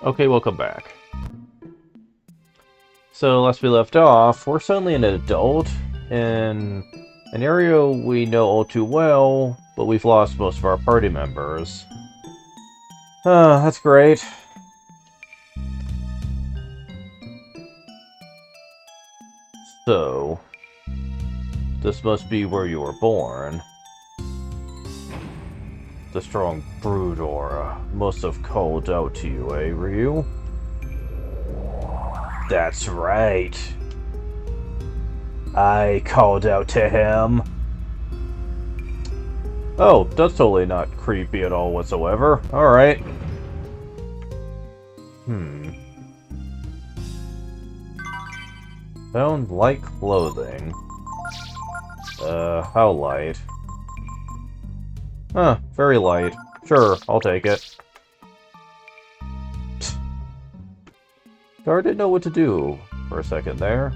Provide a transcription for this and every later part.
Okay, welcome back. So, last we left off, we're suddenly an adult in an area we know all too well, but we've lost most of our party members. That's great. So, this must be where you were born. The strong brood aura must have called out to you, eh, Ryu? That's right. I called out to him. Oh, that's totally not creepy at all whatsoever. Alright. Hmm. Found light clothing. How light? Huh, very light. Sure, I'll take it. Gar didn't know what to do for a second there.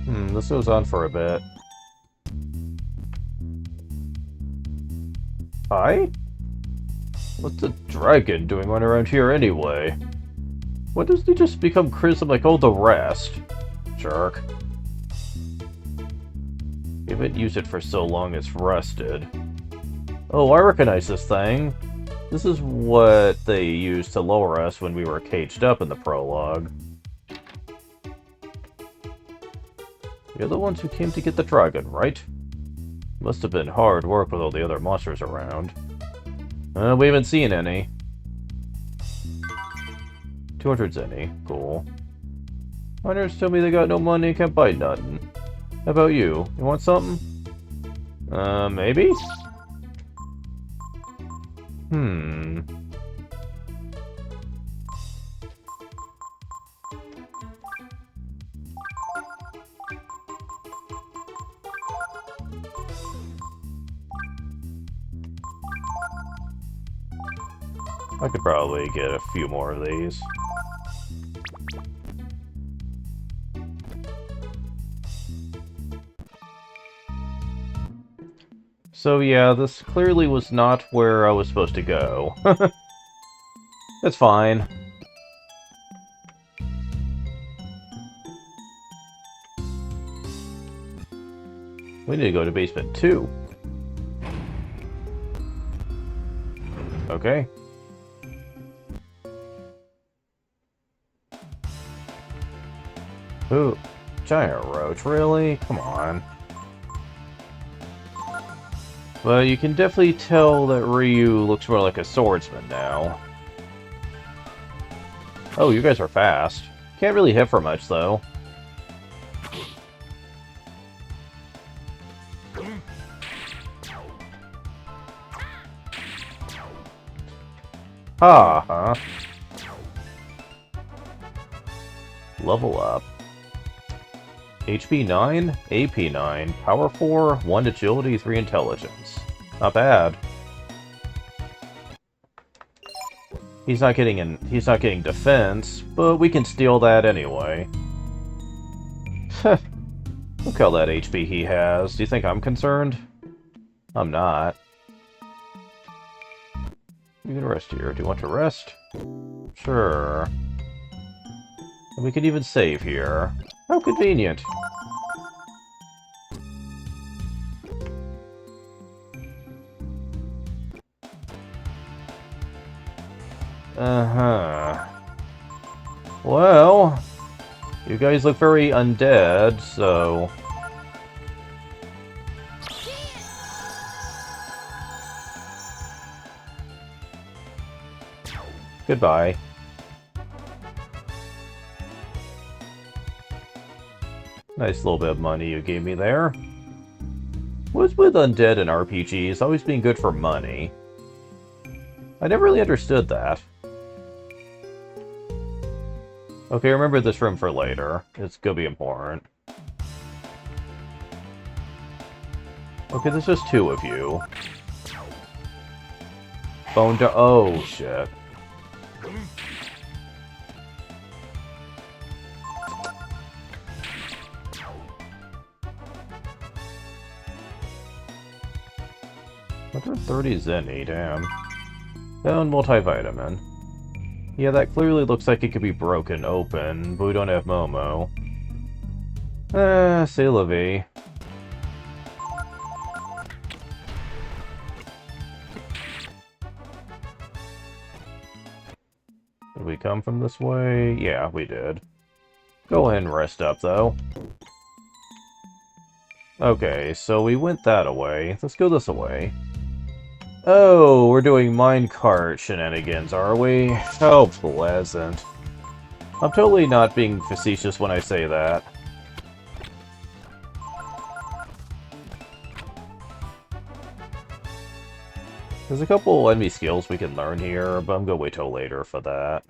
This goes on for a bit. Hi? What's the dragon doing running around here anyway? Why doesn't he just become crimson like all the rest? Jerk. We haven't used it for so long it's rusted. Oh, I recognize this thing. This is what they used to lower us when we were caged up in the prologue. You're the ones who came to get the dragon, right? Must have been hard work with all the other monsters around. We haven't seen any. 200 zenny. Cool. Miners tell me they got no money and can't buy nothing. How about you? You want something? Maybe? I could probably get a few more of these. So yeah, this clearly was not where I was supposed to go. That's fine. We need to go to basement 2. Okay. Ooh, giant roach, really? Come on. Well, you can definitely tell that Ryu looks more like a swordsman now. Oh, you guys are fast. Can't really hit for much, though. Ha huh. Level up. HP 9, AP 9, Power 4, 1 Agility, 3 Intelligence. Not bad. He's not getting defense, but we can steal that anyway. Look how that HP he has. Do you think I'm concerned? I'm not. You can rest here. Do you want to rest? Sure. And we could even save here. How convenient. Uh-huh. Well, you guys look very undead, so... Goodbye. Nice little bit of money you gave me there. What's with undead and RPGs always being good for money? I never really understood that. Okay, remember this room for later. It's gonna be important. Okay, there's just 2 of you. Bone to... Oh, shit. 130 Zenny, damn. Found multivitamin. Yeah, that clearly looks like it could be broken open, but we don't have Momo. C'est la vie. Did we come from this way? Yeah, we did. Go ahead and rest up, though. Okay, so we went that away. Let's go this way. Oh, we're doing minecart shenanigans, are we? How pleasant. I'm totally not being facetious when I say that. There's a couple enemy skills we can learn here, but I'm gonna wait till later for that.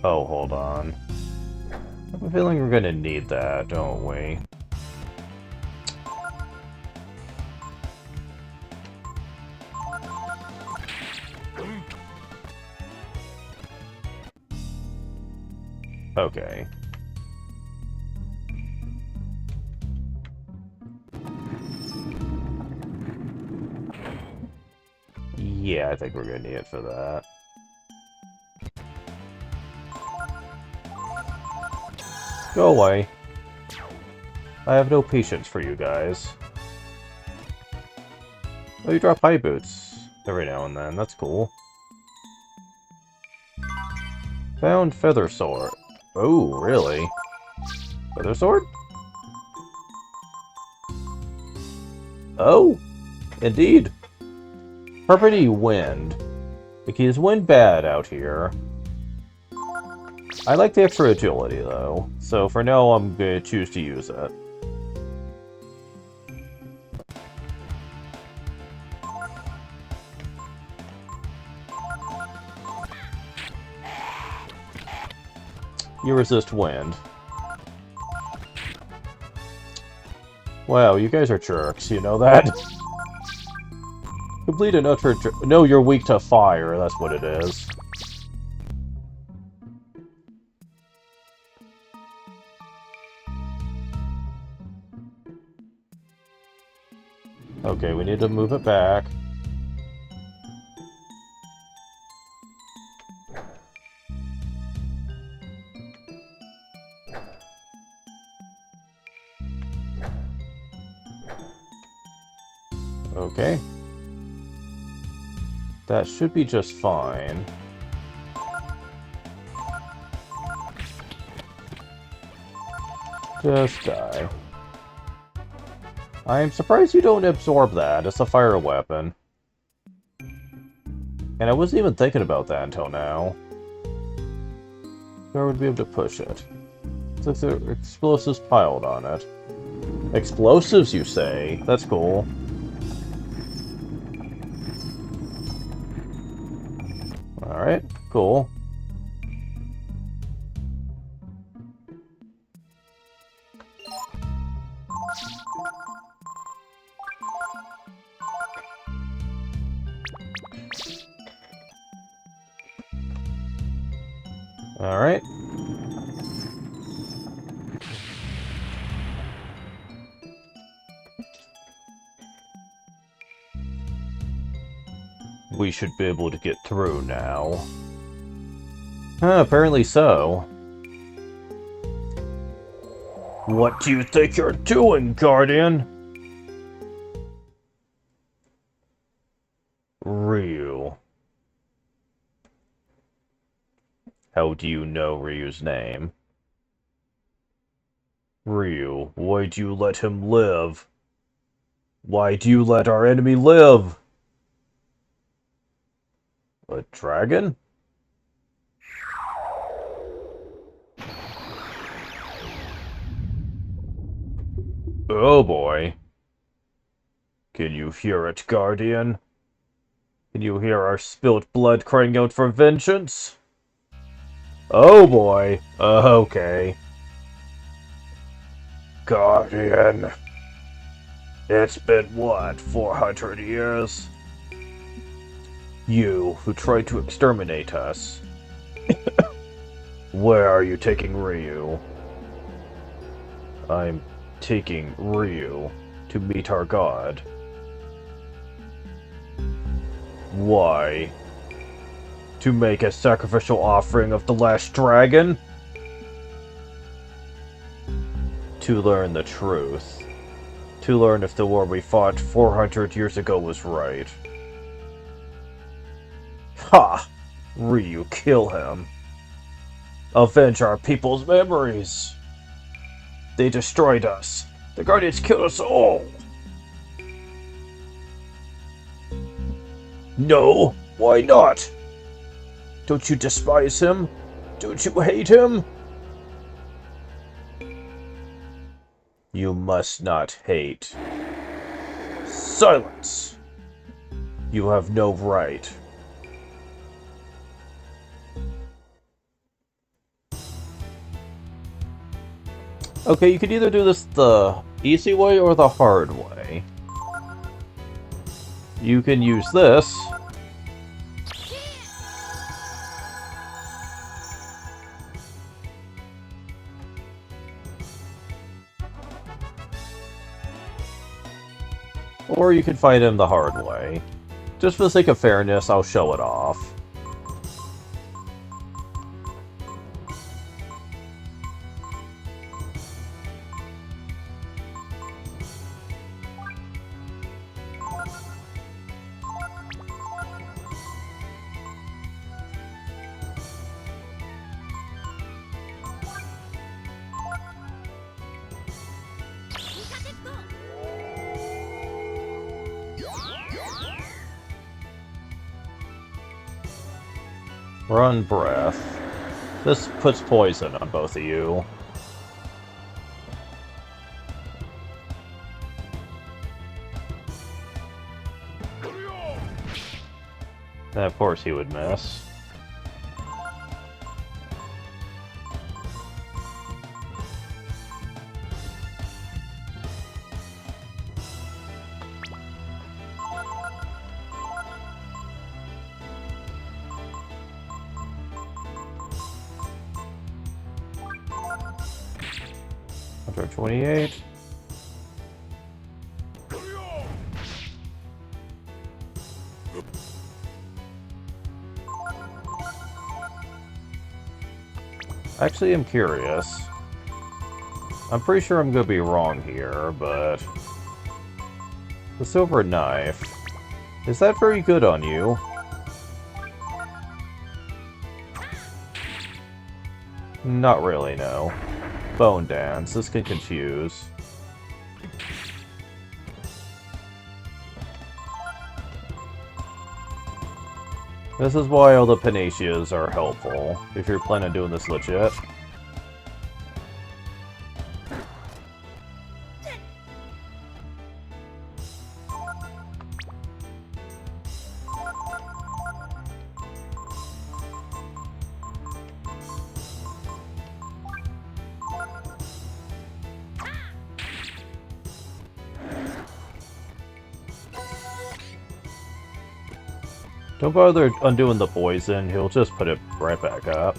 Oh, hold on. I have a feeling we're gonna need that, don't we? Okay. Yeah, I think we're gonna need it for that. Go away. I have no patience for you guys. Oh, you drop high boots every now and then. That's cool. Found feather sword. Oh, really? Feather sword? Oh, indeed. Property wind. Because wind bad out here. I like the extra agility, though. So for now, I'm going to choose to use it. You resist wind. Wow, you guys are jerks, you know that? Complete an ultra... No, you're weak to fire, that's what it is. Okay, we need to move it back. Okay. That should be just fine. Just die. I am surprised you don't absorb that. It's a fire weapon. And I wasn't even thinking about that until now. Where would be able to push it? Looks like there are explosives piled on it. Explosives, you say? That's cool. Alright, cool. Alright. We should be able to get through now. Apparently so. What do you think you're doing, Guardian? Ryu. How do you know Ryu's name? Ryu, why do you let him live? Why do you let our enemy live? A dragon? Oh boy. Can you hear it, Guardian? Can you hear our spilt blood crying out for vengeance? Oh boy. Okay. Guardian. It's been what, 400 years? You, who tried to exterminate us. Where are you taking Ryu? I'm taking Ryu to meet our god. Why? To make a sacrificial offering of the last dragon? To learn the truth. To learn if the war we fought 400 years ago was right. Ha! Ryu, kill him. Avenge our people's memories. They destroyed us. The Guardians killed us all. No, why not? Don't you despise him? Don't you hate him? You must not hate. Silence! You have no right. Okay, you could either do this the easy way or the hard way. You can use this. Or you can fight him the hard way. Just for the sake of fairness, I'll show it off. Run breath. This puts poison on both of you. And of course he would miss. After 28. Actually, I'm curious. I'm pretty sure I'm gonna be wrong here, but... The silver knife... Is that very good on you? Not really, no. Bone dance, this can confuse. This is why all the Panaccias are helpful, if you're planning on doing this legit. Don't bother undoing the poison, he'll just put it right back up.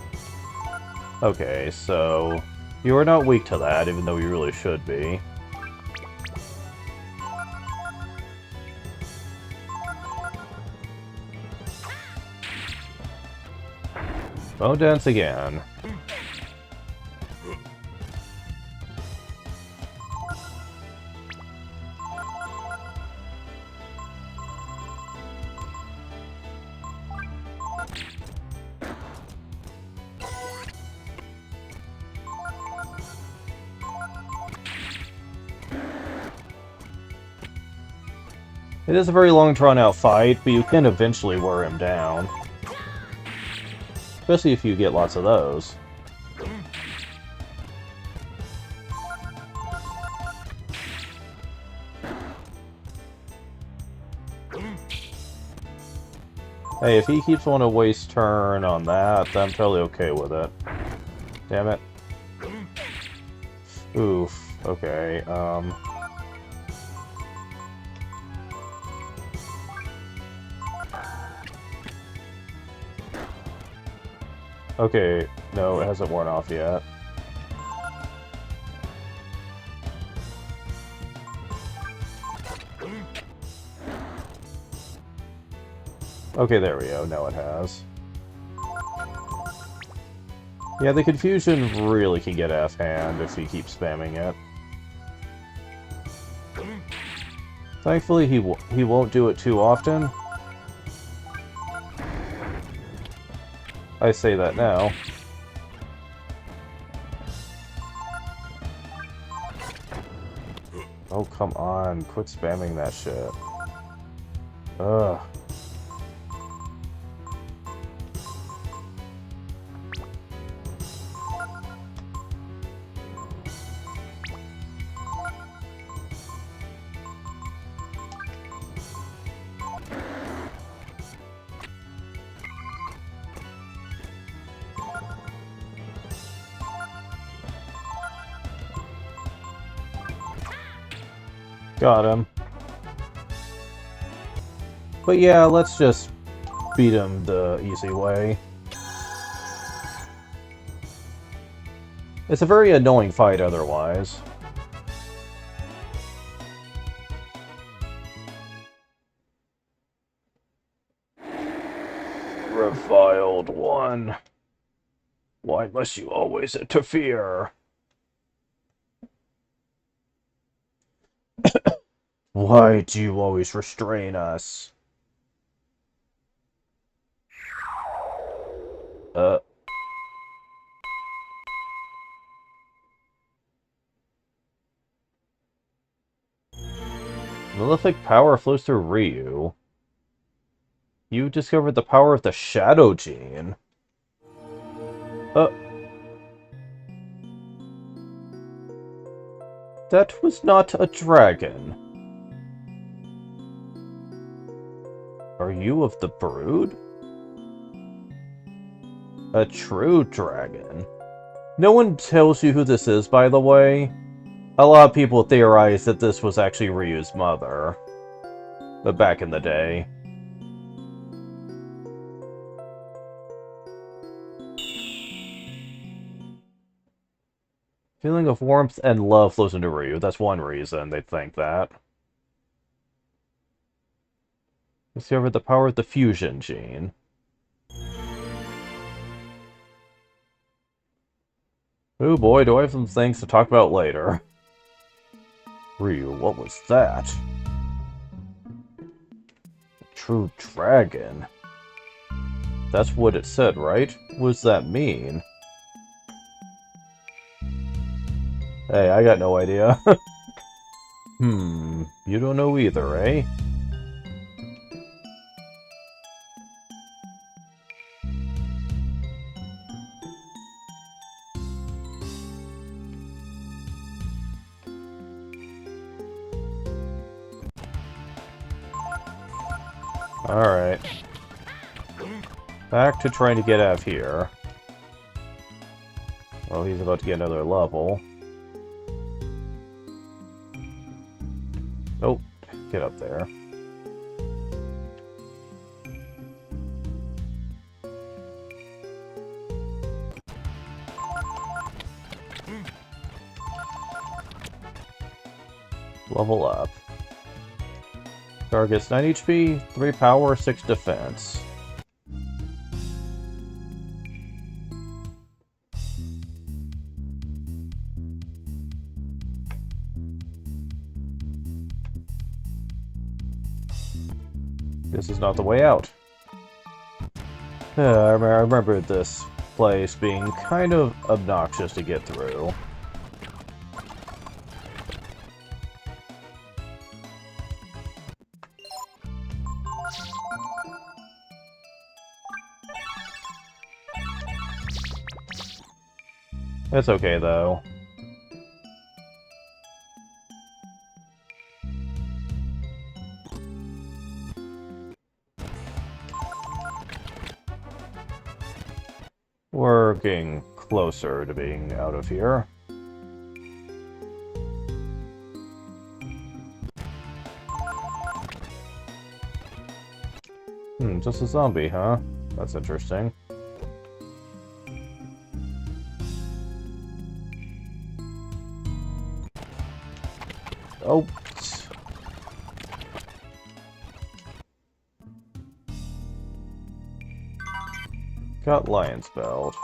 Okay, so... You are not weak to that, even though you really should be. Bone dance again. It is a very long drawn-out fight, but you can eventually wear him down. Especially if you get lots of those. Hey, if he keeps wanting to waste turn on that, then I'm totally okay with it. Damn it. Oof. Okay, okay, no, it hasn't worn off yet. Okay, there we go, now it has. Yeah, the confusion really can get out of hand if you keep spamming it. Thankfully, he won't do it too often. I say that now. Oh, come on. Quit spamming that shit. Ugh. Got him. But yeah, let's just beat him the easy way. It's a very annoying fight otherwise. Reviled one. Why must you always interfere? Why do you always restrain us? Malefic power flows through Ryu. You discovered the power of the Shadow Gene. That was not a dragon. Are you of the Brood? A true dragon. No one tells you who this is, by the way. A lot of people theorize that this was actually Ryu's mother. But back in the day. Feeling of warmth and love flows into Ryu. That's one reason they think that. Discovered the power of the fusion gene. Oh boy, do I have some things to talk about later. Ryu, what was that? A true dragon. That's what it said, right? What does that mean? Hey, I got no idea. You don't know either, eh? Alright. Back to trying to get out of here. Well, he's about to get another level. Oh, get up there. Level up. Targets 9 HP, 3 power, 6 defense. This is not the way out. I remember this place being kind of obnoxious to get through. It's okay, though. We're getting closer to being out of here. Just a zombie, huh? That's interesting. Oh. Got Lion's Belt.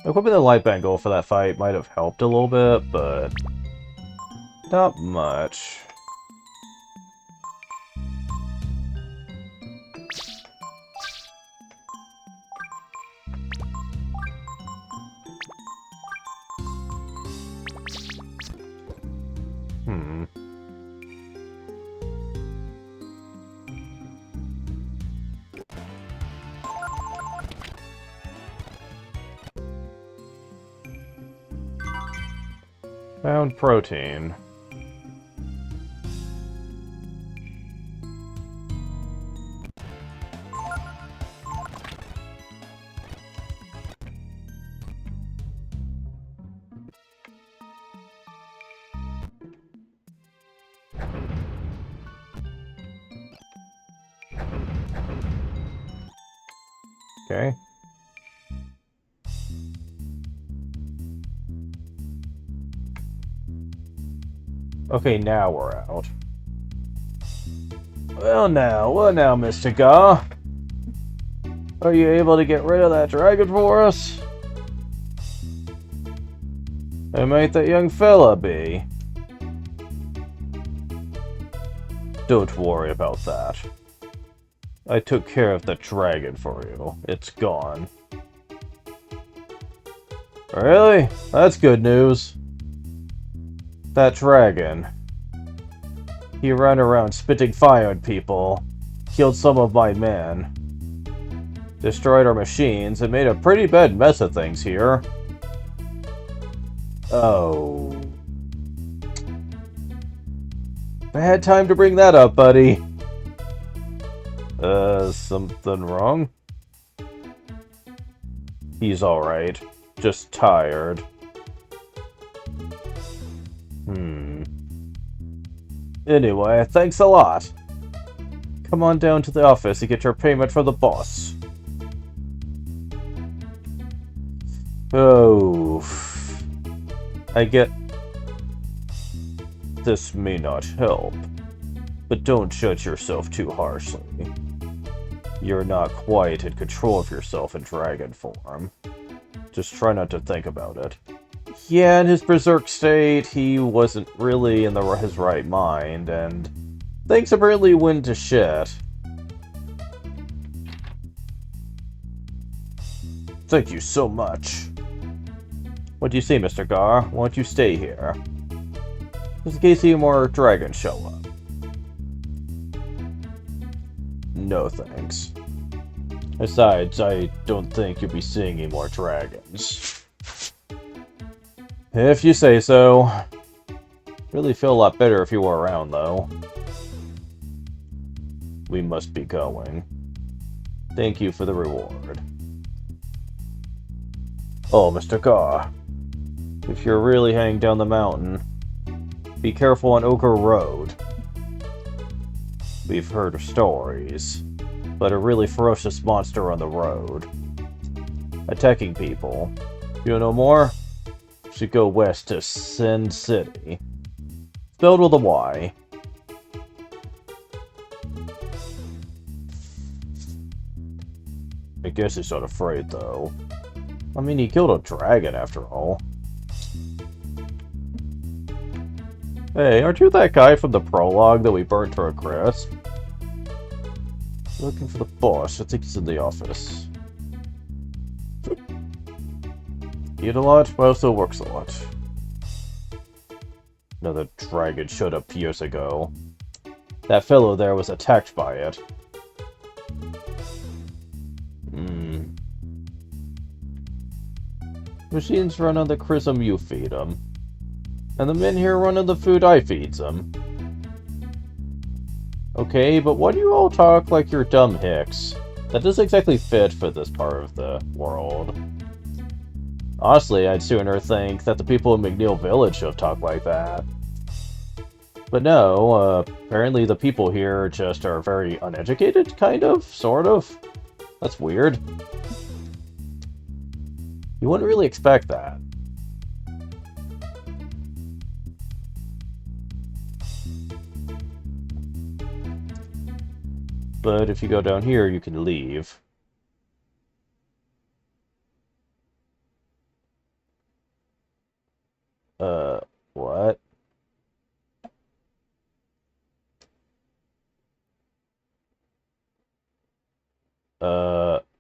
Equipping the light bangle for that fight might have helped a little bit, but not much. Found protein. Okay. Okay, now we're out. Well now, Mr. Gar? Are you able to get rid of that dragon for us? Who might that young fella be? Don't worry about that. I took care of the dragon for you. It's gone. Really? That's good news. That dragon. He ran around spitting fire on people, killed some of my men, destroyed our machines, and made a pretty bad mess of things here. Oh. Bad time to bring that up, buddy. Something wrong? He's alright. Just tired. Anyway, thanks a lot. Come on down to the office to get your payment from the boss. Oh. I get this may not help, but don't judge yourself too harshly. You're not quite in control of yourself in dragon form. Just try not to think about it. Yeah, in his berserk state, he wasn't really in his right mind, and things apparently went to shit. Thank you so much. What do you say, Mr. Gar? Why don't you stay here? Just in case any more dragons show up. No thanks. Besides, I don't think you'll be seeing any more dragons. If you say so. Really feel a lot better if you were around, though. We must be going. Thank you for the reward. Oh, Mr. Gar. If you're really heading down the mountain, be careful on Ogre Road. We've heard of stories, but a really ferocious monster on the road. Attacking people. You know more? Should go west to Sin City. Spelled with a Y. I guess he's not afraid, though. I mean, he killed a dragon, after all. Hey, aren't you that guy from the prologue that we burnt to a crisp? Looking for the boss. I think he's in the office. Eat a lot, but also works a lot. Another dragon showed up years ago. That fellow there was attacked by it. Machines run on the chrism you feed them. And the men here run on the food I feeds them. Okay, but why do you all talk like you're dumb hicks? That doesn't exactly fit for this part of the world. Honestly, I'd sooner think that the people in McNeil Village should have talked like that. But no, apparently the people here just are very uneducated, kind of, sort of. That's weird. You wouldn't really expect that. But if you go down here, you can leave. What?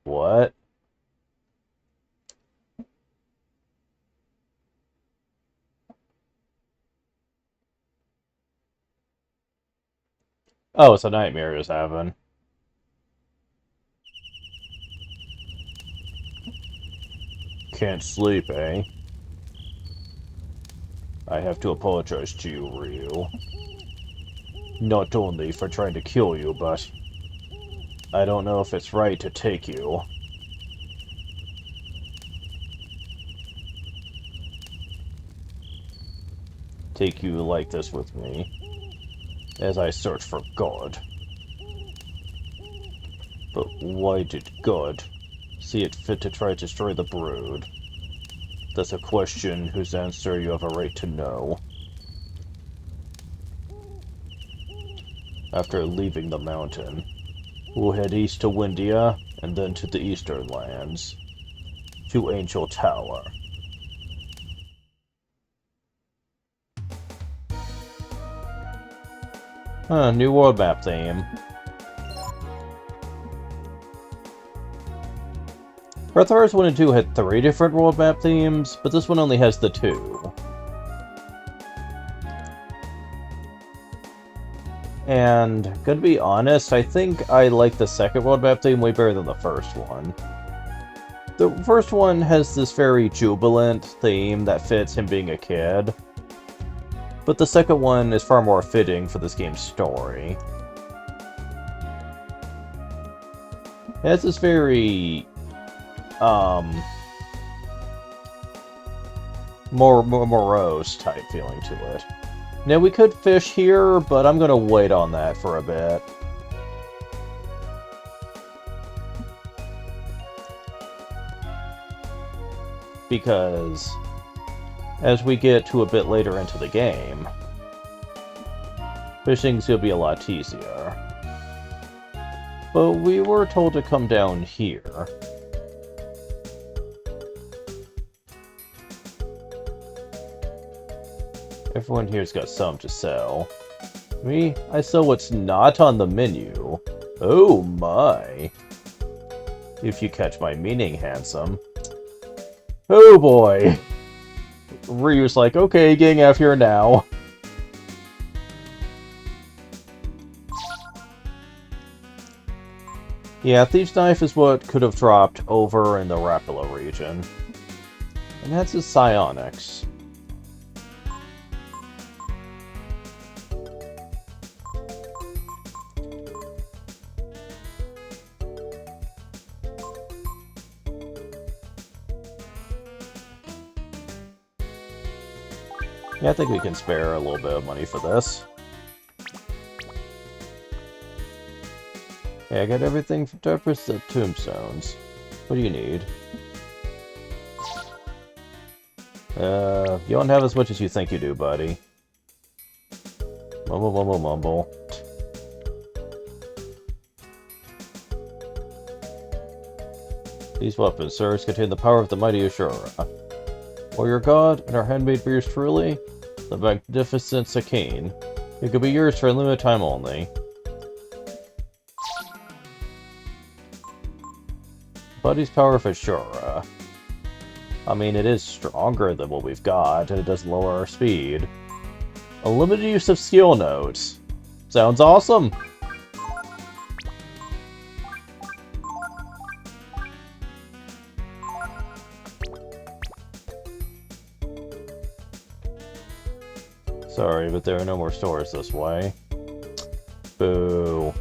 What? Oh, it's a nightmare just happened. Can't sleep, eh? I have to apologize to you, Ryu. Not only for trying to kill you, but I don't know if it's right to take you. Take you like this with me, as I search for God. But why did God see it fit to try to destroy the Brood? That's a question whose answer you have a right to know. After leaving the mountain, we'll head east to Windia, and then to the Eastern Lands, to Angel Tower. New world map theme. Breath of Fire 1 and 2 had 3 different world map themes, but this one only has the 2. And, gonna be honest, I think I like the second world map theme way better than the first one. The first one has this very jubilant theme that fits him being a kid, but the second one is far more fitting for this game's story. It has this very, more morose type feeling to it. Now, we could fish here, but I'm gonna wait on that for a bit. Because as we get to a bit later into the game, fishing's gonna be a lot easier. But we were told to come down here. Everyone here's got some to sell. Me, I sell what's not on the menu. Oh my. If you catch my meaning, handsome. Oh boy. Ryu's like, okay, getting out of here now. Yeah, Thieves' Knife is what could have dropped over in the Rapala region. And that's his psionics. Yeah, I think we can spare a little bit of money for this. Yeah, I got everything from Temperance to Tombstones. What do you need? You don't have as much as you think you do, buddy. Mumble, mumble, mumble. These weapons, sirs, contain the power of the mighty Ashura. Warrior God and our handmaid for yours truly, the magnificent Sakine. It could be yours for a limited time only. Buddy's power of Ashura. I mean, it is stronger than what we've got, and it does lower our speed. A limited use of skill notes. Sounds awesome! Sorry, but there are no more stores this way. Boo.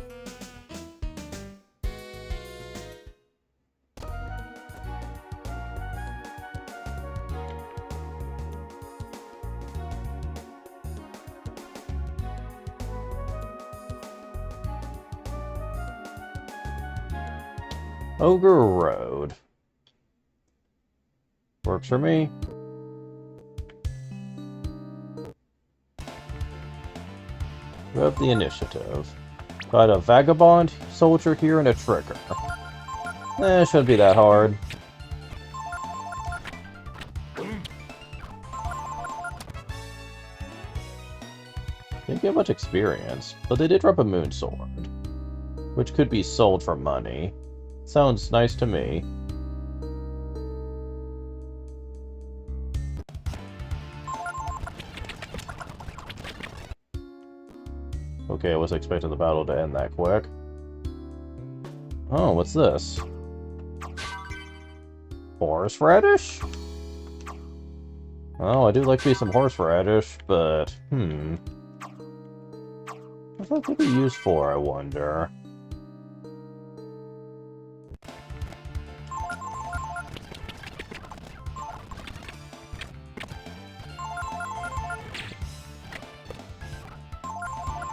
Ogre Road. Works for me. We have the initiative. Got a vagabond soldier here and a trigger. Shouldn't be that hard. Didn't get much experience, but they did drop a moon sword, which could be sold for money. Sounds nice to me. Okay, I wasn't expecting the battle to end that quick. Oh, what's this? Horseradish? Oh, I do like me some horseradish, but, What that could be used for, I wonder?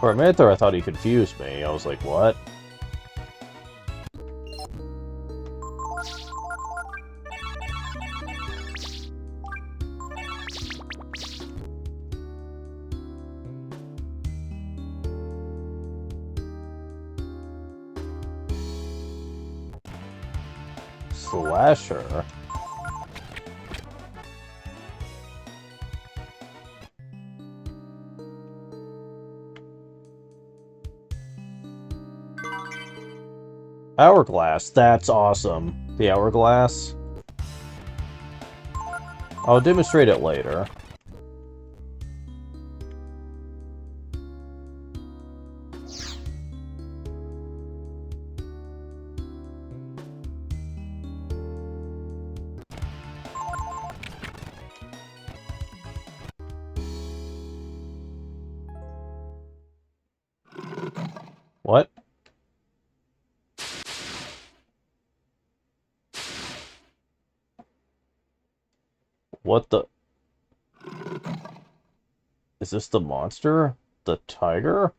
For a minute there, I thought he confused me. I was like, what? Slasher? Hourglass, that's awesome. The hourglass. I'll demonstrate it later. What? What the... Is this the monster? The tiger?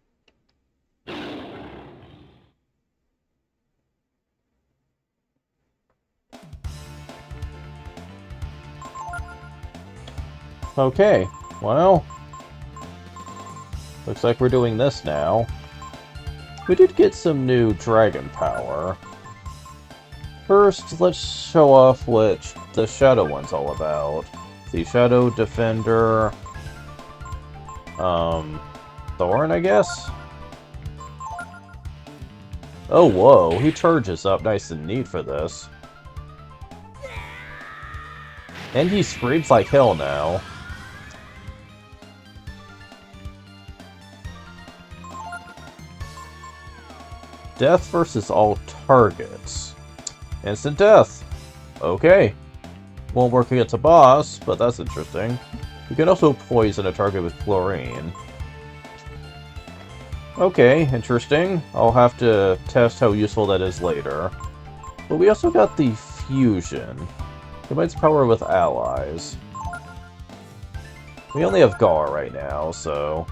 Okay, well... Looks like we're doing this now. We did get some new dragon power. First, let's show off what the Shadow one's all about. The Shadow Defender... Thorn, I guess? Oh, whoa, he charges up nice and neat for this. And he screams like hell now. Death versus all targets. Instant death. Okay. Won't work against a boss, but that's interesting. You can also poison a target with chlorine. Okay, interesting. I'll have to test how useful that is later. But we also got the fusion. Combines power with allies. We only have Gar right now, so...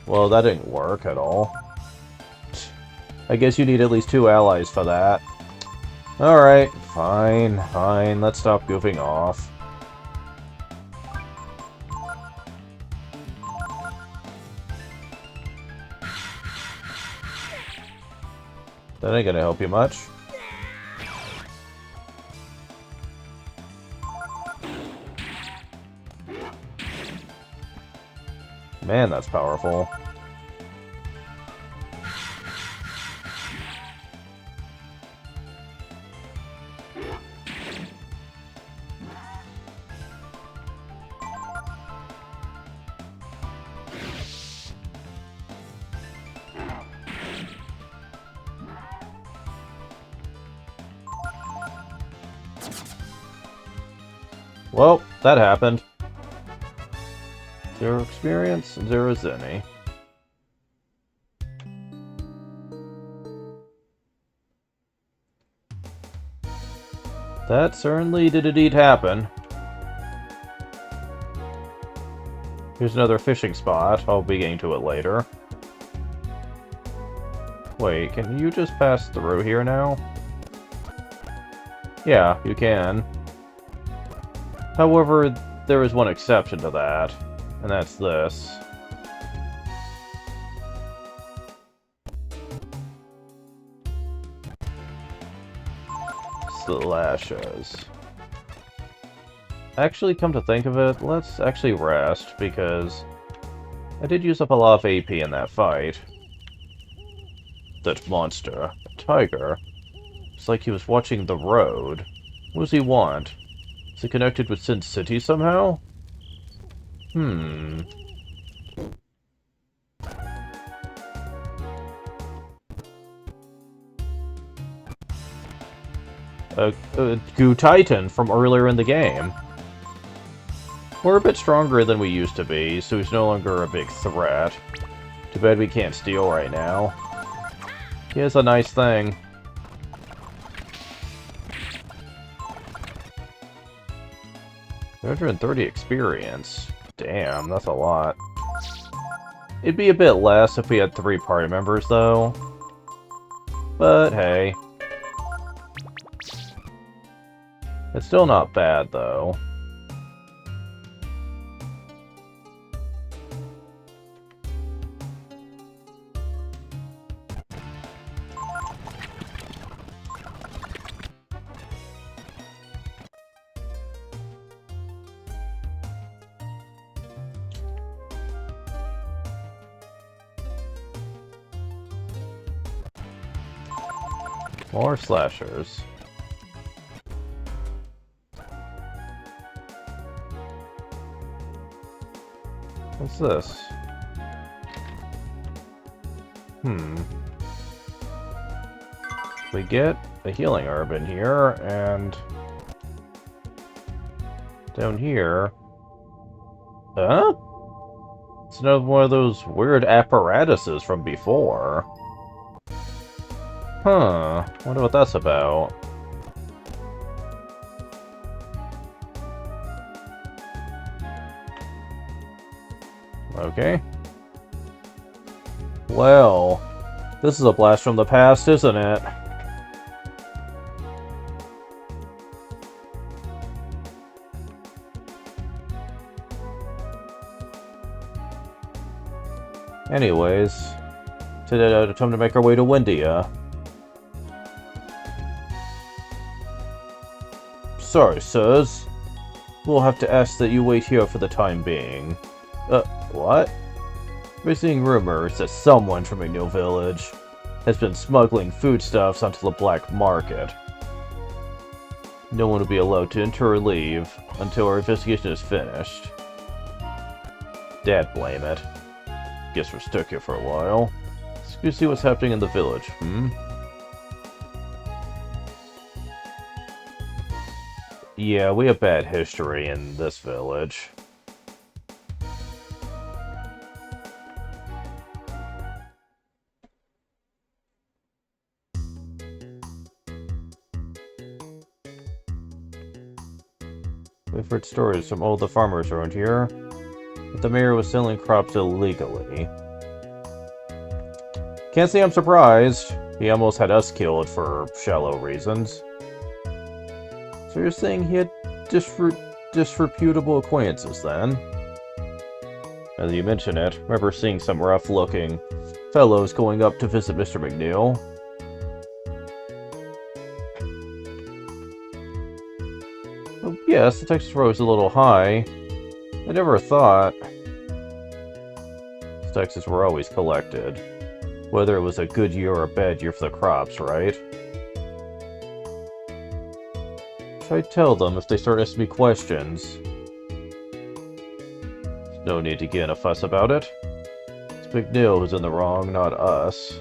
Well, that didn't work at all. I guess you need at least 2 allies for that. Alright, fine, let's stop goofing off. That ain't gonna help you much. Man, that's powerful. Well, that happened. 0 experience, 0 zenny. That certainly did indeed happen. Here's another fishing spot. I'll be getting to it later. Wait, can you just pass through here now? Yeah, you can. However, there is one exception to that, and that's this. Slashes. Actually, come to think of it, let's actually rest, because I did use up a lot of AP in that fight. That monster. A tiger. It's like he was watching the road. What does he want? Is it connected with Sin City somehow? Goo Titan from earlier in the game. We're a bit stronger than we used to be, so he's no longer a big threat. Too bad we can't steal right now. He has a nice thing. $130 experience. Damn, that's a lot. It'd be a bit less if we had 3 party members, though. But hey. It's still not bad, though. More slashers. What's this? We get a healing herb in here, and down here... Huh? It's another one of those weird apparatuses from before. Huh. Wonder what that's about. Okay. Well, this is a blast from the past, isn't it? Anyways, time to make our way to Windia. Sorry, sirs. We'll have to ask that you wait here for the time being. What? We're seeing rumors that someone from McNeil Village has been smuggling foodstuffs onto the black market. No one will be allowed to enter or leave until our investigation is finished. Dad blame it. Guess we're stuck here for a while. Let's go see what's happening in the village, Yeah, we have bad history in this village. We've heard stories from all the farmers around here that the mayor was selling crops illegally. Can't say I'm surprised. He almost had us killed for shallow reasons. So you're saying he had disreputable acquaintances, then? As you mention it, remember seeing some rough-looking fellows going up to visit Mr. McNeil. Well, yes, the Texas Road is a little high. I never thought... Taxes were always collected. Whether it was a good year or a bad year for the crops, right? Should I tell them if they start asking me questions? There's no need to get in a fuss about it. It's McNeil who's in the wrong, not us.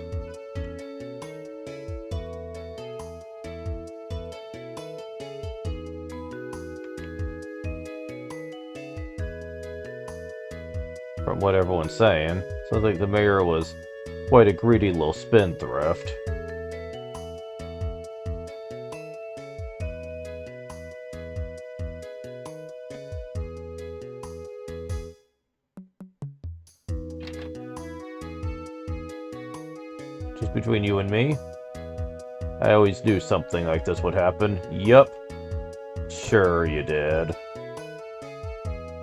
From what everyone's saying, sounds like the mayor was quite a greedy little spendthrift. Just between you and me? I always knew something like this would happen. Yup. Sure you did.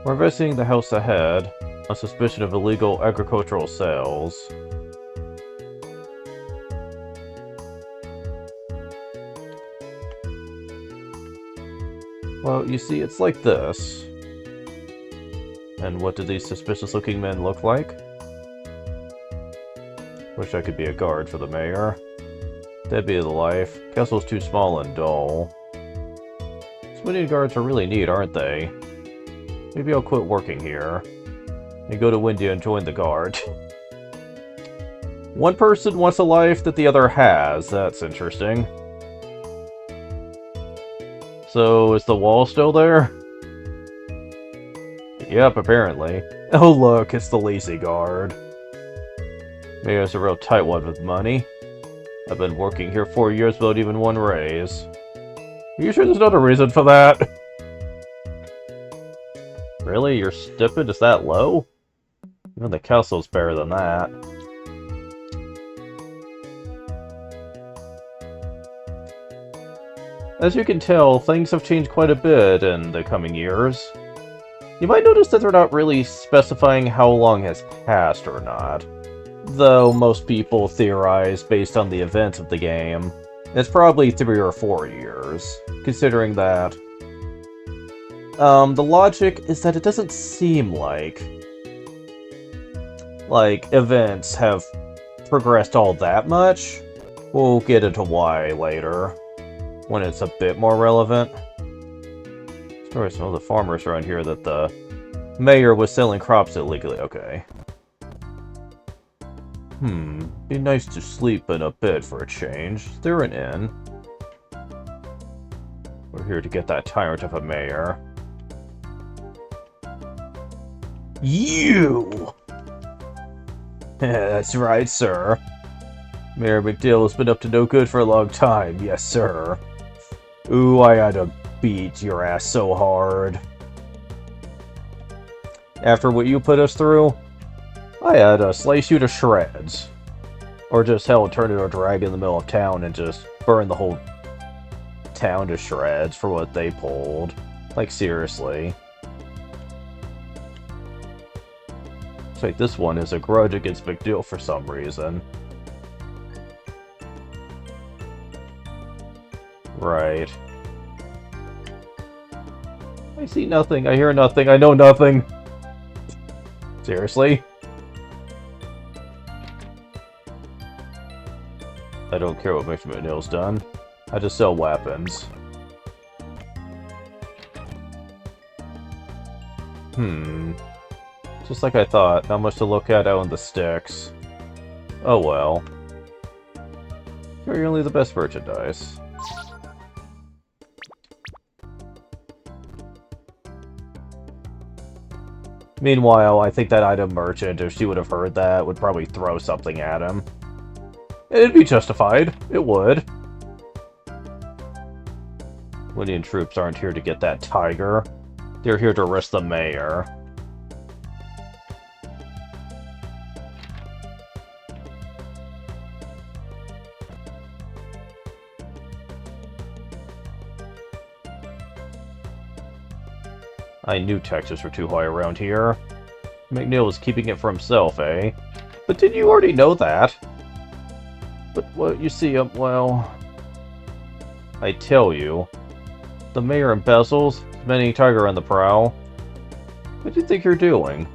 We're investigating the house ahead on suspicion of illegal agricultural sales. Well, you see, it's like this. And what do these suspicious-looking men look like? Wish I could be a guard for the mayor. That'd be the life. Castle's too small and dull. Swinging guards are really neat, aren't they? Maybe I'll quit working here and go to Windia and join the guard. One person wants a life that the other has. That's interesting. So, is the wall still there? Yep, apparently. Oh look, it's the lazy guard. Mayor's a real tightwad with money. I've been working here 4 years without even one raise. Are you sure there's not a reason for that? Really? Your stipend is that low? Even the castle's better than that. As you can tell, things have changed quite a bit in the coming years. You might notice that they're not really specifying how long has passed or not. Though most people theorize based on the events of the game. It's probably 3 or 4 years, considering that. The logic is that it doesn't seem like events have progressed all that much. We'll get into why later, when it's a bit more relevant. Stories from the farmers around here that the mayor was selling crops illegally. Okay. Be nice to sleep in a bed for a change. They're an inn. We're here to get that tyrant of a mayor. You! That's right, sir. Mayor McDill has been up to no good for a long time. Yes, sir. Ooh, I had to beat your ass so hard. After what you put us through, I had to slice you to shreds. Or just, hell, turn into a dragon in the middle of town and just burn the whole town to shreds for what they pulled. Like, seriously. It's like this one is a grudge against McDill for some reason. Right. I see nothing, I hear nothing, I know nothing. Seriously? I don't care what Mr. McNeil's done. I just sell weapons. Just like I thought, not much to look at out in the sticks. Oh well. You're only the best merchandise. Meanwhile, I think that item merchant, if she would have heard that, would probably throw something at him. It'd be justified. It would. Windian troops aren't here to get that tiger. They're here to arrest the mayor. I knew taxes were too high around here. McNeil was keeping it for himself, eh? But didn't you already know that? But, well, you see, well... I tell you. The mayor embezzles, spending tiger on the prowl. What do you think you're doing?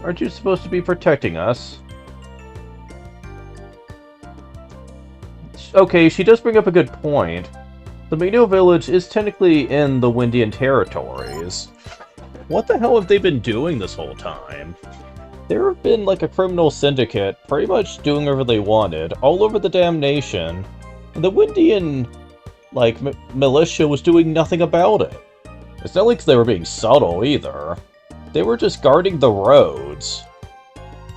Aren't you supposed to be protecting us? Okay, she does bring up a good point. The McNeil village is technically in the Windian territories. What the hell have they been doing this whole time? There have been like a criminal syndicate pretty much doing whatever they wanted all over the damn nation. And the Windian, like, militia was doing nothing about it. It's not like they were being subtle either. They were just guarding the roads.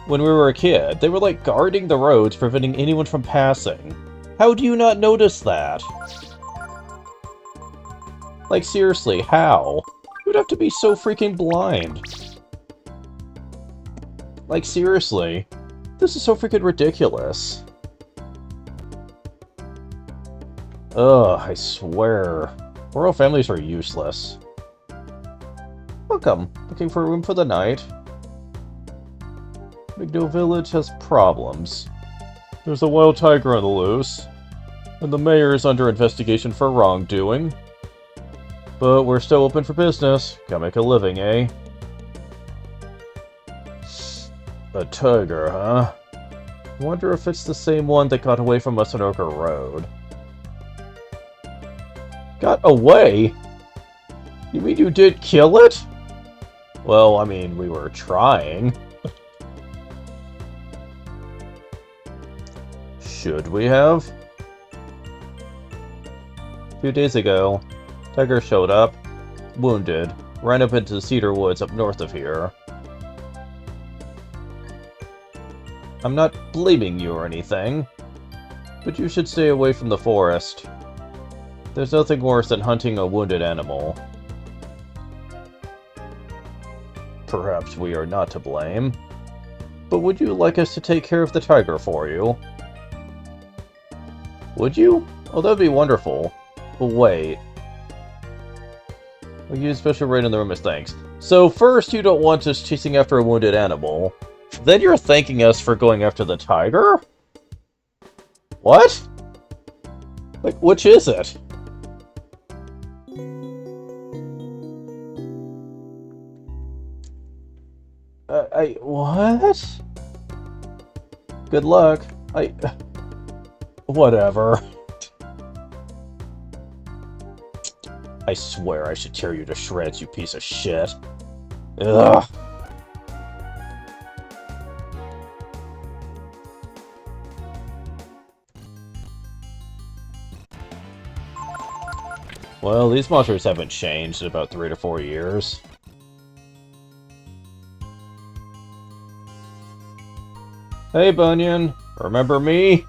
When we were a kid, they were like guarding the roads, preventing anyone from passing. How do you not notice that? Like, seriously, how? You'd have to be so freaking blind. Like, seriously. This is so freaking ridiculous. Ugh, I swear. Royal families are useless. Welcome. Looking for a room for the night? Migno Village has problems. There's a wild tiger on the loose, and the mayor is under investigation for wrongdoing. But we're still open for business. Gotta make a living, eh? A tiger, huh? I wonder if it's the same one that got away from us on Ochre Road. Got away? You mean you did kill it? Well, I mean, we were trying. Should we have? A few days ago, Tiger showed up, wounded, ran up into the cedar woods up north of here. I'm not blaming you or anything, but you should stay away from the forest. There's nothing worse than hunting a wounded animal. Perhaps we are not to blame, but would you like us to take care of the tiger for you? Would you? Oh, that'd be wonderful. But wait. We'll use special rate in the room as thanks. So first you don't want us chasing after a wounded animal. Then you're thanking us for going after the tiger? What? Like, which is it? What? Good luck. Whatever. I swear I should tear you to shreds, you piece of shit. Ugh. Well, these monsters haven't changed in about 3 to 4 years. Hey, Bunyan. Remember me?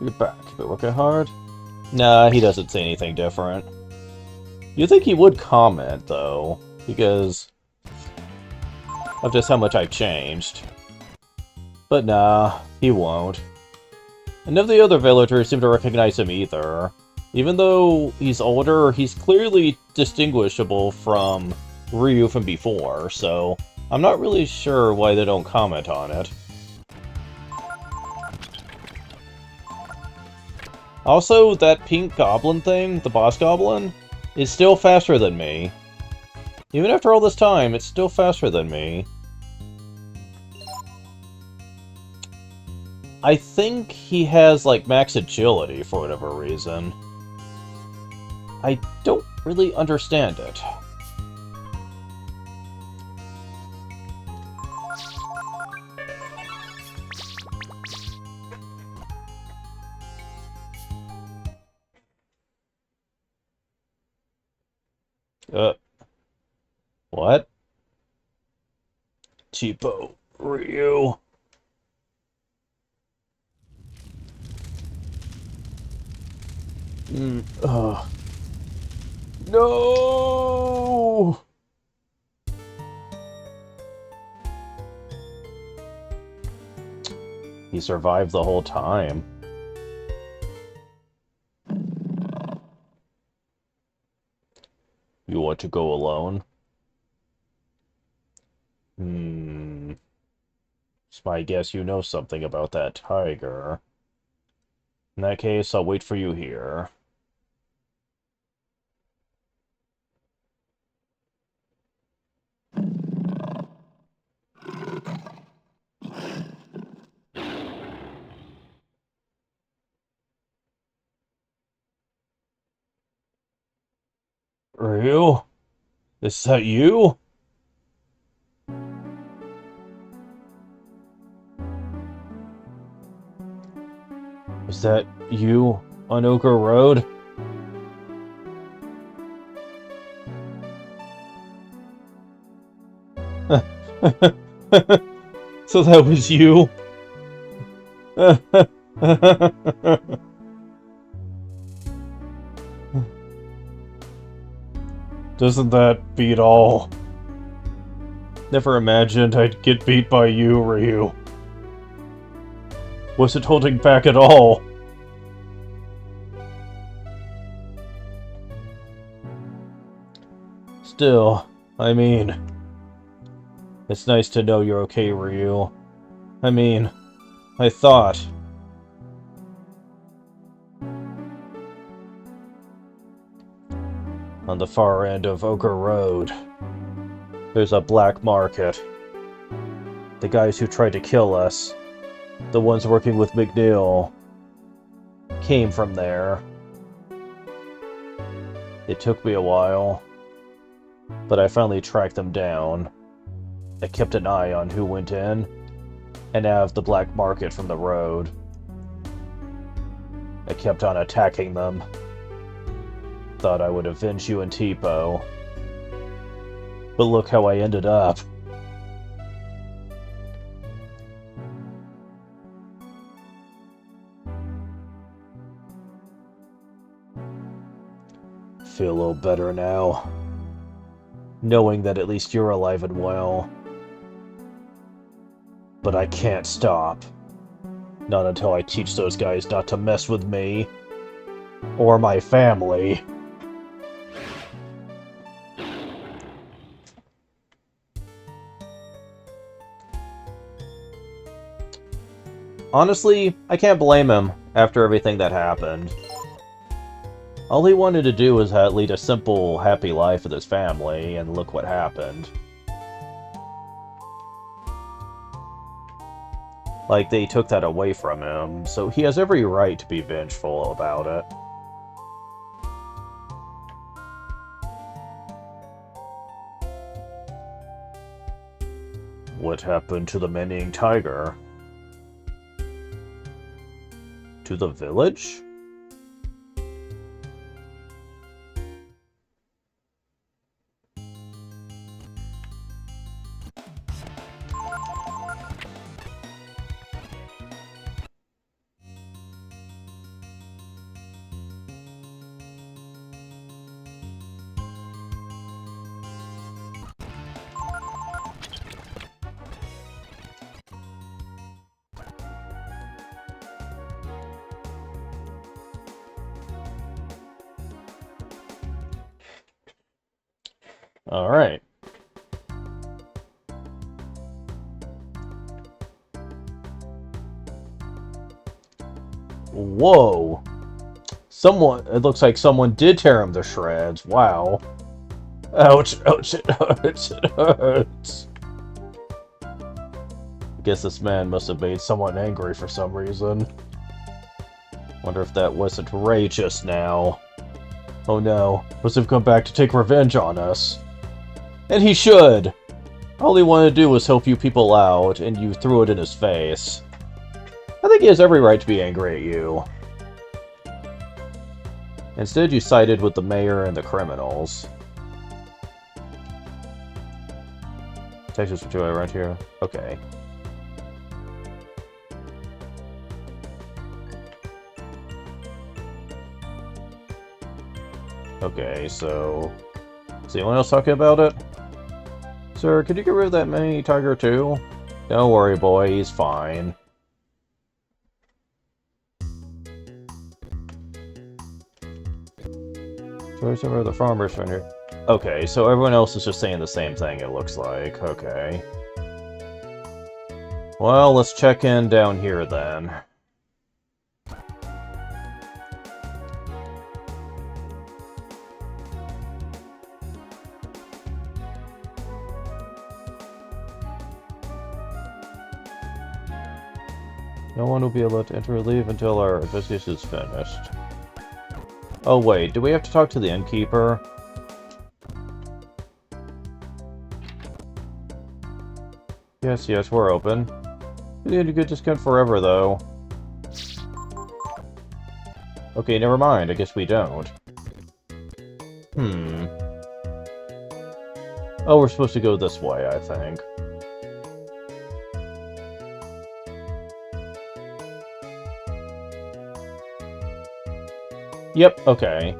You're back. Been working hard? Nah, he doesn't say anything different. You'd think he would comment, though, because of just how much I've changed. But nah, he won't. And none of the other villagers seem to recognize him either. Even though he's older, he's clearly distinguishable from Ryu from before, so I'm not really sure why they don't comment on it. Also, that pink goblin thing, the boss goblin, is still faster than me. Even after all this time, it's still faster than me. I think he has, like, max agility for whatever reason. I don't really understand it. What? Cheapo Ryu. No! He survived the whole time. You want to go alone? It's my guess you know something about that tiger. In that case, I'll wait for you here. Ryu? Is that you? Is that you on Ochre Road? So that was you? Doesn't that beat all? Never imagined I'd get beat by you, Ryu. wasn't holding back at all. Still, I mean, it's nice to know you're okay, Ryu. I mean, I thought... On the far end of Ogre Road, there's a black market. The guys who tried to kill us, the ones working with McNeil, came from there. It took me a while, but I finally tracked them down. I kept an eye on who went in and out of the black market from the road. I kept on attacking them. Thought I would avenge you and Tipo. But look how I ended up. Feel a little better now, knowing that at least you're alive and well. But I can't stop. Not until I teach those guys not to mess with me. Or my family. Honestly, I can't blame him after everything that happened. All he wanted to do was lead a simple, happy life with his family, and look what happened. Like, they took that away from him, so he has every right to be vengeful about it. What happened to the Manning Tiger? To the village? Alright. Whoa! It looks like someone did tear him to shreds. Wow. Ouch, ouch, it hurts, it hurts. I guess this man must have made someone angry for some reason. Wonder if that wasn't Ray just now. Oh no, must have come back to take revenge on us. And he should! All he wanted to do was help you people out, and you threw it in his face. I think he has every right to be angry at you. Instead, you sided with the mayor and the criminals. Texas for 2 around here. Okay. Okay, so... Is anyone else talking about it? Sir, could you get rid of that mini tiger too? Don't worry, boy, he's fine. So some of the farmers from here. Okay, so everyone else is just saying the same thing, it looks like. Okay. Well, let's check in down here then. No one will be allowed to enter or leave until our investigation is finished. Oh wait, do we have to talk to the innkeeper? Yes, yes, we're open. We need a good discount forever, though. Okay, never mind, I guess we don't. Oh, we're supposed to go this way, I think. Yep, okay.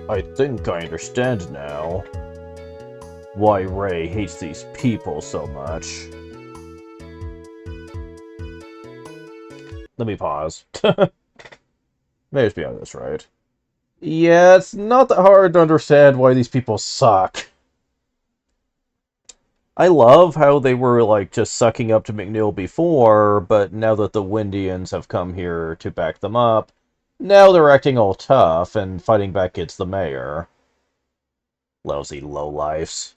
I think I understand now why Ray hates these people so much. Let me pause. Maybe be on this right. Yeah, it's not that hard to understand why these people suck. I love how they were, like, just sucking up to McNeil before, but now that the Windians have come here to back them up, now they're acting all tough and fighting back against the mayor. Lousy lowlifes.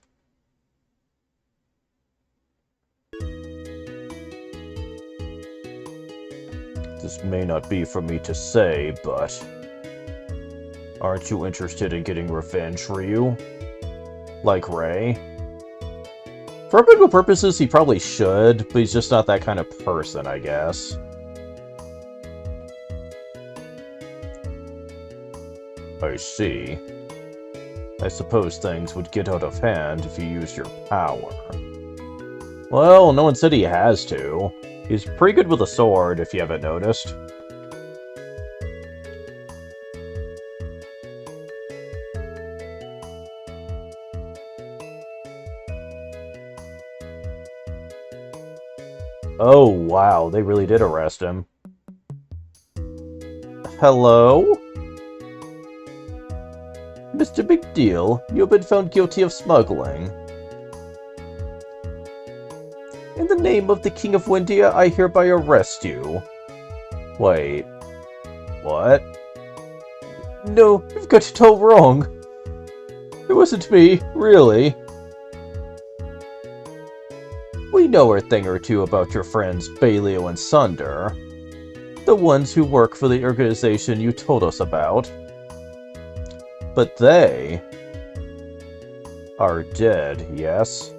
This may not be for me to say, but... aren't you interested in getting revenge, Ryu? Like Ray? For practical purposes, he probably should, but he's just not that kind of person, I guess. I see. I suppose things would get out of hand if you used your power. Well, no one said he has to. He's pretty good with a sword, if you haven't noticed. Oh, wow, they really did arrest him. Hello? Mr. Big Deal, you've been found guilty of smuggling. In the name of the King of Windia, I hereby arrest you. Wait. What? No, you've got it all wrong. It wasn't me, really. We know a thing or two about your friends Bailio and Sunder. The ones who work for the organization you told us about. But they... are dead, yes?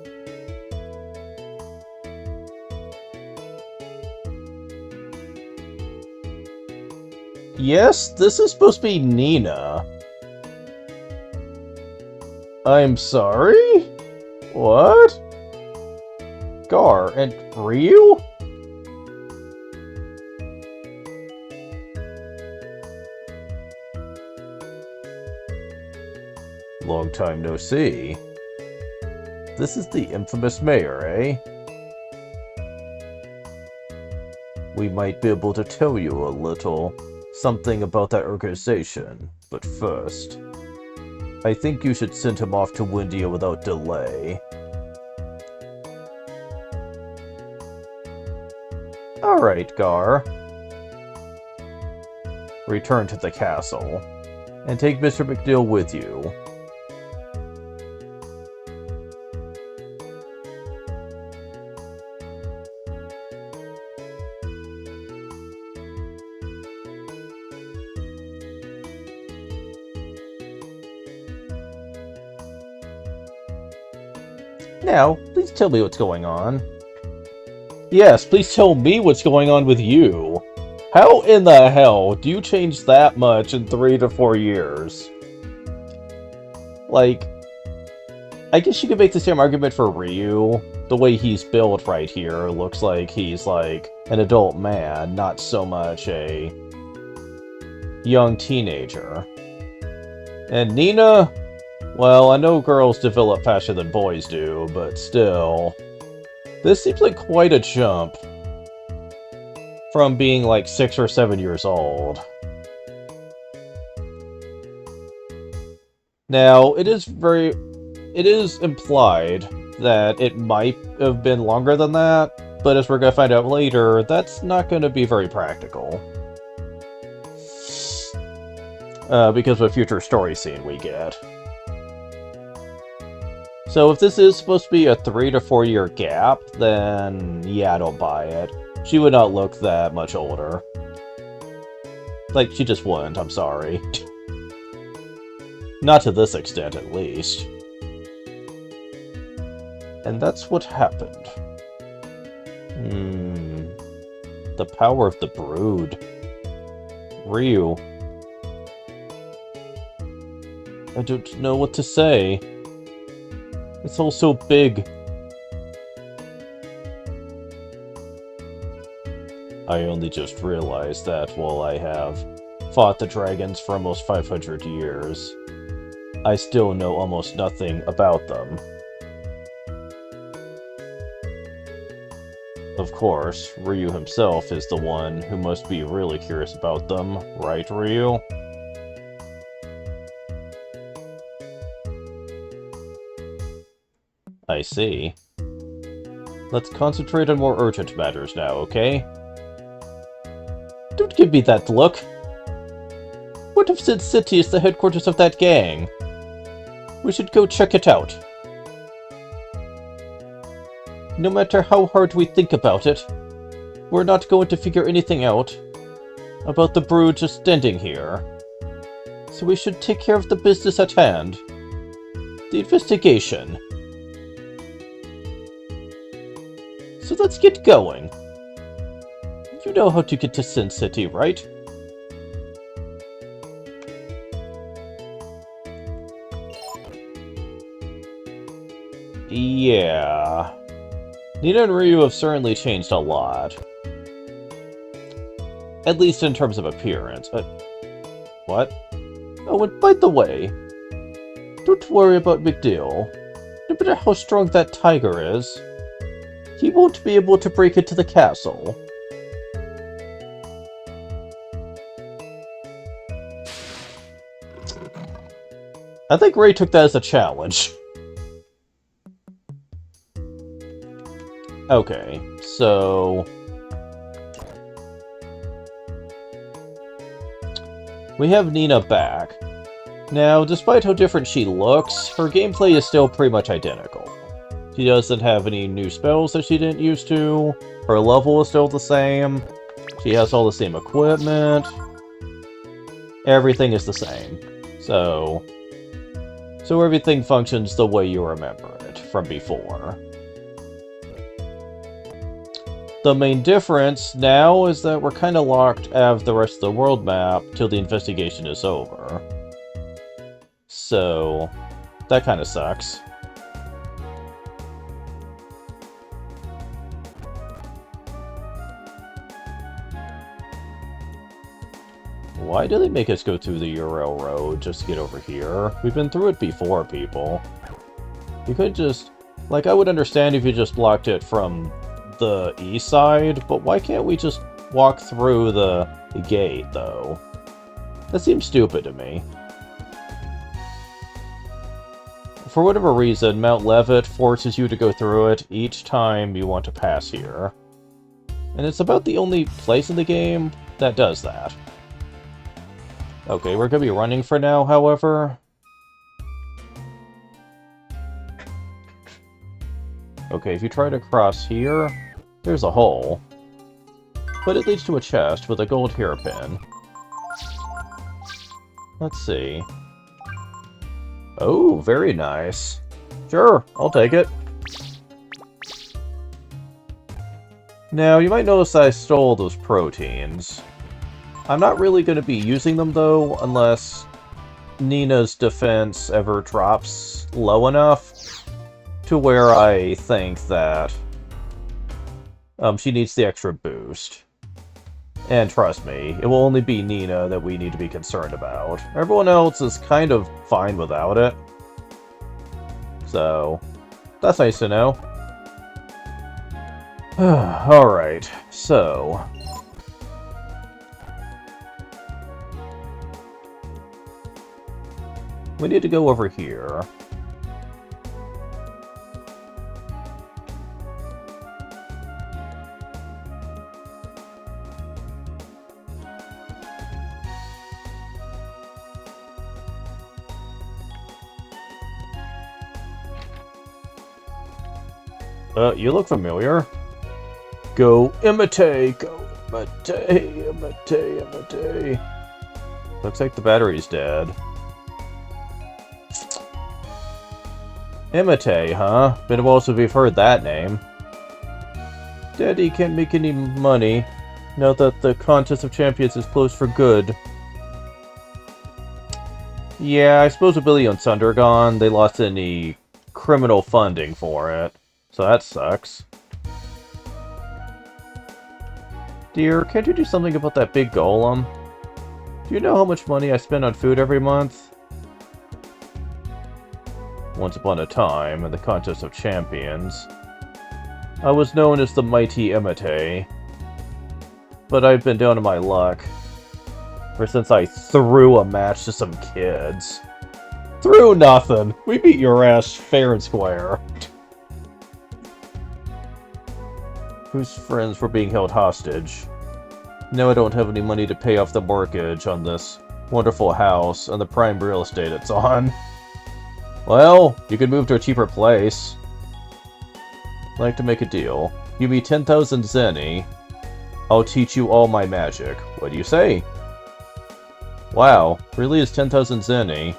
Yes, this is supposed to be Nina. I'm sorry? What? Gar and Ryu? Long time no see. This is the infamous mayor, eh? We might be able to tell you a little something about that organization, but first, I think you should send him off to Windia without delay. Alright, Gar. Return to the castle, and take Mr. McNeil with you. Now, please tell me what's going on. Yes, please tell me what's going on with you. How in the hell do you change that much in 3 to 4 years? Like, I guess you could make the same argument for Ryu. The way he's built right here looks like he's like an adult man, not so much a young teenager. And Nina? Well, I know girls develop faster than boys do, but still. This seems like quite a jump from being like 6 or 7 years old. Now, it is implied that it might have been longer than that, but as we're going to find out later, that's not going to be very practical. Because of a future story scene we get. So if this is supposed to be a 3 to 4 year gap, then yeah, I don't buy it. She would not look that much older. Like, she just wouldn't, I'm sorry. Not to this extent, at least. And that's what happened. The power of the Brood. Ryu. I don't know what to say. It's all so big. I only just realized that while I have fought the dragons for almost 500 years, I still know almost nothing about them. Of of course, Ryu himself is the one who must be really curious about them, right, Ryu? I see. Let's concentrate on more urgent matters now, okay? Don't give me that look! What if Sin City is the headquarters of that gang? We should go check it out. No matter how hard we think about it, we're not going to figure anything out about the brood just standing here. So we should take care of the business at hand. The investigation. So let's get going. You know how to get to Sin City, right? Yeah. Nina and Ryu have certainly changed a lot. At least in terms of appearance. What? Oh, and by the way, don't worry about McDill. No matter how strong that tiger is, he won't be able to break into the castle. I think Ray took that as a challenge. Okay, so... we have Nina back. Now, despite how different she looks, her gameplay is still pretty much identical. She doesn't have any new spells that she didn't used to, her level is still the same, she has all the same equipment, everything is the same. So everything functions the way you remember it from before. The main difference now is that we're kind of locked out of the rest of the world map till the investigation is over. So, that kind of sucks. Why do they make us go through the Urel Road just to get over here? We've been through it before, people. You could just... like, I would understand if you just blocked it from the east side, but why can't we just walk through the gate, though? That seems stupid to me. For whatever reason, Mount Levitt forces you to go through it each time you want to pass here. And it's about the only place in the game that does that. Okay, we're gonna be running for now, however. Okay, if you try to cross here, there's a hole. But it leads to a chest with a gold hairpin. Let's see. Oh, very nice. Sure, I'll take it. Now, you might notice I stole those proteins. I'm not really going to be using them, though, unless Nina's defense ever drops low enough to where I think that she needs the extra boost. And trust me, it will only be Nina that we need to be concerned about. Everyone else is kind of fine without it. So, that's nice to know. Alright, so... we need to go over here. You look familiar. Go imitate, go imitate, imitate, imitate. Looks like the battery's dead. Imitate, huh? Been a while since we've heard that name. Daddy can't make any money now that the Contest of Champions is closed for good. Yeah, I suppose with Billy and Sunder gone, they lost any criminal funding for it. So that sucks. Dear, can't you do something about that big golem? Do you know how much money I spend on food every month? Once upon a time, in the Contest of Champions, I was known as the Mighty Imite, but I've been down to my luck. Ever since I threw a match to some kids. Threw nothing! We beat your ass fair and square. Whose friends were being held hostage? Now I don't have any money to pay off the mortgage on this wonderful house and the prime real estate it's on. Well, you could move to a cheaper place. I'd like to make a deal. Give me 10,000 zenny. I'll teach you all my magic. What do you say? Wow, really is 10,000 zenny.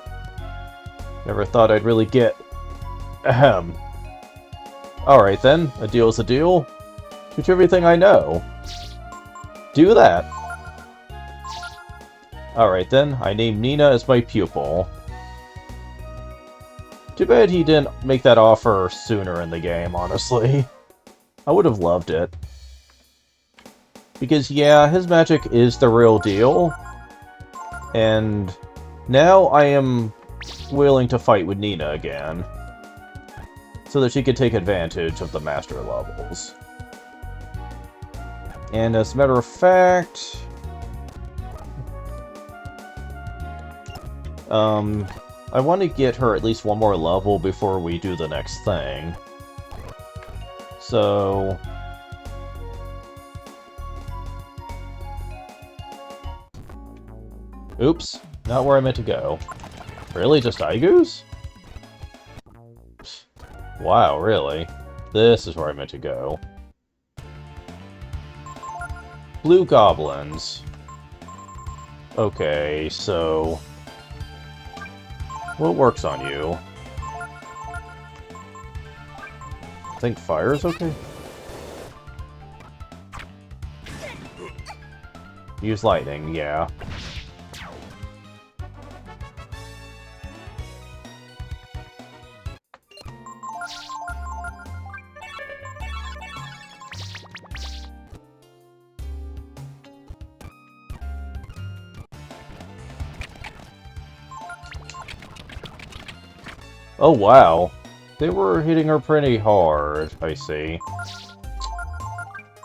Never thought I'd really get... Ahem. Alright then, a deal's a deal. Teach everything I know. Do that. Alright then, I named Nina as my pupil. Too bad he didn't make that offer sooner in the game, honestly. I would have loved it. Because, yeah, his magic is the real deal. And now I am willing to fight with Nina again. So that she could take advantage of the master levels. And as a matter of fact... I want to get her at least one more level before we do the next thing. So... Oops, not where I meant to go. Really? Just Aigus? Wow, really? This is where I meant to go. Blue goblins. Okay, so... what works on you? I think fire is okay? Use lightning, yeah. Oh, wow. They were hitting her pretty hard, I see.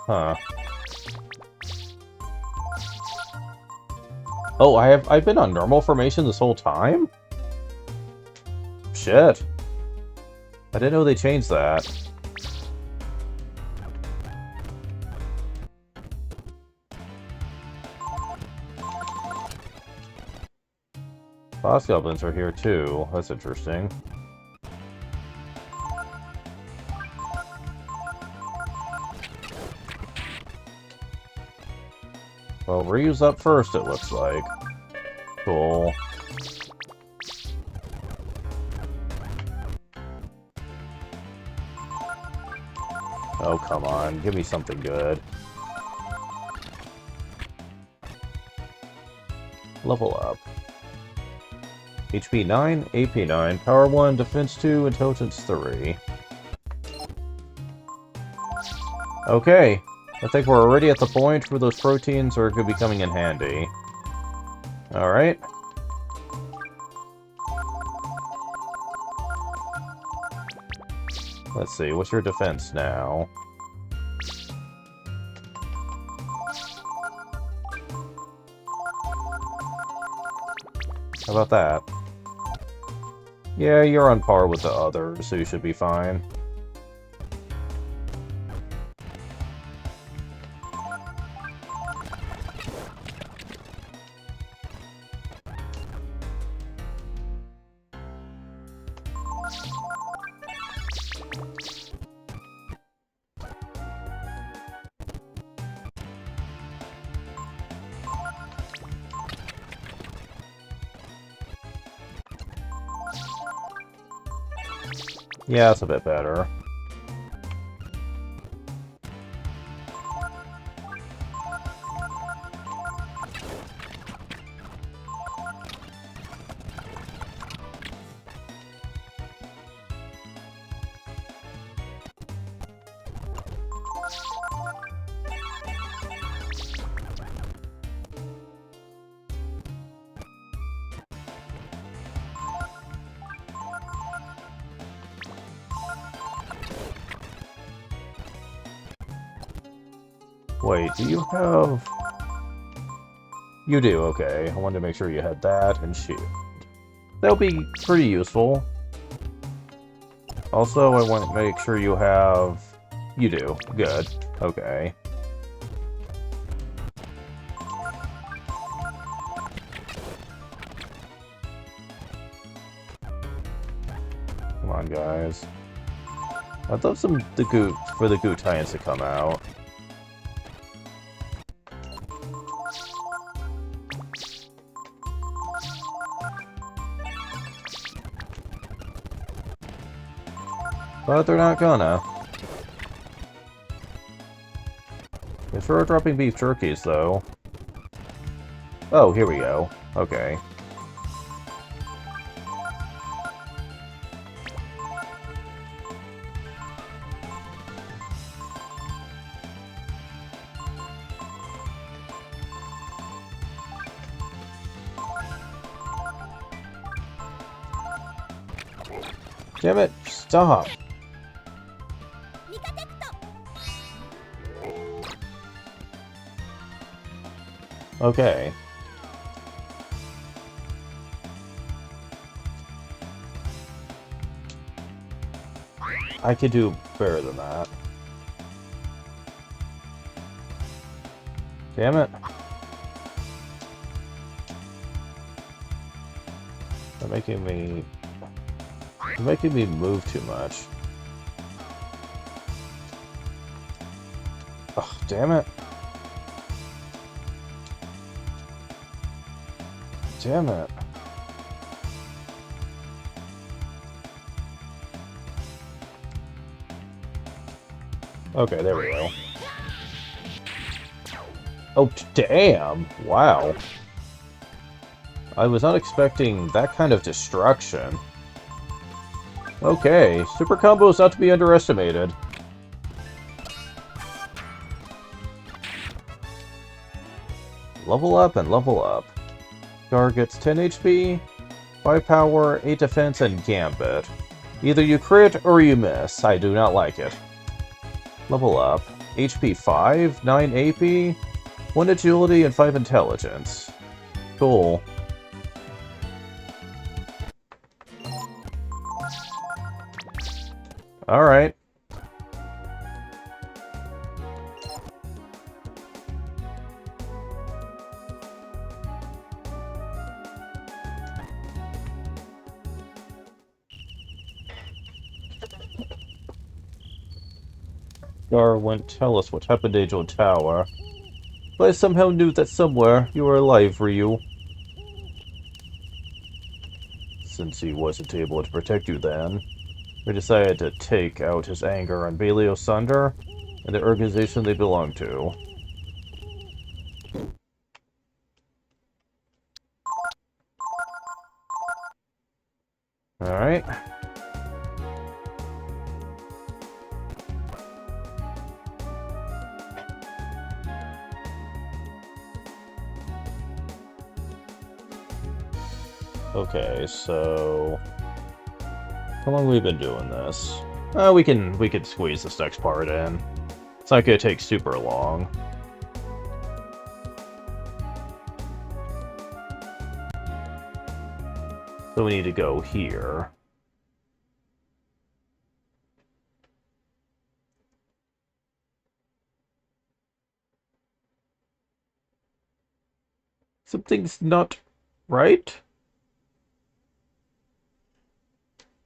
Huh. Oh, I've been on normal formation this whole time? Shit. I didn't know they changed that. Boss goblins are here too. That's interesting. Well, Ryu's up first, it looks like. Cool. Oh, come on. Give me something good. Level up. HP 9, AP 9, Power 1, Defense 2, Intelligence 3. Okay. I think we're already at the point where those proteins are going to be coming in handy. Alright. Let's see, what's your defense now? How about that? Yeah, you're on par with the others, so you should be fine. Yeah, that's a bit better. Wait, do you have... You do, okay. I wanted to make sure you had that and shield. That'll be pretty useful. Also, I want to make sure you have... You do. Good. Okay. Come on, guys. I'd love for the Gootines to come out. But they're not gonna. They sure are dropping beef jerkies, though. Oh, here we go. Okay. Damn it! Stop! Okay. I could do better than that. Damn it. They're making me move too much. Ugh, damn it. Damn it. Okay, there we go. Oh, damn! Wow. I was not expecting that kind of destruction. Okay, super combo is not to be underestimated. Level up and level up. Gar gets 10 HP, 5 power, 8 defense, and Gambit. Either you crit or you miss. I do not like it. Level up. HP 5, 9 AP, 1 agility, and 5 intelligence. Cool. Alright. Gar won't tell us what happened to Angel Tower. But I somehow knew that somewhere you were alive, Ryu. Since he wasn't able to protect you then, we decided to take out his anger on Bailey Sunder and the organization they belong to. Alright. Okay, so... How long have we been doing this? We can squeeze this next part in. It's not gonna take super long. So we need to go here. Something's not right?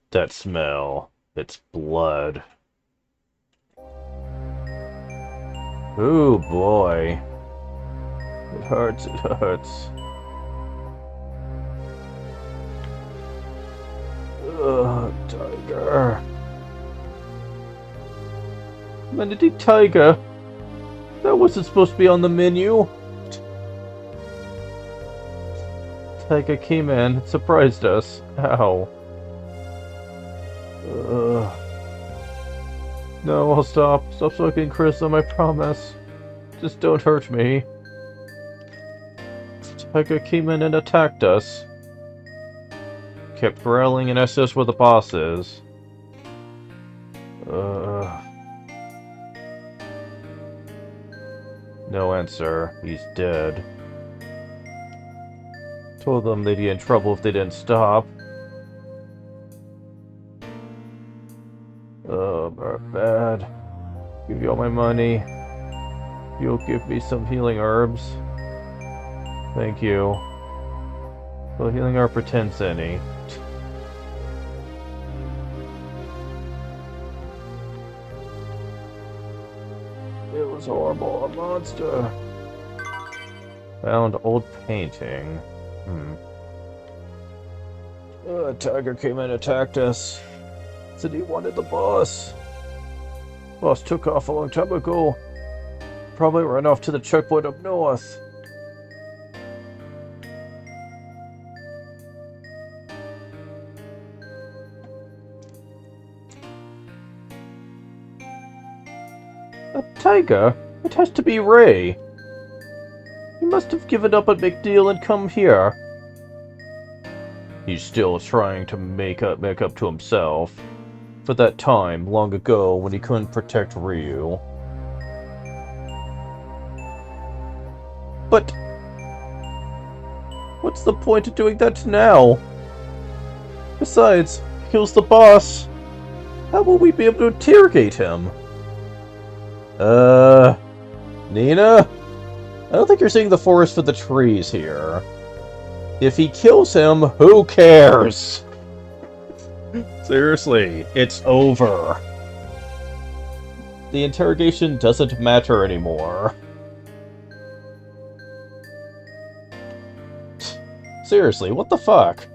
That smell. It's blood. Ooh, boy. It hurts, it hurts. Ugh, Tiger. Manatee Tiger. That wasn't supposed to be on the menu. Tiger came in, it surprised us. Ow. No, I'll stop. Stop sucking Chrism, I promise. Just don't hurt me. Tiger came in and attacked us. Kept growling and asked us where the boss is. No answer. He's dead. Told them they'd get in trouble if they didn't stop. Oh, bad. Give you all my money. You'll give me some healing herbs. Thank you. Well, healing herb pretends any. It was horrible. A monster. Found old painting. A tiger came and attacked us. Said he wanted the boss. Boss took off a long time ago. Probably ran off to the checkpoint up north. A tiger? It has to be Ray. He must have given up on McNeil and come here. He's still trying to make up to himself for that time long ago when he couldn't protect Ryu. But what's the point of doing that now? Besides, kills the boss. How will we be able to interrogate him? Nina? I don't think you're seeing the forest for the trees here. If he kills him, who cares? Seriously, it's over. The interrogation doesn't matter anymore. Seriously, what the fuck?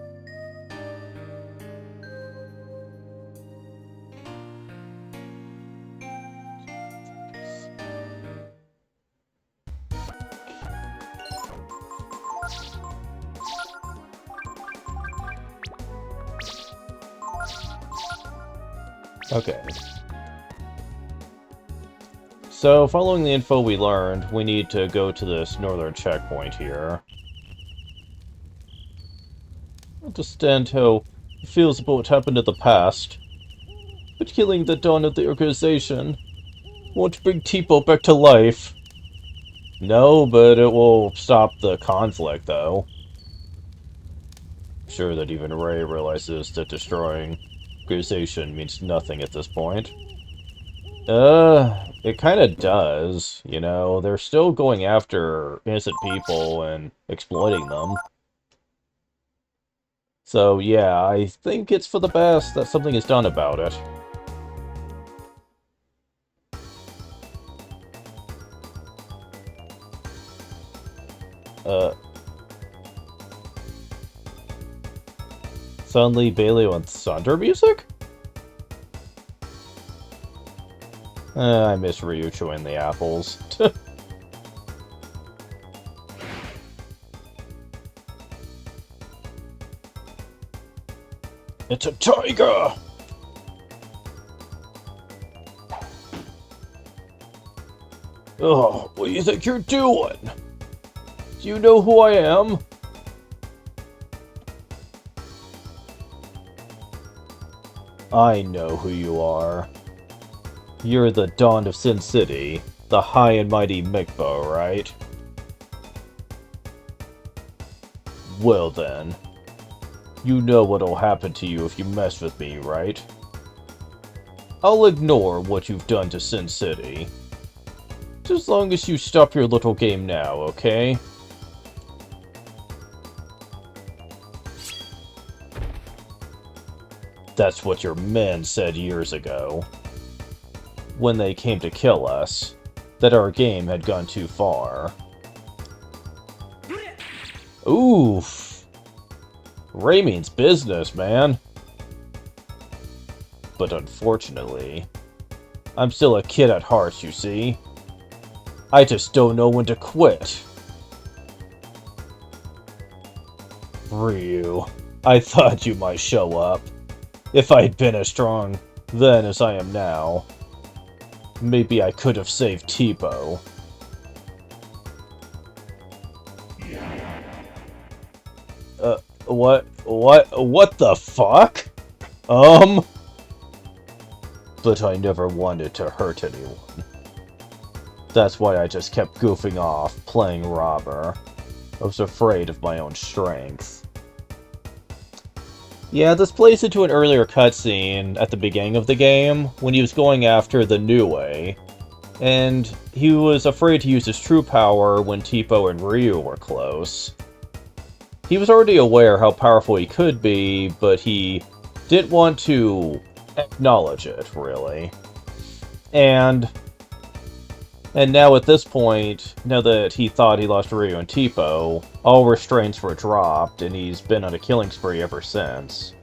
Okay. So, following the info we learned, we need to go to this northern checkpoint here. Understand how it feels about what happened in the past. But killing the dawn of the organization won't bring Tipo back to life. No, but it will stop the conflict, though. I'm sure that even Ray realizes that destroying organization means nothing at this point. It kind of does, you know. They're still going after innocent people and exploiting them. So, yeah, I think it's for the best that something is done about it. Suddenly Bailey wants Thunder music? I miss Ryu chewing the apples. It's a tiger! Oh, what do you think you're doing? Do you know who I am? I know who you are. You're the Dawn of Sin City, the high and mighty Mikbo, right? Well then, you know what'll happen to you if you mess with me, right? I'll ignore what you've done to Sin City. Just as long as you stop your little game now, okay? That's what your men said years ago. When they came to kill us, that our game had gone too far. Oof! Ray means business, man. But unfortunately, I'm still a kid at heart, you see. I just don't know when to quit. Ryu, I thought you might show up. If I'd been as strong then as I am now, maybe I could have saved Tipo. What the fuck? But I never wanted to hurt anyone. That's why I just kept goofing off, playing robber. I was afraid of my own strength. Yeah, this plays into an earlier cutscene at the beginning of the game, when he was going after the Niue. And he was afraid to use his true power when Teepo and Ryu were close. He was already aware how powerful he could be, but he didn't want to acknowledge it, really. And now at this point, now that he thought he lost Ryu and Teepo, all restraints were dropped, and he's been on a killing spree ever since.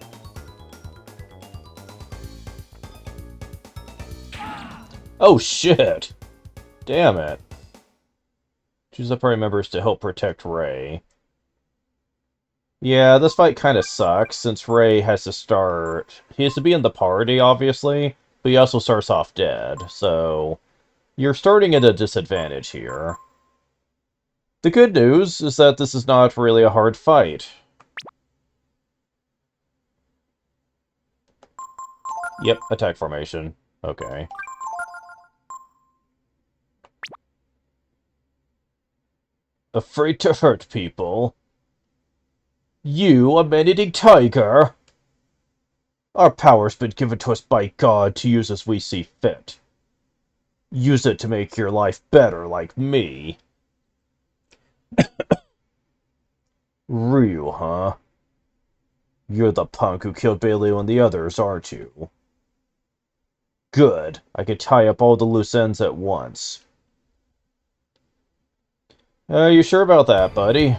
Oh shit! Damn it. Choose the party members to help protect Ray. Yeah, this fight kinda sucks, since Ray has to start... He has to be in the party, obviously, but he also starts off dead, so... You're starting at a disadvantage here. The good news is that this is not really a hard fight. Yep, attack formation. Okay. Afraid to hurt people? You, a man-eating tiger? Our power's been given to us by God to use as we see fit. Use it to make your life better, like me. Ryu, huh? You're the punk who killed Bailey and the others, aren't you? Good. I can tie up all the loose ends at once. You sure about that, buddy?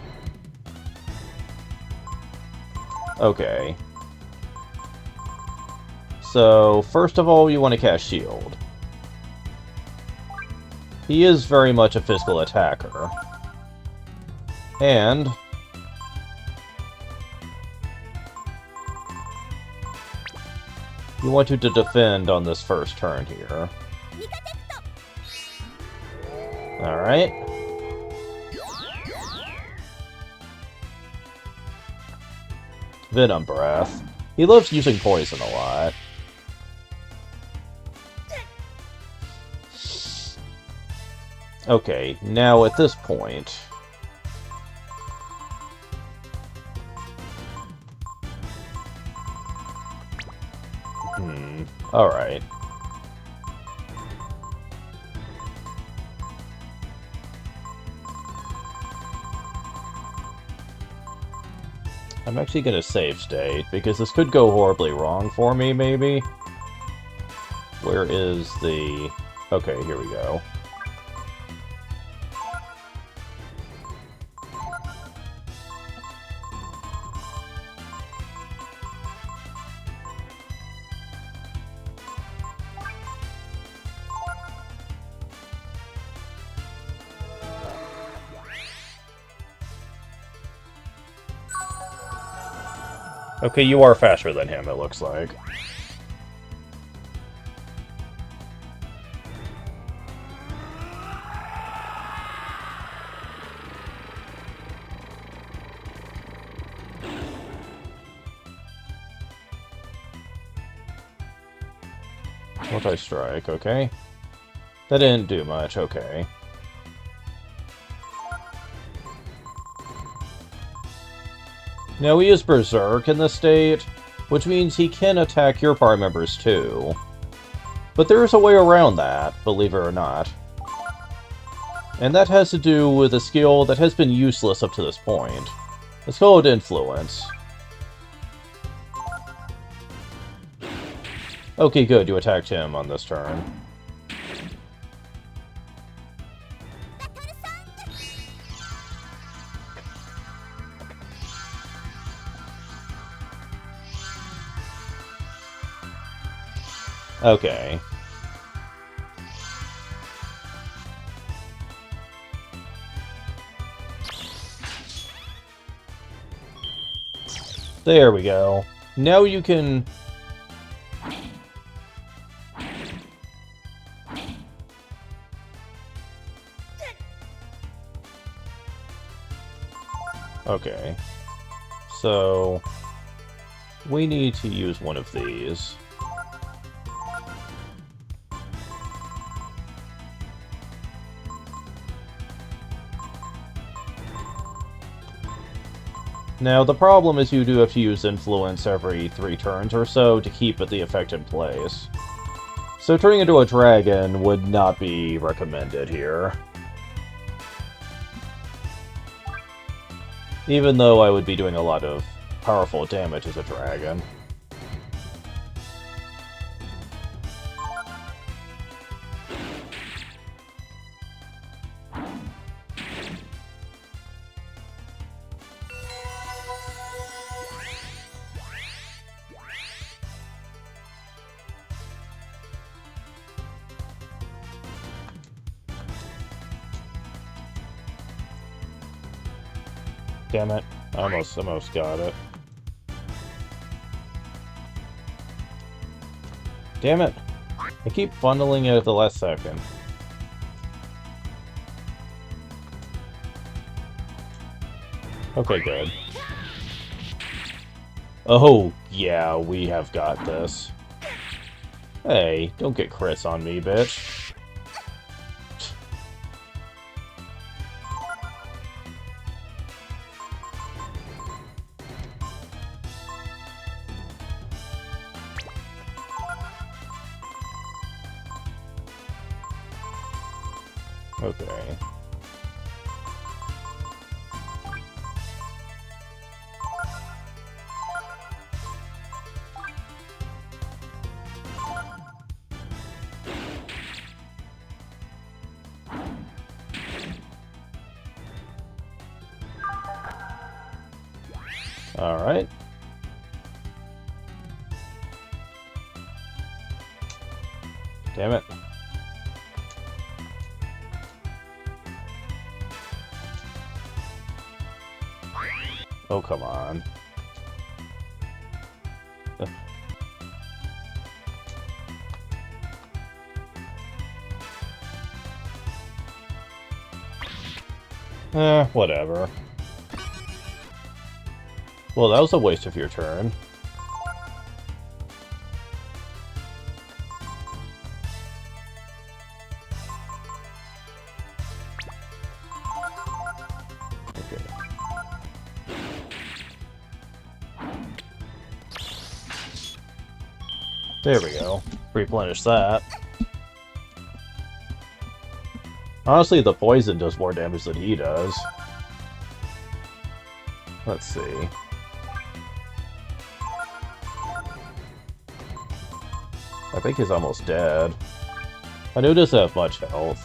Okay. So, first of all, you want to cast Shield. He is very much a physical attacker. And... you want to defend on this first turn here. Alright. Venom Breath. He loves using poison a lot. Okay, now at this point... alright. I'm actually gonna save state, because this could go horribly wrong for me, maybe? Where is the... okay, here we go. Okay, you are faster than him, it looks like. Multi-strike, okay. That didn't do much, okay. Now, he is Berserk in this state, which means he can attack your party members too. But there is a way around that, believe it or not. And that has to do with a skill that has been useless up to this point. It's called Influence. Okay, good, you attacked him on this turn. Okay. There we go. Now you can... okay. So... we need to use one of these. Now, the problem is you do have to use influence every 3 turns or so to keep the effect in place. So turning into a dragon would not be recommended here. Even though I would be doing a lot of powerful damage as a dragon. Damn it. I almost got it. Damn it. I keep funneling it at the last second. Okay, good. Oh, yeah, we have got this. Hey, don't get crits on me, bitch. Okay. Alright. Damn it. Oh, come on. Whatever. Well, that was a waste of your turn. Okay. There we go. Replenish that. Honestly, the poison does more damage than he does. Let's see. I think he's almost dead. I know he doesn't have much health.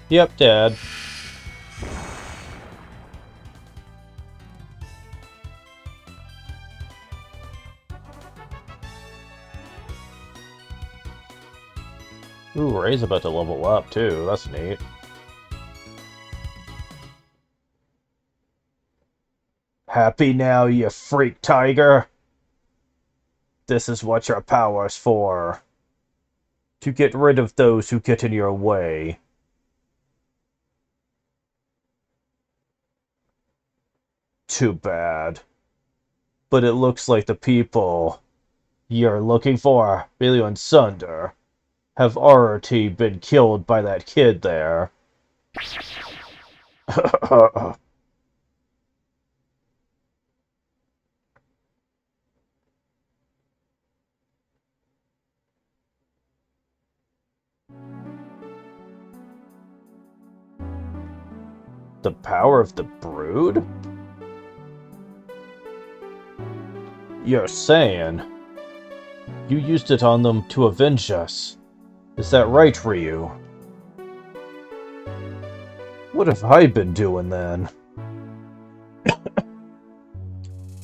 Yep, dead. Ooh, Ray's about to level up, too. That's neat. Happy now, you freak tiger? This is what your power's for. To get rid of those who get in your way. Too bad. But it looks like the people you're looking for, Billio and Sunder, have already been killed by that kid there. The power of the Brood? You're saying you used it on them to avenge us. Is that right, Ryu? What have I been doing then?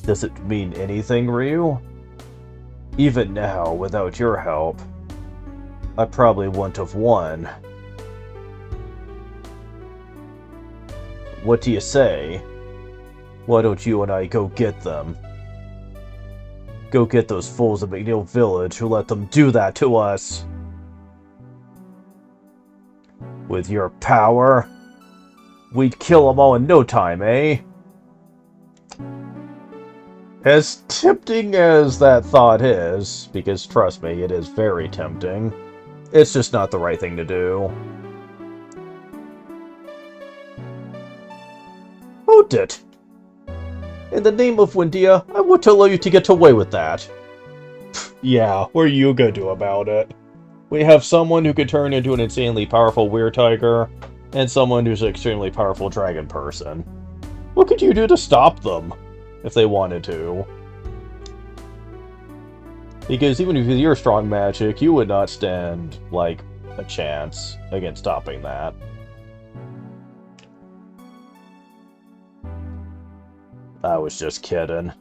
Does it mean anything, Ryu? Even now, without your help, I probably wouldn't have won. What do you say? Why don't you and I go get them? Go get those fools at McNeil Village who let them do that to us! With your power, we'd kill them all in no time, eh? As tempting as that thought is, because trust me, it is very tempting, it's just not the right thing to do. Hold it! In the name of Windia, I want to allow you to get away with that. Yeah, what are you gonna do about it? We have someone who could turn into an insanely powerful weird tiger, and someone who's an extremely powerful dragon person. What could you do to stop them, if they wanted to? Because even with your strong magic, you would not stand, like, a chance against stopping that. I was just kidding.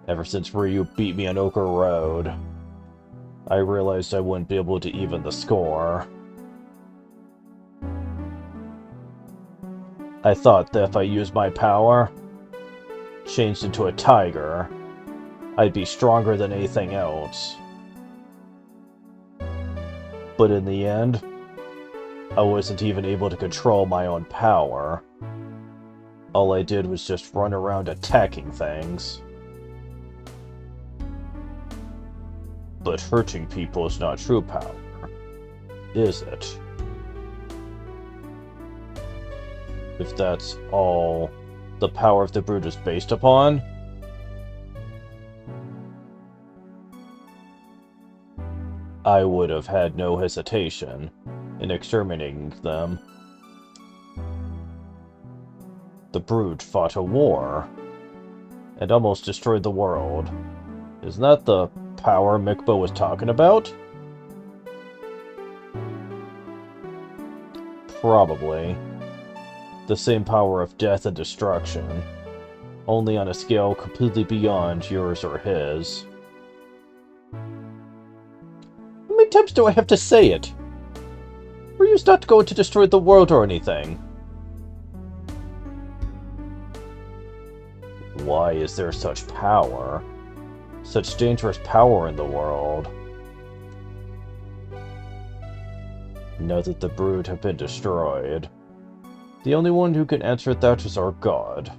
Ever since Ryu beat me on Ochre Road, I realized I wouldn't be able to even the score. I thought that if I used my power, changed into a tiger, I'd be stronger than anything else. But in the end, I wasn't even able to control my own power. All I did was just run around attacking things. But hurting people is not true power, is it? If that's all the power of the brute is based upon? I would have had no hesitation in exterminating them. The brute fought a war and almost destroyed the world. Isn't that the power Mikbo was talking about? Probably. The same power of death and destruction, only on a scale completely beyond yours or his. How many times do I have to say it? Ryu's not going to destroy the world or anything. Why is there such power? Such dangerous power in the world? Now that the brood have been destroyed, the only one who can answer that is our god.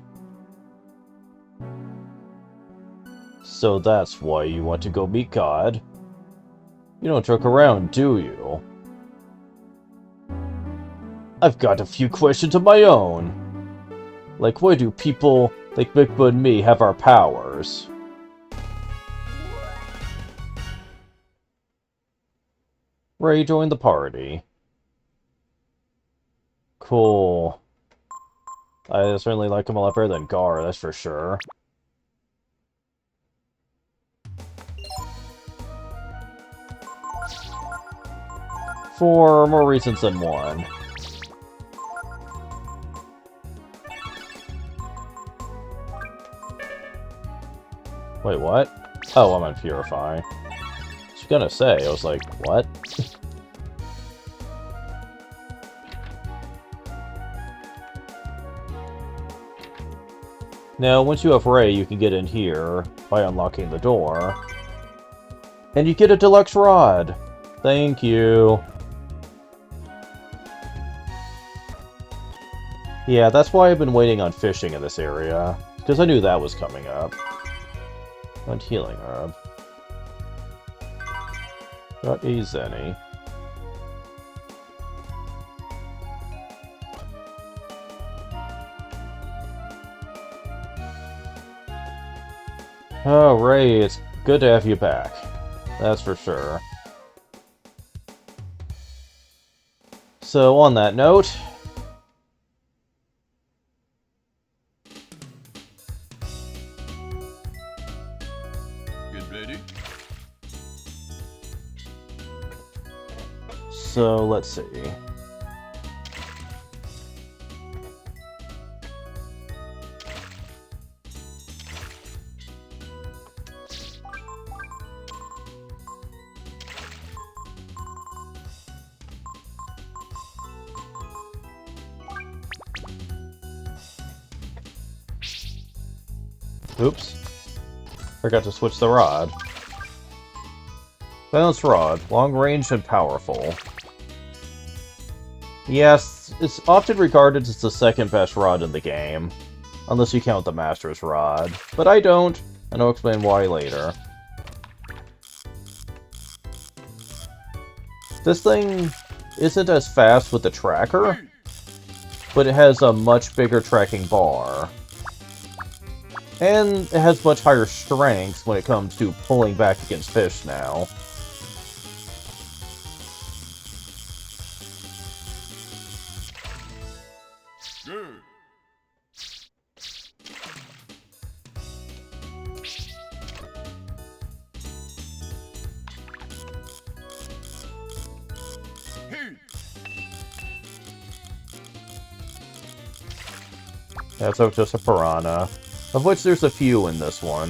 So that's why you want to go meet God? You don't joke around, do you? I've got a few questions of my own. Like, why do people like Mikbo and me have our powers? Ray joined the party. Cool. I certainly like him a lot better than Gar, that's for sure. For more reasons than one. Wait, what? Oh, I'm on Purify. I was gonna say, I was like, what? Now, once you have Ray, you can get in here by unlocking the door. And you get a deluxe rod! Thank you! Yeah, that's why I've been waiting on fishing in this area, because I knew that was coming up. And healing herb. Got a Zenny. Oh, Ray, it's good to have you back. That's for sure. So, on that note... Get ready? So, let's see. Oops. Forgot to switch the rod. Balanced rod. Long range and powerful. Yes, it's often regarded as the second best rod in the game. Unless you count the Master's Rod. But I don't, and I'll explain why later. This thing isn't as fast with the tracker, but it has a much bigger tracking bar. And it has much higher strength when it comes to pulling back against fish now. Good. That's just a piranha, of which there's a few in this one.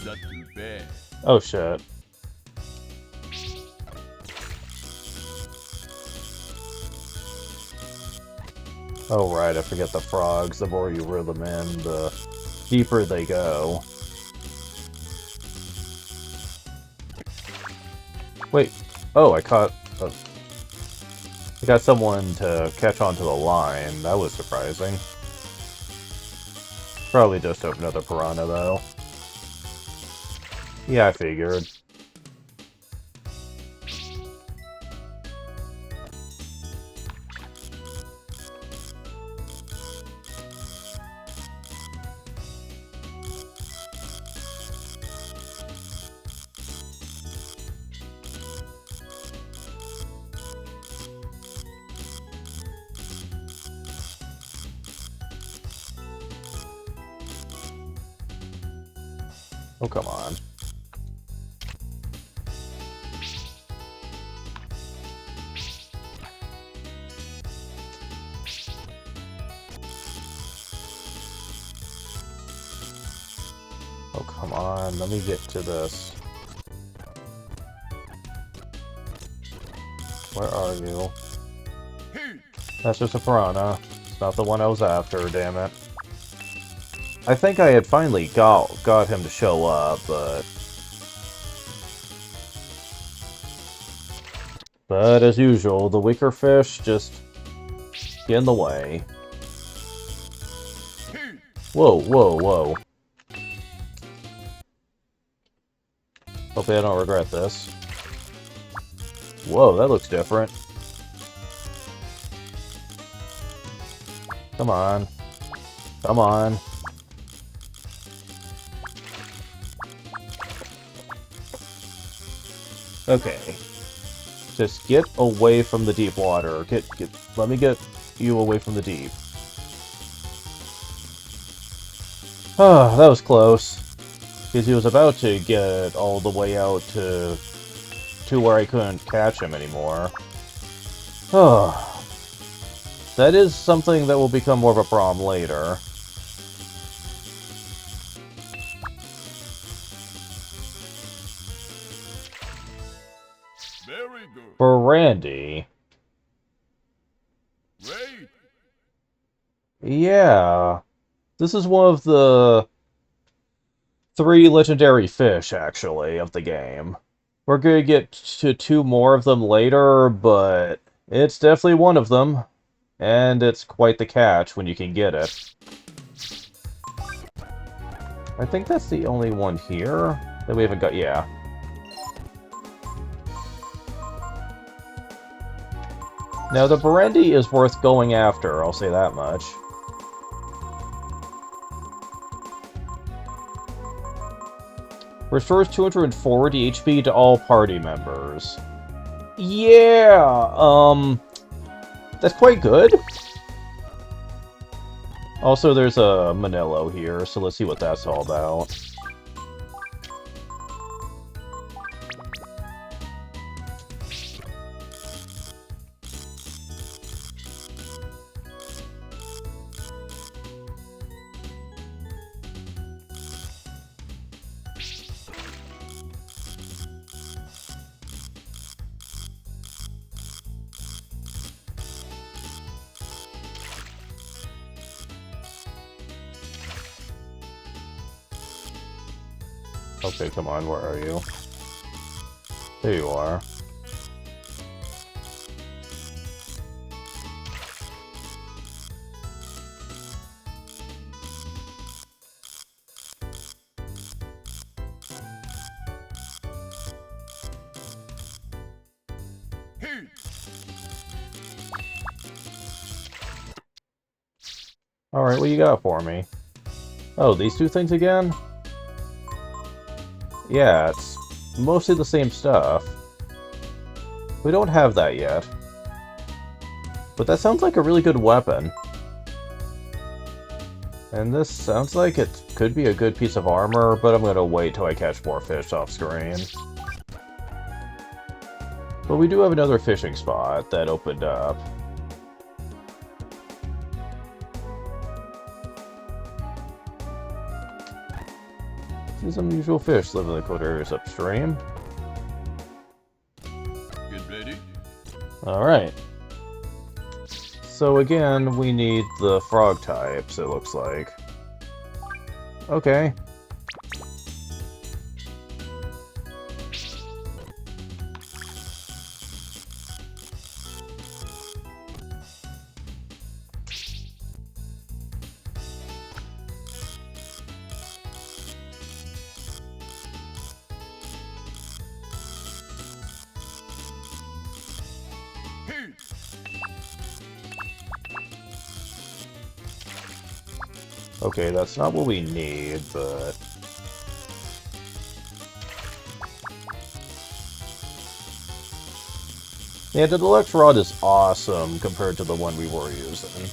Not too bad. Oh shit. Oh right, I forget the frogs. The more you reel them in, the deeper they go. Wait. Oh, I got someone to catch onto the line. That was surprising. Probably just another piranha, though. Yeah, I figured. Oh, come on. Oh, come on. Let me get to this. Where are you? That's just a piranha. It's not the one I was after, damn it. I think I had finally got him to show up, but... But as usual, the weaker fish just get in the way. Whoa, whoa, whoa. Hopefully I don't regret this. Whoa, that looks different. Come on. Come on. Okay. Just get away from the deep water. Let me get you away from the deep. Ah, that was close. Because he was about to get all the way out to where I couldn't catch him anymore. Oh. That is something that will become more of a problem later. Very good. Brandy. Great. Yeah. This is one of the 3 legendary fish, actually, of the game. We're gonna get to 2 more of them later, but it's definitely one of them. And it's quite the catch when you can get it. I think that's the only one here that we haven't got, yeah. Now, the Brandy is worth going after, I'll say that much. Restores 240 HP to all party members. Yeah, that's quite good. Also, there's a Manillo here, so let's see what that's all about. Okay, come on, where are you? There you are. Hey. Alright, what you got for me? Oh, these two things again? Yeah, it's mostly the same stuff. We don't have that yet. But that sounds like a really good weapon. And this sounds like it could be a good piece of armor, but I'm gonna wait till I catch more fish off screen. But we do have another fishing spot that opened up. These unusual fish live in the cold areas upstream. Get ready. Alright. So again, we need the frog types, it looks like. Okay. Hey. Okay, that's not what we need, but... Yeah, the deluxe rod is awesome compared to the one we were using.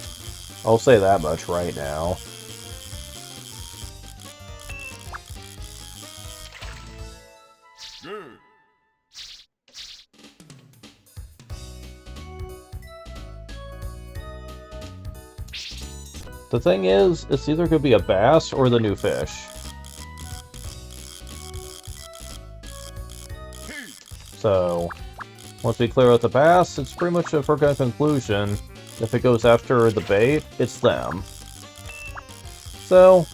I'll say that much right now. Good. The thing is, it's either going to be a bass or the new fish. Hey. So, once we clear out the bass, it's pretty much a foregone conclusion. If it goes after the bait, it's them. So,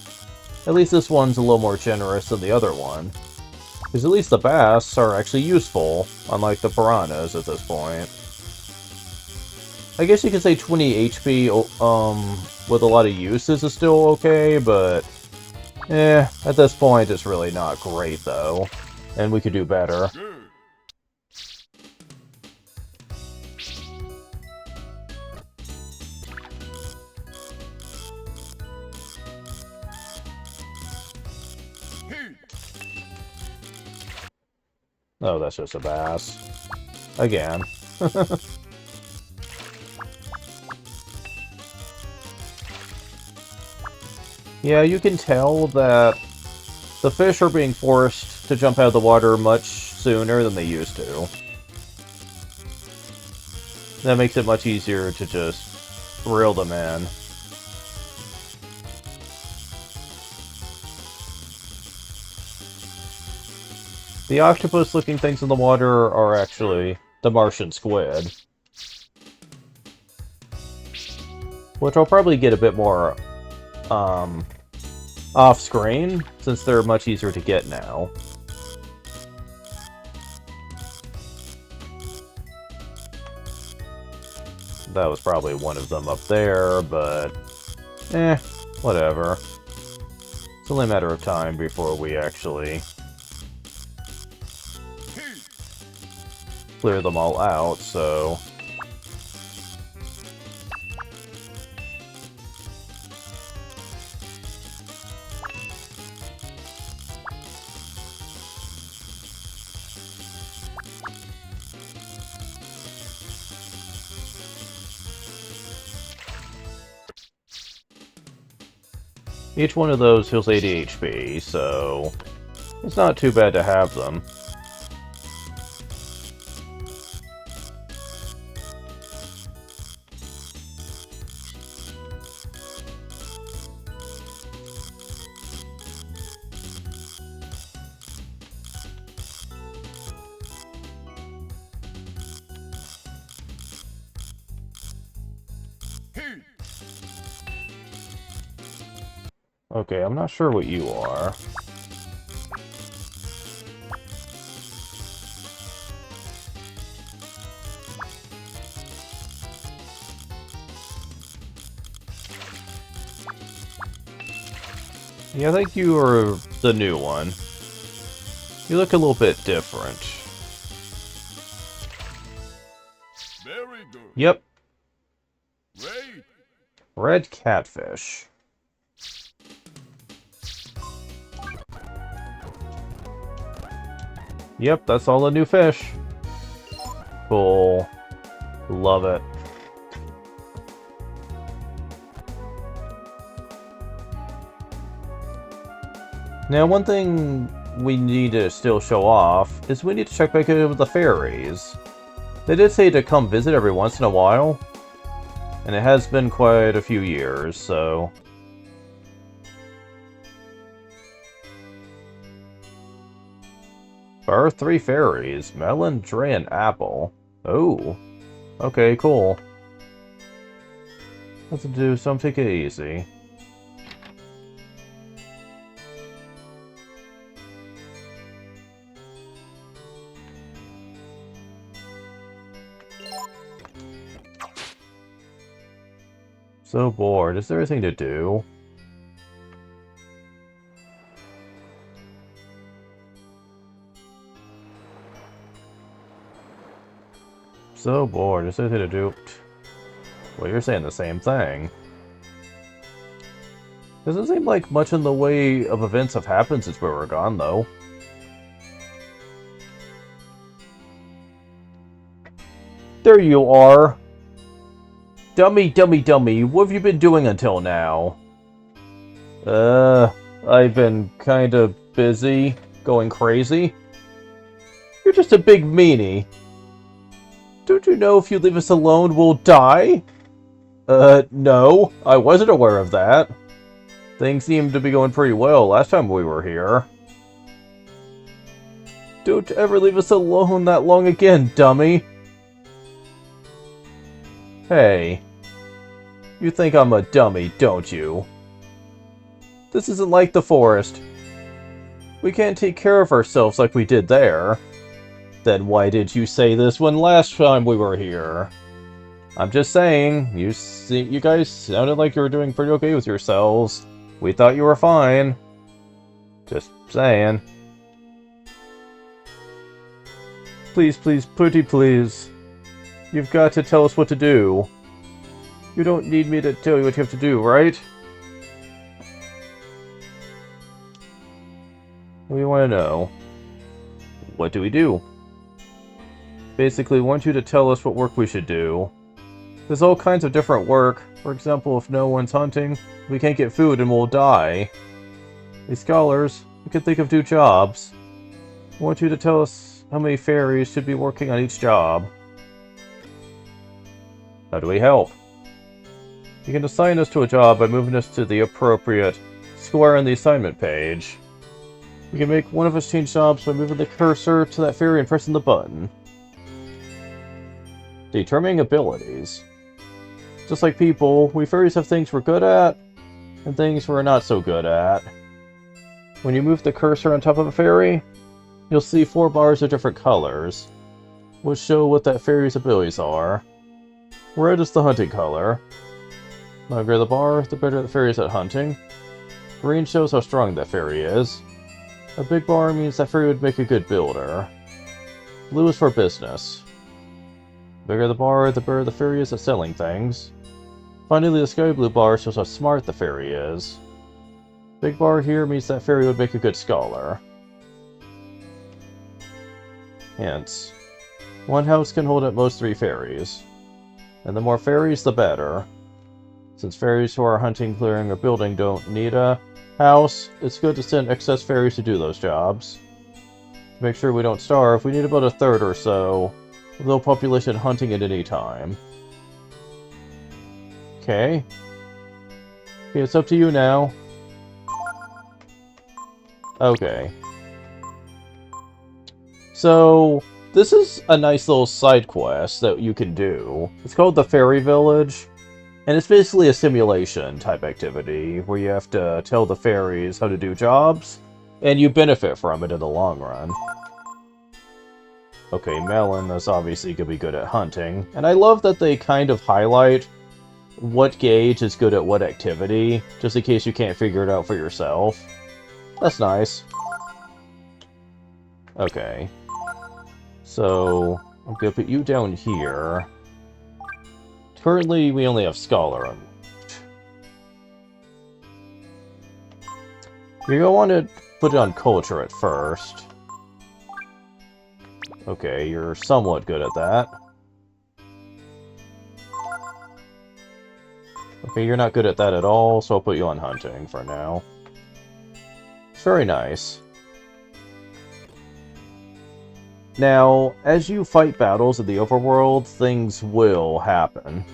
at least this one's a little more generous than the other one. Because at least the bass are actually useful, unlike the piranhas at this point. I guess you could say 20 HP with a lot of uses is still okay, but... at this point it's really not great though. And we could do better. Good. Hey. Oh, that's just a bass. Again. Yeah, you can tell that the fish are being forced to jump out of the water much sooner than they used to. That makes it much easier to just reel them in. The octopus-looking things in the water are actually the Martian squid. Which I'll probably get a bit more, off-screen, since they're much easier to get now. That was probably one of them up there, but... whatever. It's only a matter of time before we actually clear them all out, so... Each one of those heals 80 HP, so it's not too bad to have them. Okay, I'm not sure what you are. Yeah, I think you are the new one. You look a little bit different. Very good. Yep, Great. red catfish. Yep, that's all the new fish. Cool. Love it. Now, one thing we need to still show off is we need to check back in with the fairies. They did say to come visit every once in a while, and it has been quite a few years, so... Our 3 fairies, Melon, Dre, and Apple. Oh. Okay, cool. Let's do some take it easy. So bored. Is there anything to do? So bored. Is there anything to do? Well, you're saying the same thing. Doesn't seem like much in the way of events have happened since we were gone, though. There you are! Dummy, dummy, dummy, what have you been doing until now? I've been kinda busy, going crazy. You're just a big meanie. Don't you know if you leave us alone, we'll die? No, I wasn't aware of that. Things seemed to be going pretty well last time we were here. Don't ever leave us alone that long again, dummy. Hey. You think I'm a dummy, don't you? This isn't like the forest. We can't take care of ourselves like we did there. Then why did you say this when last time we were here? I'm just saying, you guys sounded like you were doing pretty okay with yourselves. We thought you were fine. Just saying. Please, please, pretty please. You've got to tell us what to do. You don't need me to tell you what you have to do, right? We want to know. What do we do? Basically, we want you to tell us what work we should do. There's all kinds of different work. For example, if no one's hunting, we can't get food and we'll die. These scholars, we can think of 2 jobs. We want you to tell us how many fairies should be working on each job. How do we help? You can assign us to a job by moving us to the appropriate square on the assignment page. You can make one of us change jobs by moving the cursor to that fairy and pressing the button. Determining abilities. Just like people, we fairies have things we're good at, and things we're not so good at. When you move the cursor on top of a fairy, you'll see 4 bars of different colors, which show what that fairy's abilities are. Red is the hunting color. The longer the bar, the better the fairy is at hunting. Green shows how strong that fairy is. A big bar means that fairy would make a good builder. Blue is for business. The bigger the bar, the better the fairy is at selling things. Finally, the sky blue bar shows how smart the fairy is. Big bar here means that fairy would make a good scholar. Hints. One house can hold at most 3 fairies. And the more fairies, the better. Since fairies who are hunting, clearing, or building don't need a house, it's good to send excess fairies to do those jobs. To make sure we don't starve, we need about a third or so, with no population hunting at any time. Okay, it's up to you now. Okay. So, this is a nice little side quest that you can do. It's called the Fairy Village, and it's basically a simulation type activity where you have to tell the fairies how to do jobs, and you benefit from it in the long run. Okay, Melon is obviously going to be good at hunting, and I love that they kind of highlight what gauge is good at what activity, just in case you can't figure it out for yourself. That's nice. Okay. So, I'm gonna put you down here. Currently, we only have Scholar on. You're gonna want to put it on Culture at first. Okay, you're somewhat good at that. Okay, you're not good at that at all, so I'll put you on Hunting for now. Very nice. Now, as you fight battles in the overworld, things will happen.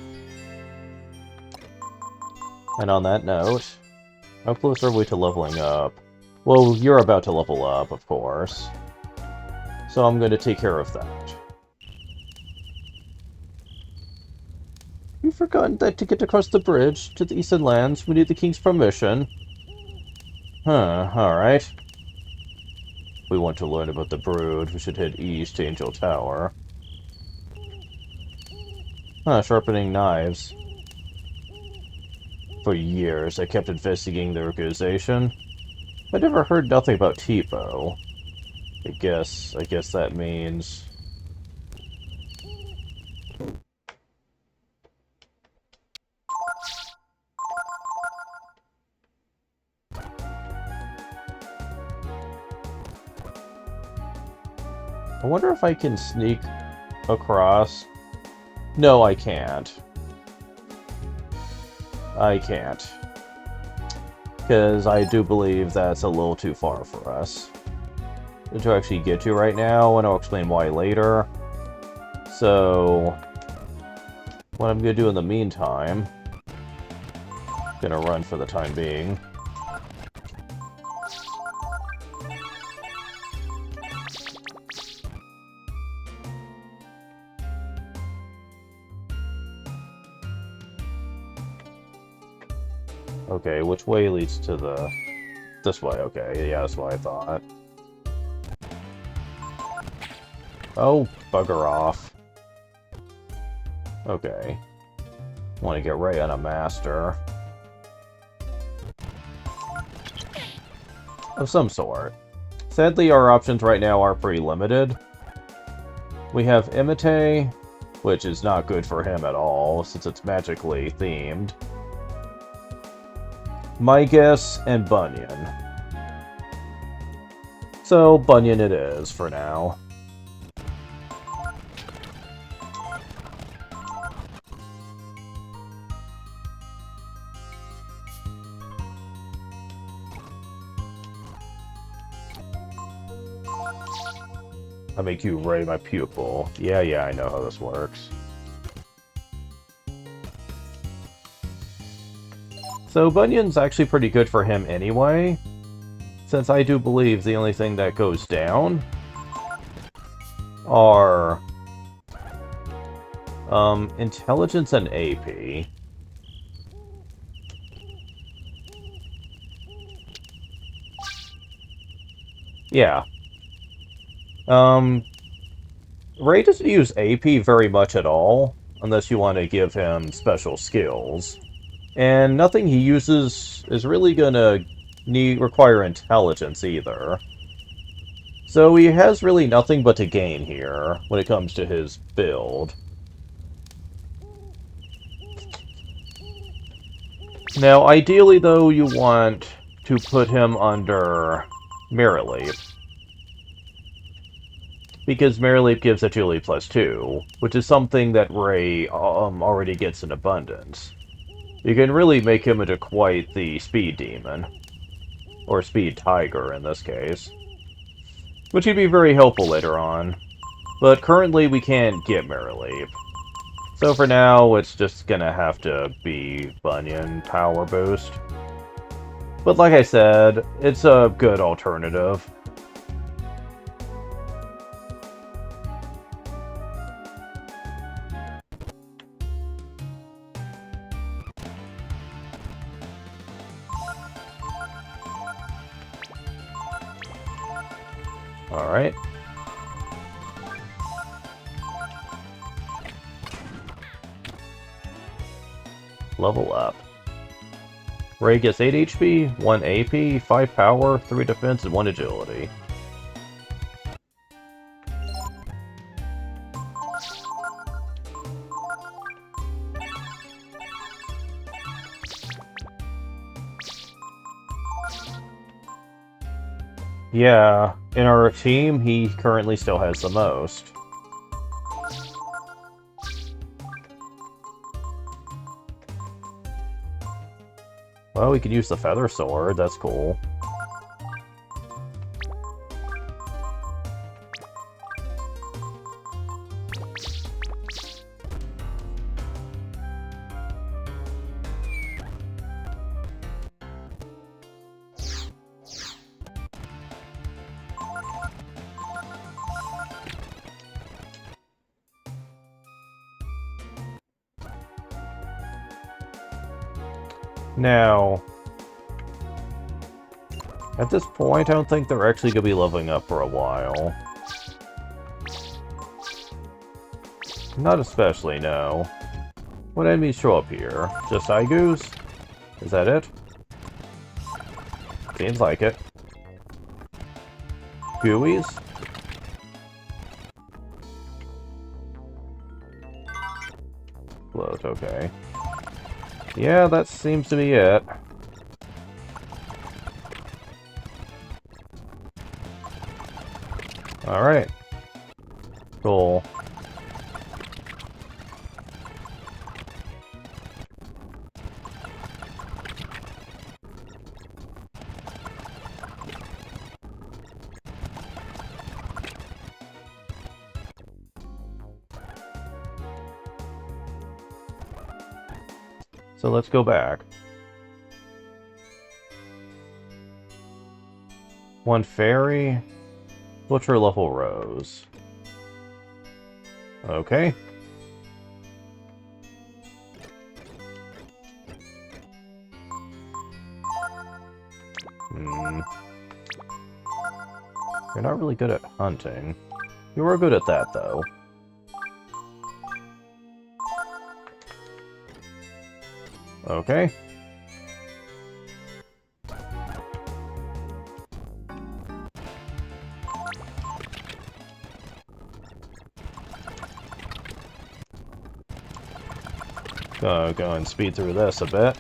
And on that note, how close are we to leveling up? Well, you're about to level up, of course. So I'm going to take care of that. You've forgotten that to get across the bridge to the Eastern Lands, we need the King's permission. Huh, alright. If we want to learn about the Brood, we should head east to Angel Tower. Huh, sharpening knives. For years, I kept investigating the organization. I never heard nothing about Tipo. I guess that means... I wonder if I can sneak across. No, I can't. I can't. Because I do believe that's a little too far for us to actually get to right now, and I'll explain why later. So, what I'm going to do in the meantime, I'm going to run for the time being. Okay, which way leads to the... This way, okay. Yeah, that's what I thought. Oh, bugger off. Okay. Want to get right on a master. Of some sort. Sadly, our options right now are pretty limited. We have Imite, which is not good for him at all, since it's magically themed. Mygus, and Bunyan. So, Bunyan it is, for now. I make you Ray my pupil. Yeah, I know how this works. So Bunyan's actually pretty good for him anyway, since I do believe the only thing that goes down are intelligence and AP. Yeah. Ray doesn't use AP very much at all, unless you want to give him special skills. And nothing he uses is really gonna require intelligence either. So he has really nothing but to gain here when it comes to his build. Now, ideally though, you want to put him under Mirror Leap. Because Mirror Leap gives Agility +2, which is something that Ray already gets in abundance. You can really make him into quite the Speed Demon. Or Speed Tiger, in this case. Which would be very helpful later on. But currently, we can't get Mirror Leap. So for now, it's just gonna have to be Bunyan Power Boost. But like I said, it's a good alternative. Alright. Level up. Ray gets 8 HP, 1 AP, 5 power, 3 defense, and 1 agility. Yeah, in our team, he currently still has the most. Well, we could use the Feather Sword, that's cool. Now, at this point, I don't think they're actually going to be leveling up for a while. Not especially, no. What enemies show up here? Just Aigus? Is that it? Seems like it. Gooeys? Float, okay. Yeah, that seems to be it. Alright. Cool. So let's go back. 1 fairy. Butcher level Rose. Okay. You're not really good at hunting. You were good at that, though. Okay. Go and speed through this a bit.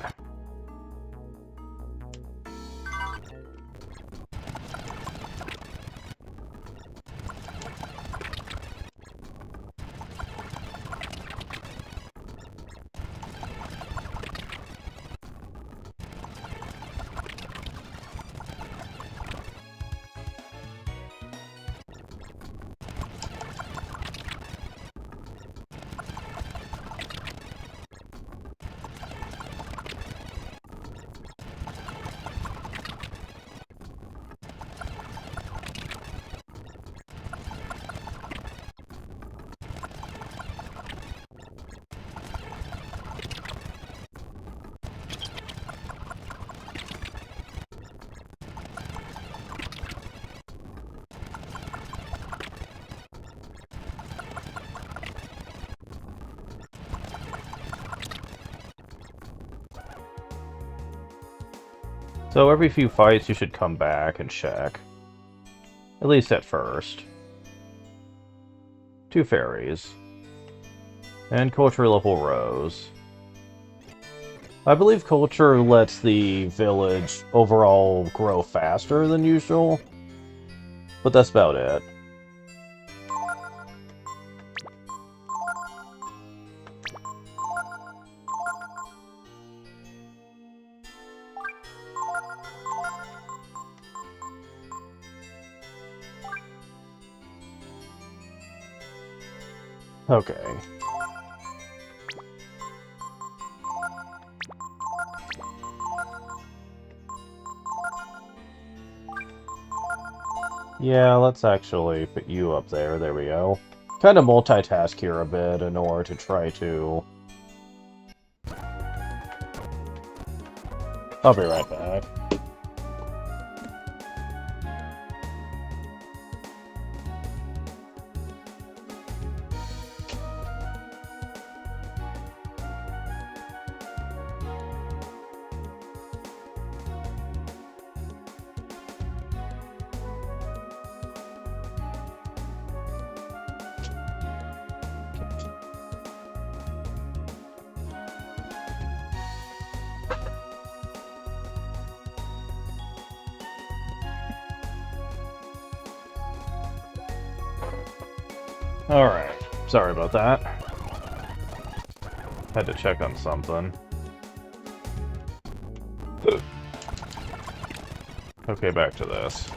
So every few fights you should come back and check. At least at first. 2 fairies. And culture level Rose. I believe culture lets the village overall grow faster than usual. But that's about it. Okay. Yeah, let's actually put you up there. There we go. Kind of multitask here a bit in order to try to... I'll be right back. Alright. Sorry about that. Had to check on something. Okay, back to this.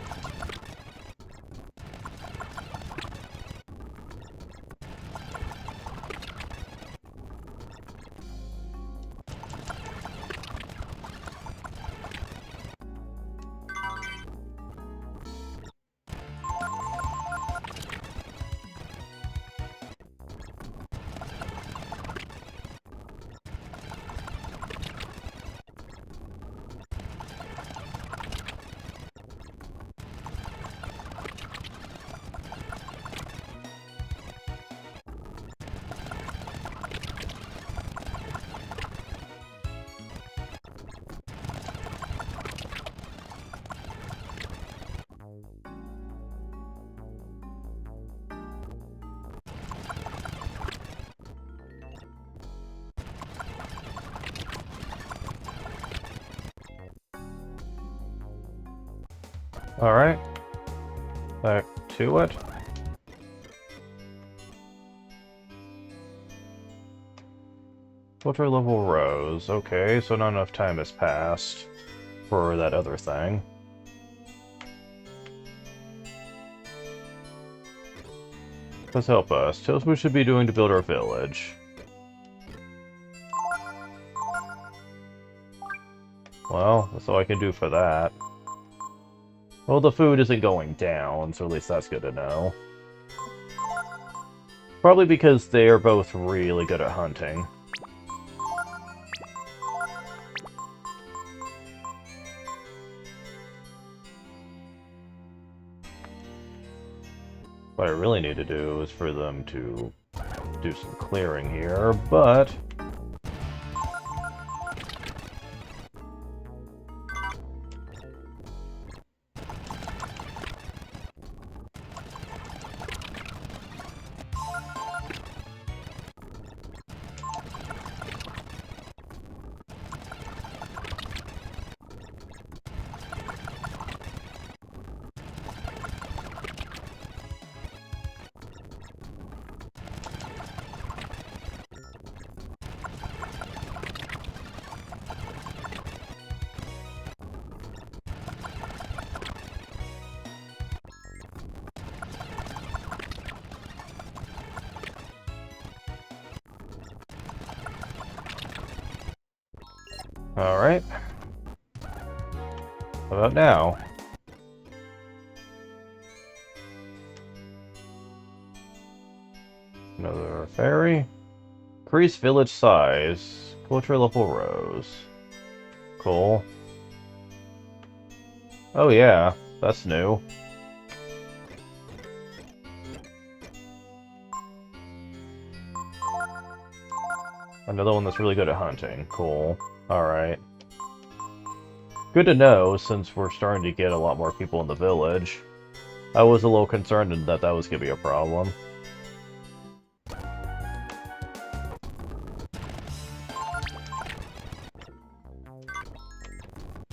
Alright. Back to it. Filter level rose. Okay, so not enough time has passed for that other thing. Let's help us. Tell us what we should be doing to build our village. Well, that's all I can do for that. Well, the food isn't going down, so at least that's good to know. Probably because they are both really good at hunting. What I really need to do is for them to do some clearing here, but... Alright. How about now? Another fairy. Increase village size. Culture level rose. Cool. Oh yeah, that's new. Another one that's really good at hunting. Cool. Alright. Good to know, since we're starting to get a lot more people in the village. I was a little concerned that that was going to be a problem.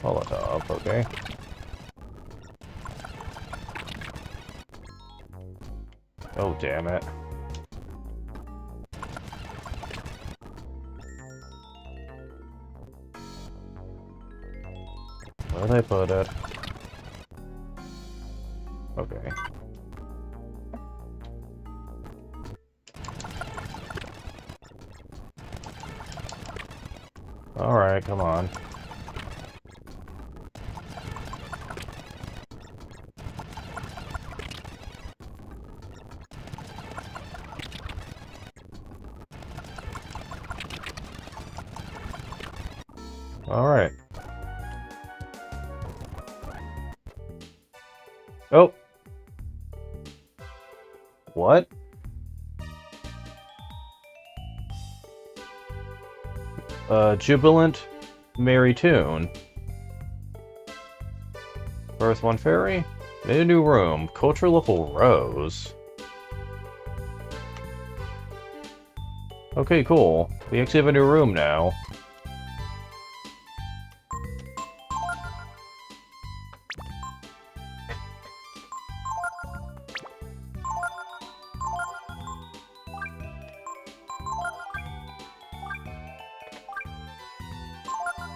Molotov, okay. Oh, damn it. Where did I put it? Okay. Alright, come on. Alright. Oh! What? Jubilant Merry Tune. Birth one fairy? Made a new room. Culture level rose. Okay, cool. We actually have a new room now.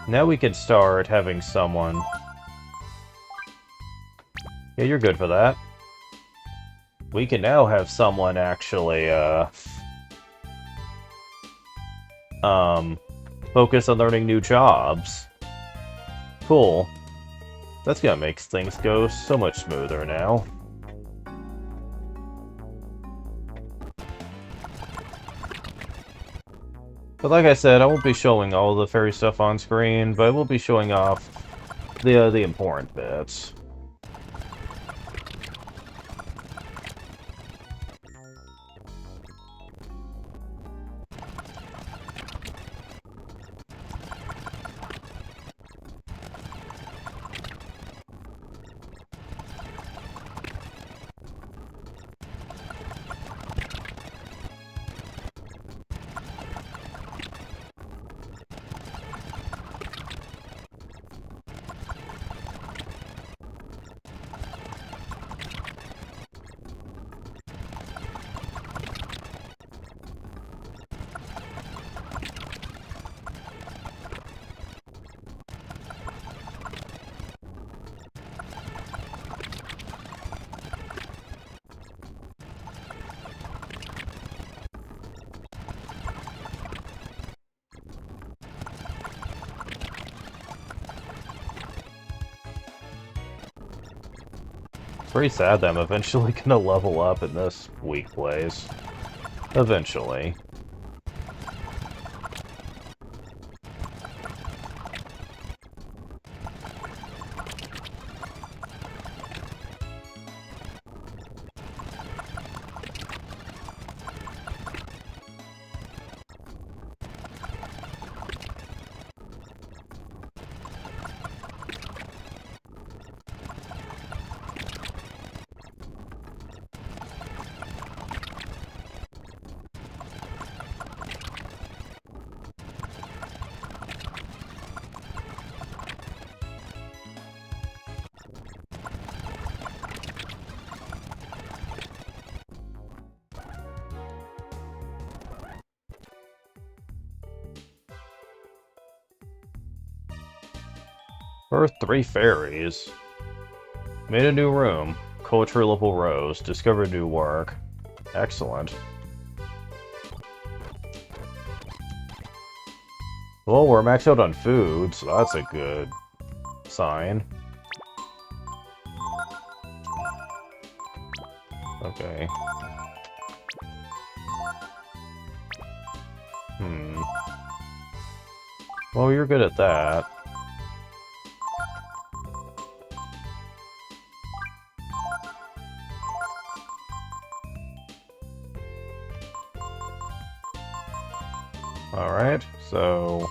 Now we can start having someone... Yeah, you're good for that. We can now have someone actually, focus on learning new jobs. Cool. That's gonna make things go so much smoother now. But like I said, I won't be showing all the fairy stuff on screen, but I will be showing off the important bits. Pretty sad that I'm eventually gonna level up in this weak place. Eventually. Birthed 3 fairies. Made a new room. Culture level rose. Discovered new work. Excellent. Well, we're maxed out on food, so that's a good sign. Okay. Well, you're good at that. Alright, so...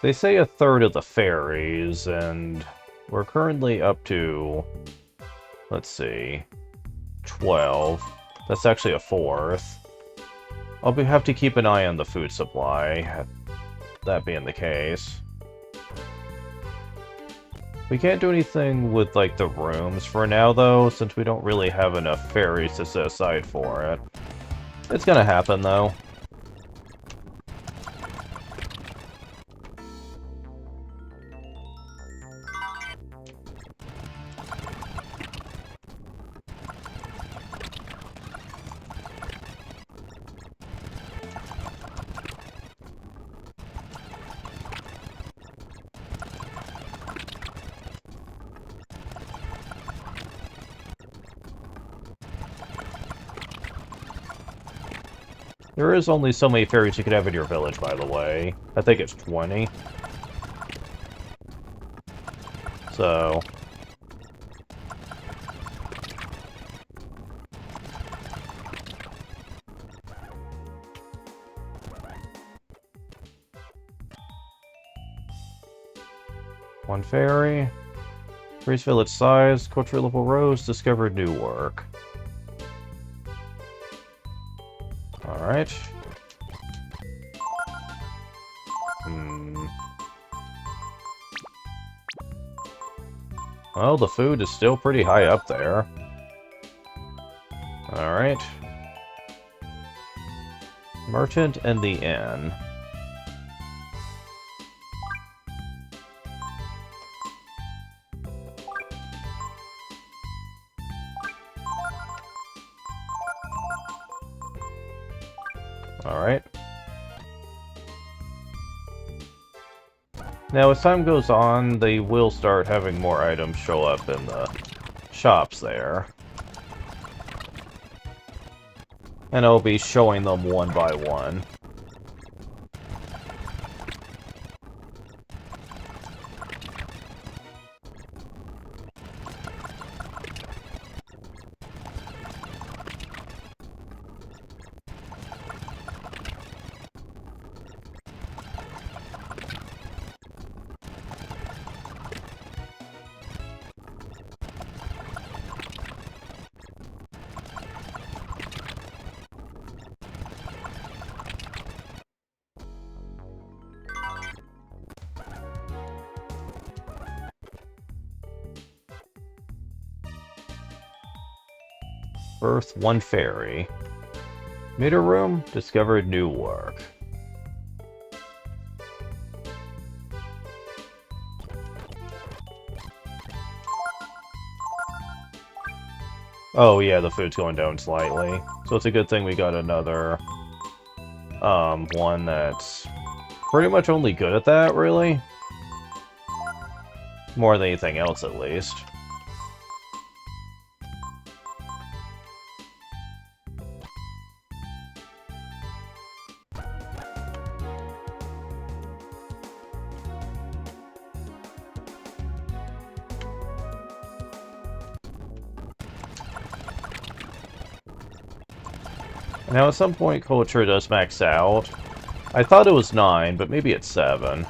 They say a third of the fairies, and we're currently up to... Let's see... 12. That's actually a fourth. Have to keep an eye on the food supply, that being the case. We can't do anything with, like, the rooms for now, though, since we don't really have enough fairies to set aside for it. It's gonna happen, though. There is only so many fairies you can have in your village, by the way. I think it's 20. So... One fairy. Increased village size. Culture level rose. Discovered new work. Alright. Well, the food is still pretty high up there. Alright. Merchant and the inn. Alright. Now, as time goes on, they will start having more items show up in the shops there. And I'll be showing them one by one. Earth, one fairy. Meter room, discovered new work. Oh yeah, the food's going down slightly. So it's a good thing we got another, one that's pretty much only good at that, really. More than anything else, at least. Now, at some point, culture does max out. I thought it was 9, but maybe it's 7.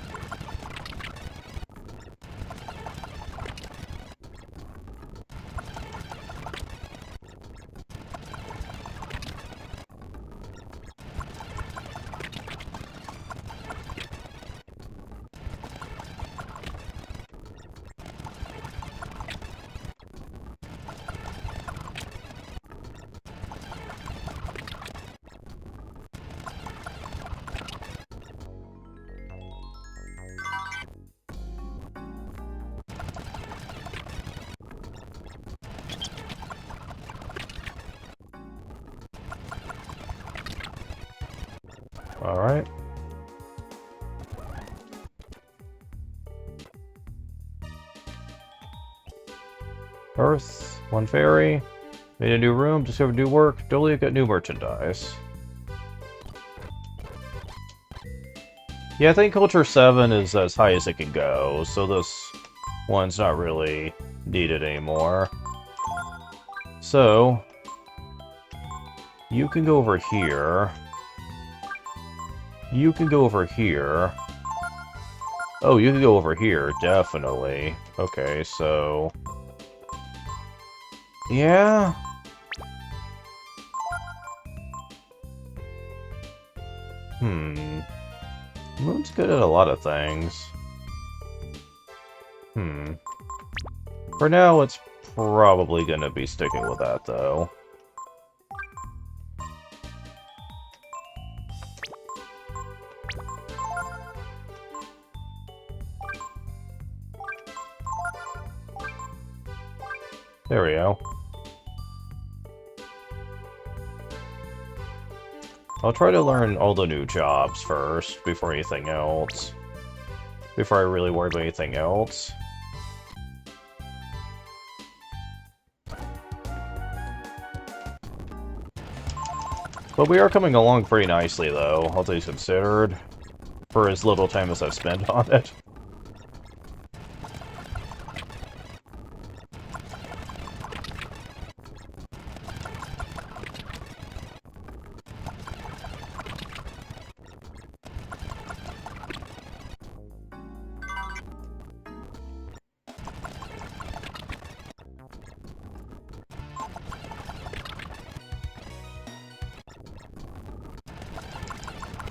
Alright. Earth, one fairy. Made a new room, discovered new work. Dolia got new merchandise. Yeah, I think Culture 7 is as high as it can go, so this one's not really needed anymore. So, you can go over here. You can go over here. Oh, you can go over here, definitely. Okay, so... yeah? Moon's good at a lot of things. For now, it's probably gonna be sticking with that, though. There we go. I'll try to learn all the new jobs first, before anything else. Before I really worry about anything else. But we are coming along pretty nicely, though, all things considered, for as little time as I've spent on it.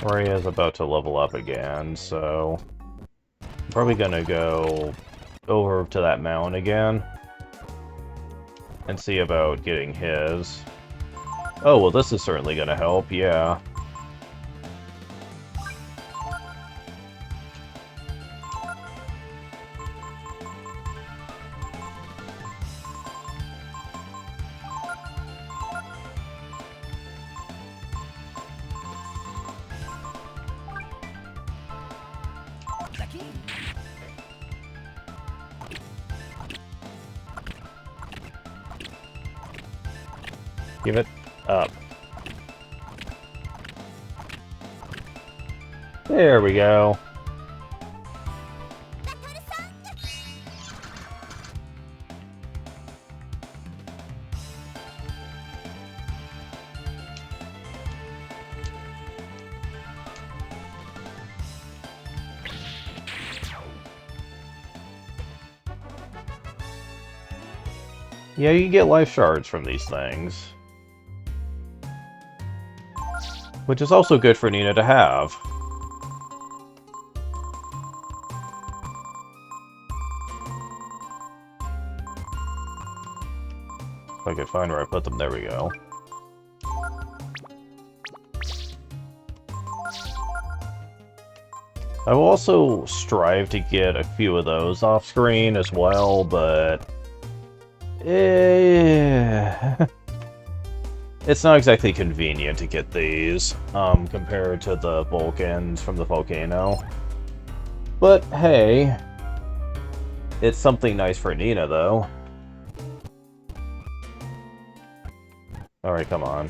Maria's about to level up again, so... I'm probably gonna go over to that mountain again. And see about getting his. Oh, well this is certainly gonna help, yeah. Give it up. There we go. Yeah, you can get life shards from these things. Which is also good for Nina to have. If I could find where I put them, there we go. I will also strive to get a few of those off screen as well, but... it's not exactly convenient to get these, compared to the Vulcans from the volcano. But, hey... it's something nice for Nina, though. Alright, come on.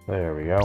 There we go.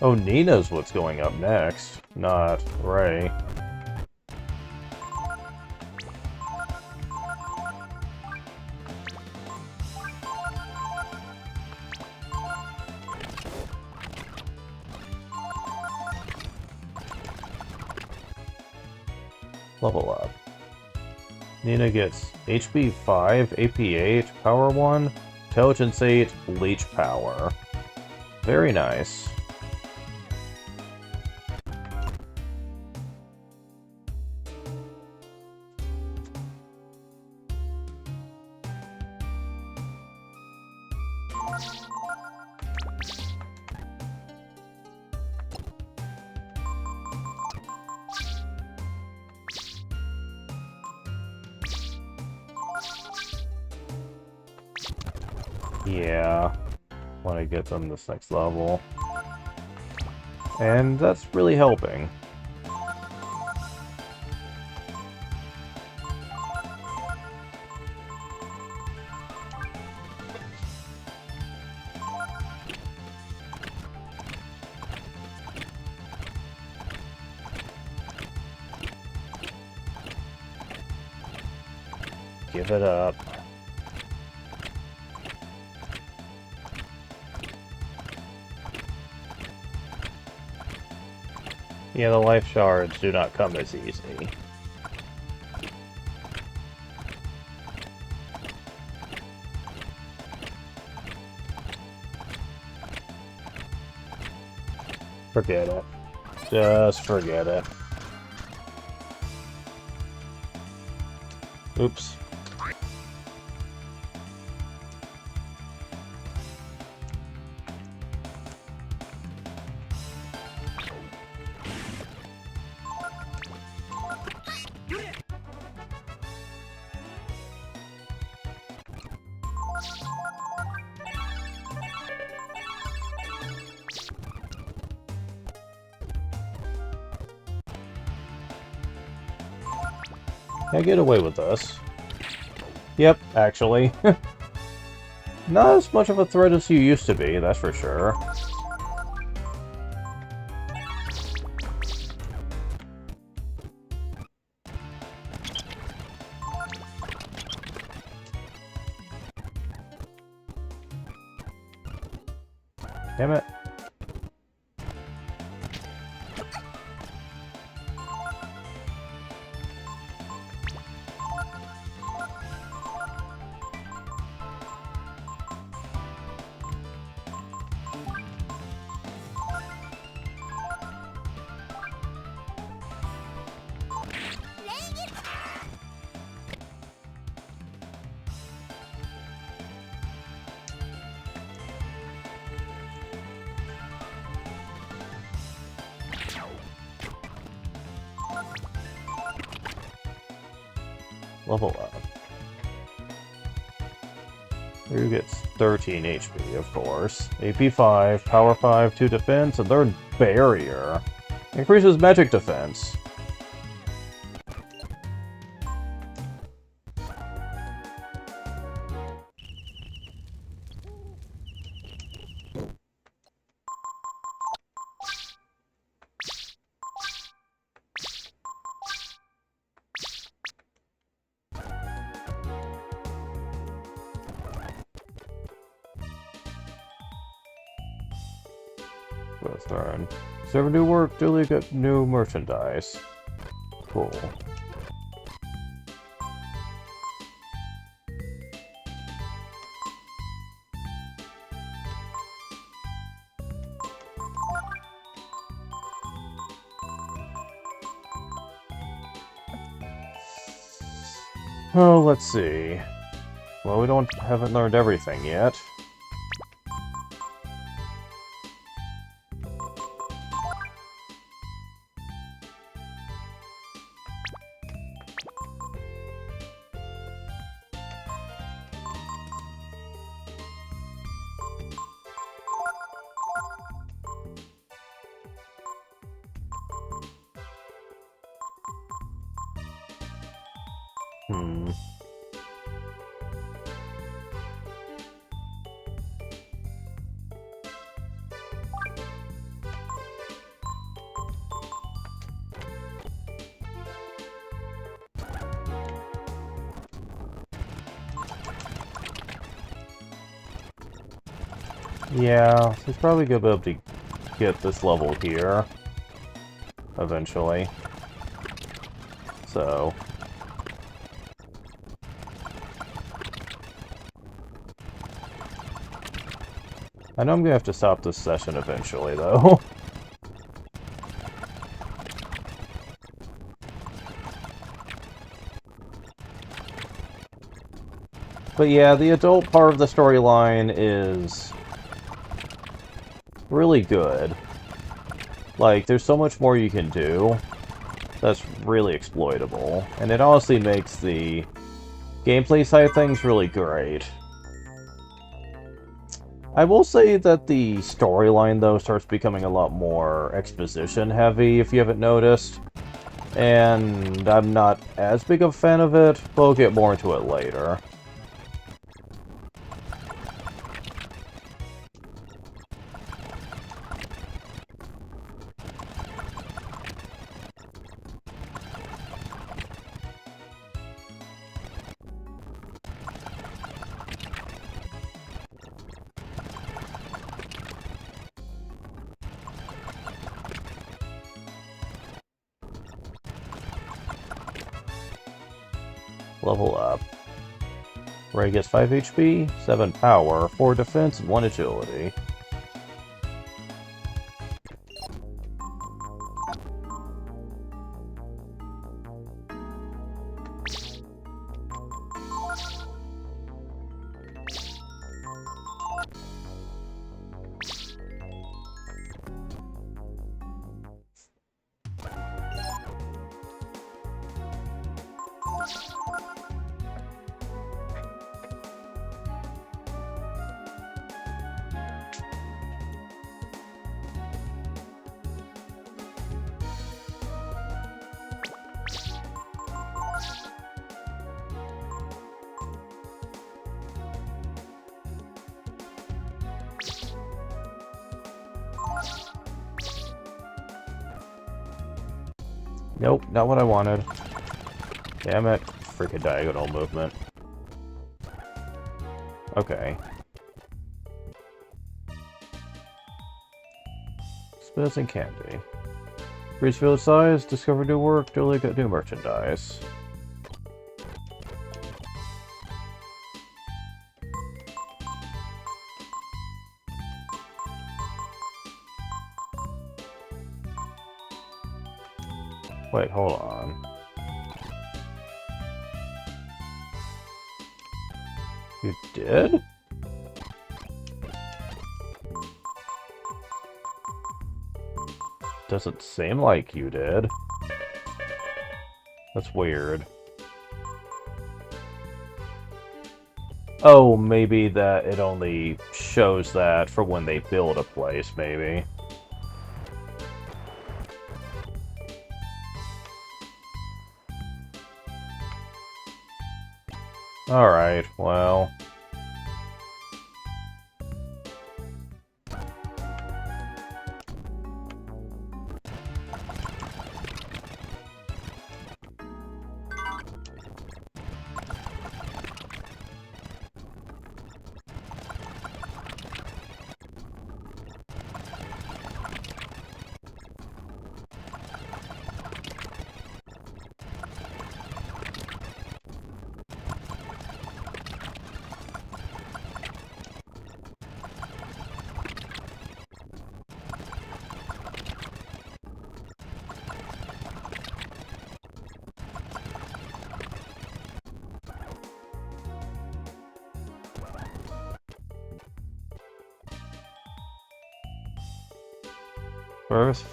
Oh, Nina's what's going up next, not Ray. Level up. Nina gets HP 5, AP 8, Power 1, Intelligence 8, Leech Power. Very nice. Yeah, want to get them this next level. And that's really helping. Give it up. Yeah, the life shards do not come as easy. Forget it. Just forget it. Oops. Can I get away with this? Yep, actually. Not as much of a threat as you used to be, that's for sure. Damn it. Level up. Ryu gets 13 HP, of course. AP 5, Power 5, 2 defense, and third barrier. Increases magic defense. Turn. Server new work, duly got new merchandise. Cool. Oh, let's see. Well, we haven't learned everything yet. Yeah, he's probably gonna be able to get this level here eventually. So I know I'm gonna have to stop this session eventually, though. But yeah, the adult part of the storyline is really good. Like, there's so much more you can do that's really exploitable. And it honestly makes the gameplay side of things really great. I will say that the storyline, though, starts becoming a lot more exposition-heavy, if you haven't noticed. And I'm not as big of a fan of it, but we'll get more into it later. Level up. Ray gets 5 HP, 7 power, 4 defense, and 1 agility. Nope, not what I wanted. Damn it. Freaking diagonal movement. Okay. Spins and candy. Reach village size, discover new work, duly got new merchandise. Wait, hold on. You did? Doesn't seem like you did. That's weird. Oh, maybe that it only shows that for when they build a place, maybe. Alright, well...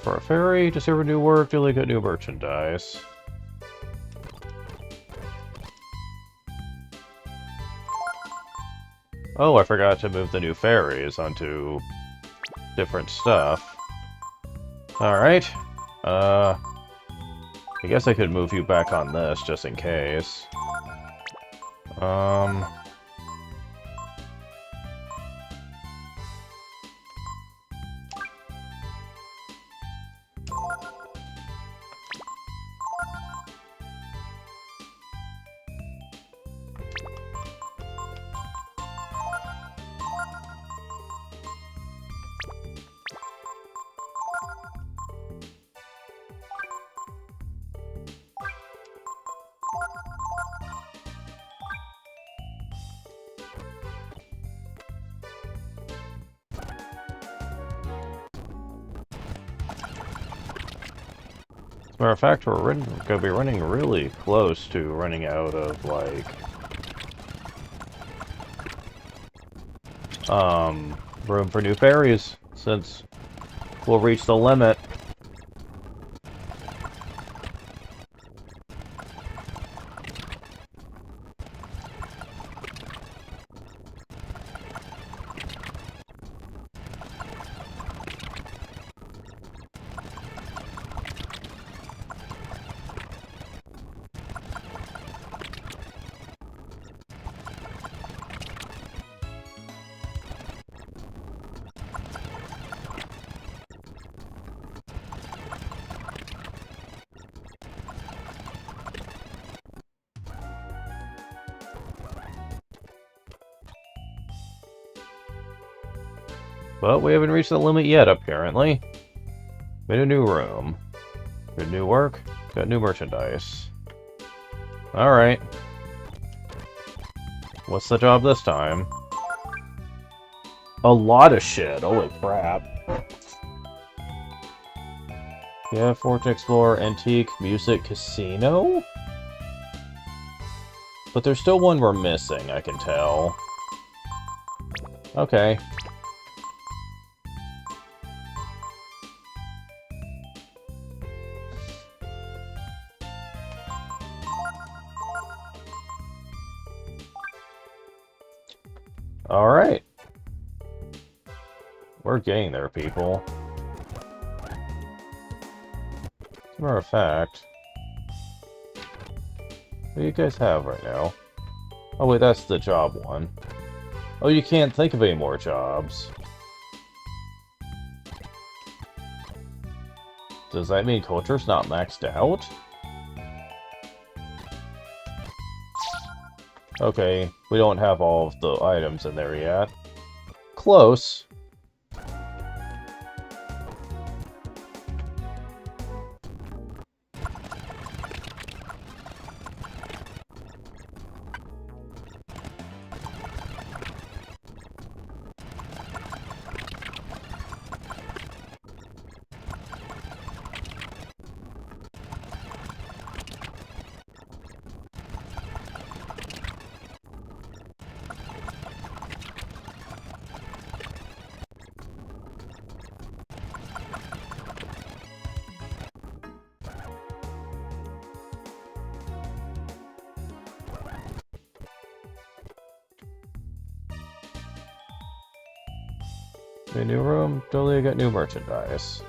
For a fairy, discover new work, duly get new merchandise. Oh, I forgot to move the new fairies onto different stuff. Alright. I guess I could move you back on this, just in case. As a matter of fact, we're gonna be running really close to running out of, like... room for new fairies, since we'll reach the limit. But we haven't reached the limit yet, apparently. Made a new room. Good new work. Got new merchandise. Alright. What's the job this time? A lot of shit. Holy crap. Yeah, Fortune Explorer, Antique, Music, Casino? But there's still one we're missing, I can tell. Okay. Alright. We're getting there, people. As a matter of fact... what do you guys have right now? Oh wait, that's the job one. Oh, you can't think of any more jobs. Does that mean culture's not maxed out? Okay, we don't have all of the items in there yet. Close. A new room. Totally got new merchandise.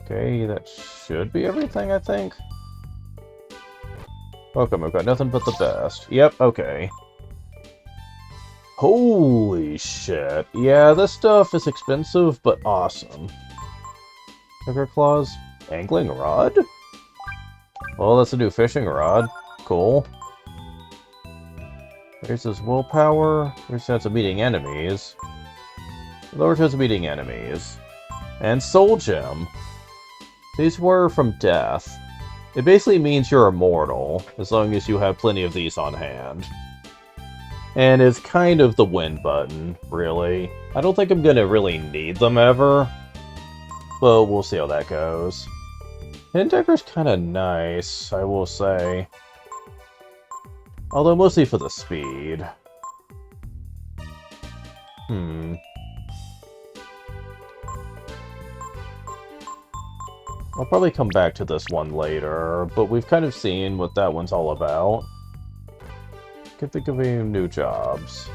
Okay, that should be everything, I think. Welcome, I've got nothing but the best. Yep, okay. Holy shit. Yeah, this stuff is expensive, but awesome. Sugar Claws. Angling rod? Well, that's a new fishing rod. Cool. Raises willpower. Raises chance of meeting enemies. Lower chance of meeting enemies. And Soul Gem. These were from death. It basically means you're immortal, as long as you have plenty of these on hand. And it's kind of the win button, really. I don't think I'm gonna really need them ever, but we'll see how that goes. Hidden kind of nice, I will say. Although mostly for the speed. I'll probably come back to this one later, but we've kind of seen what that one's all about. Can think of any new jobs.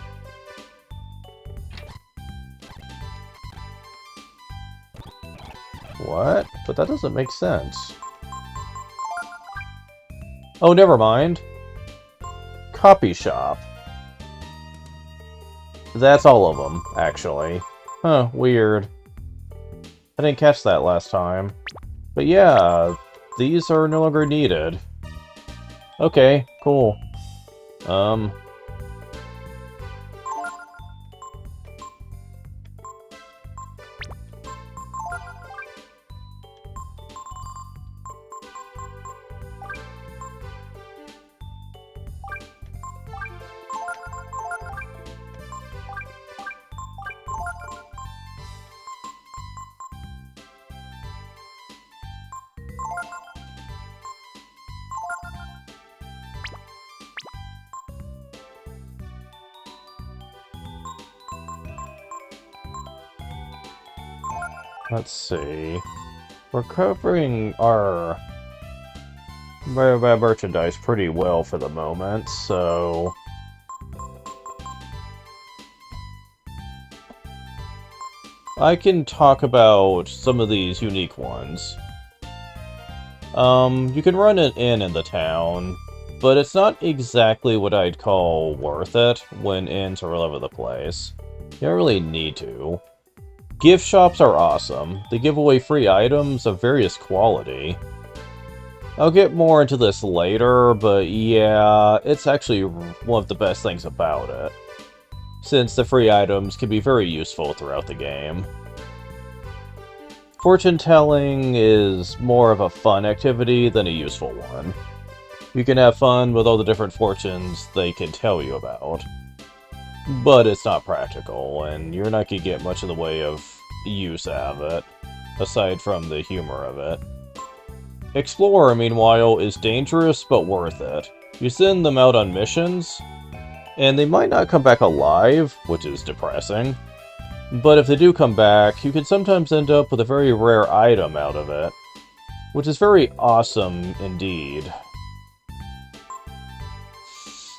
What? But that doesn't make sense. Oh, never mind. Copy shop. That's all of them, actually. Huh, weird. I didn't catch that last time. But yeah, these are no longer needed. Okay, cool. Let's see. We're covering our merchandise pretty well for the moment, so... I can talk about some of these unique ones. You can run an inn in the town, but it's not exactly what I'd call worth it when inns are all over the place. You don't really need to. Gift shops are awesome. They give away free items of various quality. I'll get more into this later, but yeah, it's actually one of the best things about it, since the free items can be very useful throughout the game. Fortune telling is more of a fun activity than a useful one. You can have fun with all the different fortunes they can tell you about. But it's not practical, and you're not going to get much in the way of use out of it, aside from the humor of it. Explorer, meanwhile, is dangerous, but worth it. You send them out on missions, and they might not come back alive, which is depressing. But if they do come back, you can sometimes end up with a very rare item out of it, which is very awesome indeed.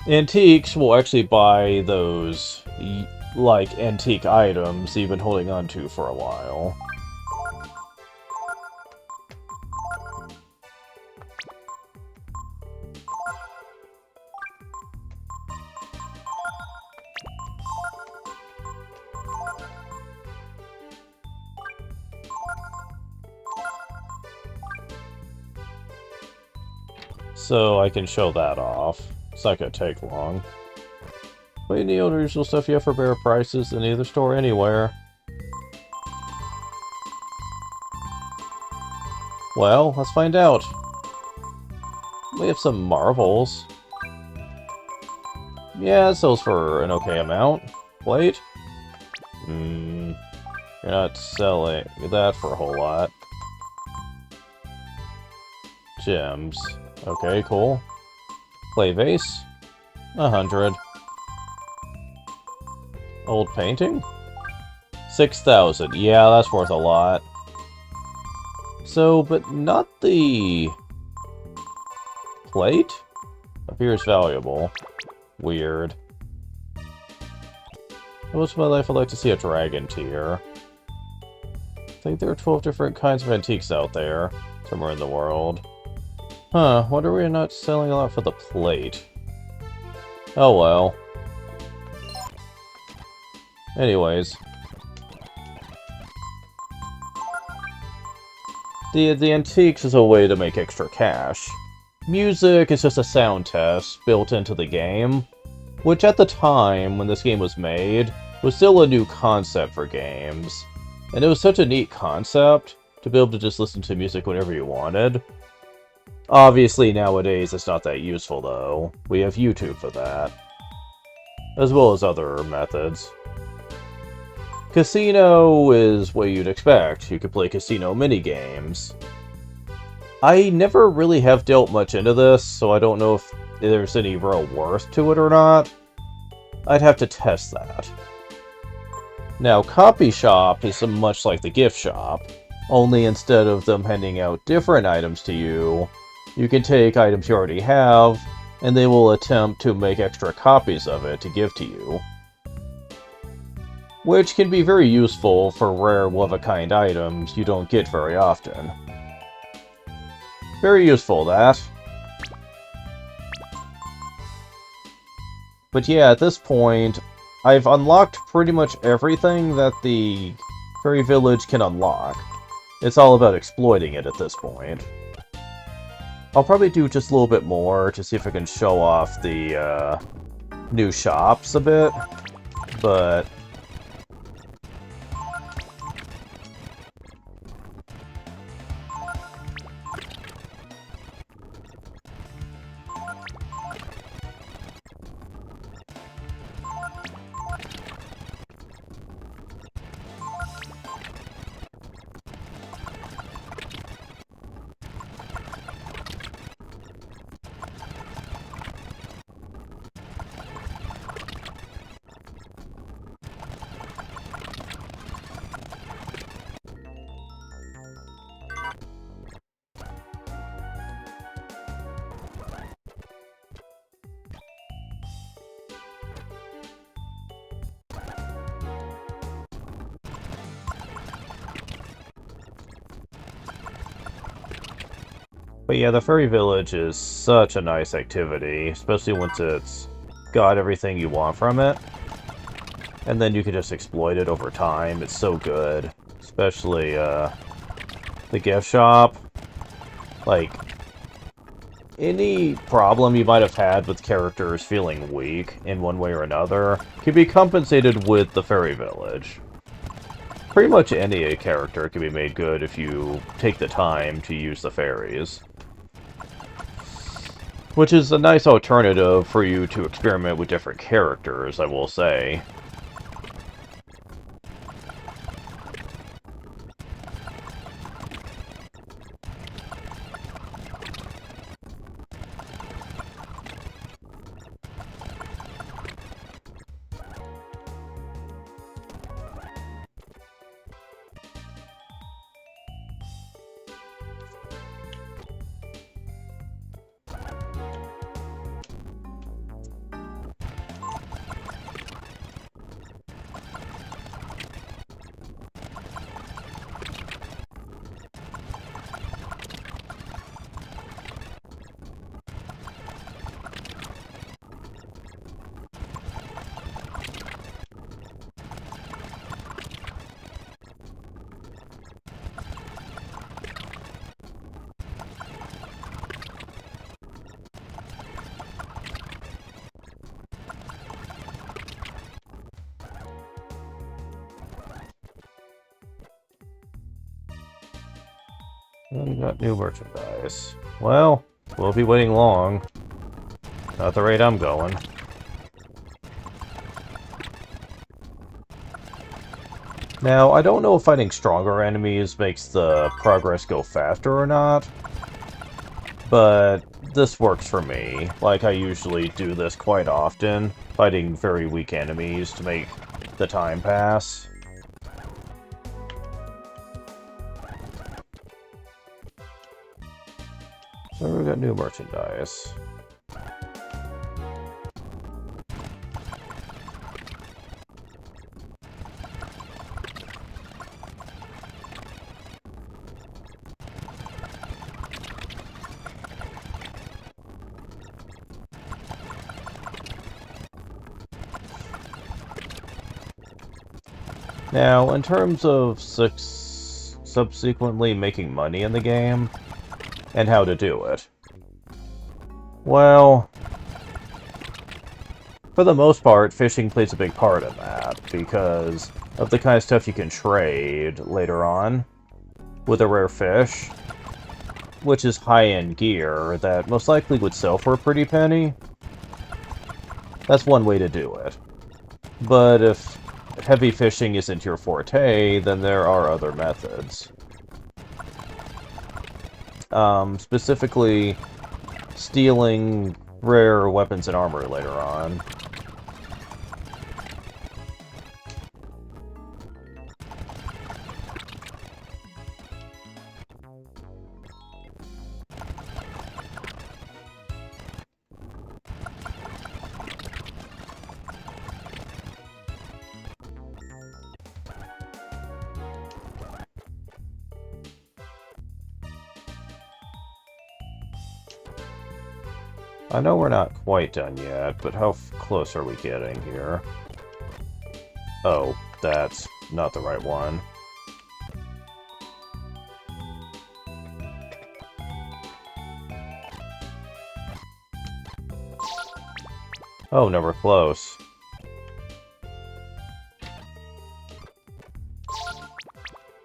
Antiques will actually buy those, like, antique items you've been holding on to for a while. So I can show that off. It's not gonna take long. But any other usual stuff you have for better prices than either store anywhere. Well, let's find out. We have some marbles. Yeah, it sells for an okay amount. Plate? You're not selling that for a whole lot. Gems. Okay, cool. Clay vase? 100. Old painting? 6,000. Yeah, that's worth a lot. So, but not the... plate? Appears valuable. Weird. Most of my life I'd like to see a dragon tier. I think there are 12 different kinds of antiques out there, somewhere in the world. Huh, wonder we're not selling a lot for the plate. Oh well. Anyways. The antiques is a way to make extra cash. Music is just a sound test built into the game, which at the time, when this game was made, was still a new concept for games. And it was such a neat concept to be able to just listen to music whenever you wanted. Obviously, nowadays it's not that useful though. We have YouTube for that. As well as other methods. Casino is what you'd expect. You could play casino minigames. I never really have dealt much into this, so I don't know if there's any real worth to it or not. I'd have to test that. Now, Copy Shop is much like the gift shop, only instead of them handing out different items to you, you can take items you already have, and they will attempt to make extra copies of it to give to you. Which can be very useful for rare one-of-a-kind items you don't get very often. Very useful, that. But yeah, at this point, I've unlocked pretty much everything that the Fairy Village can unlock. It's all about exploiting it at this point. I'll probably do just a little bit more to see if I can show off the new shops a bit, but yeah, the Fairy Village is such a nice activity, especially once it's got everything you want from it. And then you can just exploit it over time. It's so good. Especially, the gift shop. Like, any problem you might have had with characters feeling weak in one way or another can be compensated with the Fairy Village. Pretty much any character can be made good if you take the time to use the fairies. Which is a nice alternative for you to experiment with different characters, I will say. And we got new merchandise. Well, we'll be waiting long. Not the rate I'm going. Now, I don't know if fighting stronger enemies makes the progress go faster or not, but this works for me. Like, I usually do this quite often, fighting very weak enemies to make the time pass. So we got new merchandise. Now, in terms of subsequently making money in the game, and how to do it, well, for the most part, fishing plays a big part in that, because of the kind of stuff you can trade later on with a rare fish, which is high-end gear that most likely would sell for a pretty penny. That's one way to do it. But if heavy fishing isn't your forte, then there are other methods. Specifically, stealing rare weapons and armor later on. I know we're not quite done yet, but how close are we getting here? Oh, that's not the right one. Oh, no, we're close.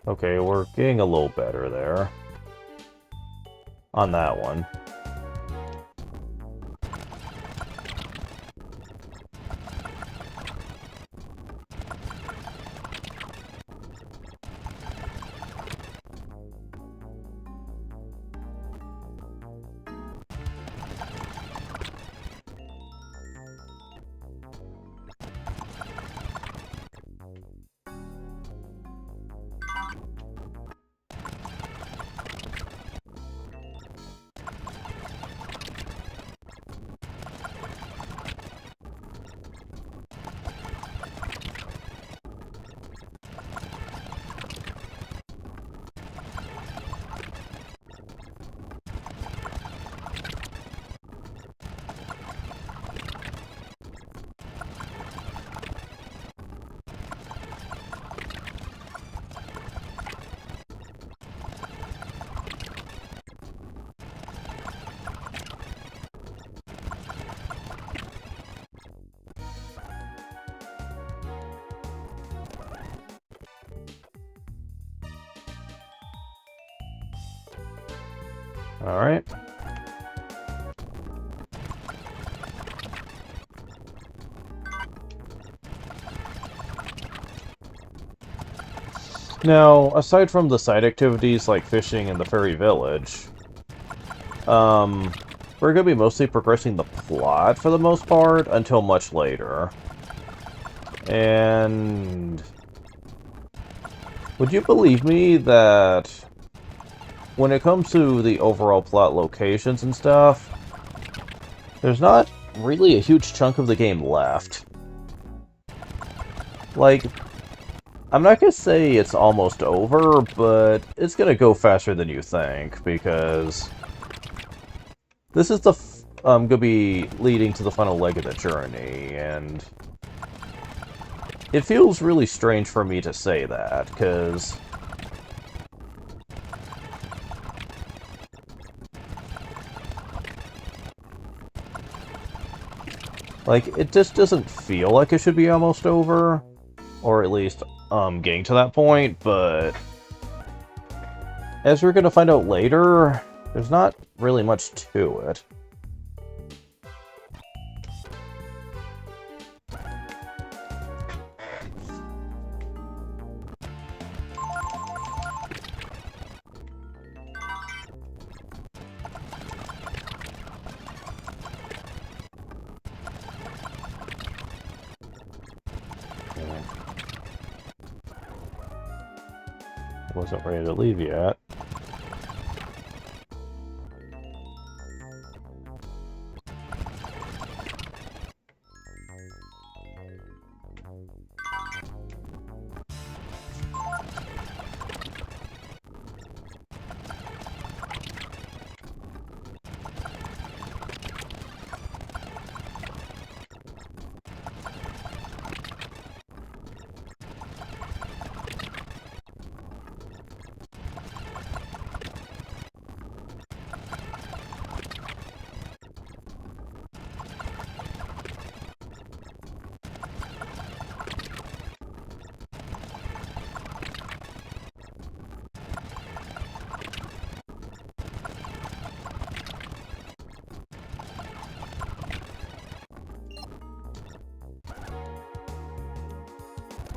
Okay, we're getting a little better there. On that one. Alright. Now, aside from the side activities like fishing in the fairy village, we're going to be mostly progressing the plot for the most part until much later. And would you believe me that when it comes to the overall plot locations and stuff, there's not really a huge chunk of the game left. Like, I'm not gonna say it's almost over, but it's gonna go faster than you think, because this is the gonna be leading to the final leg of the journey, and it feels really strange for me to say that, because like, it just doesn't feel like it should be almost over, or at least getting to that point, but as we're gonna find out later, there's not really much to it. Wasn't ready to leave yet.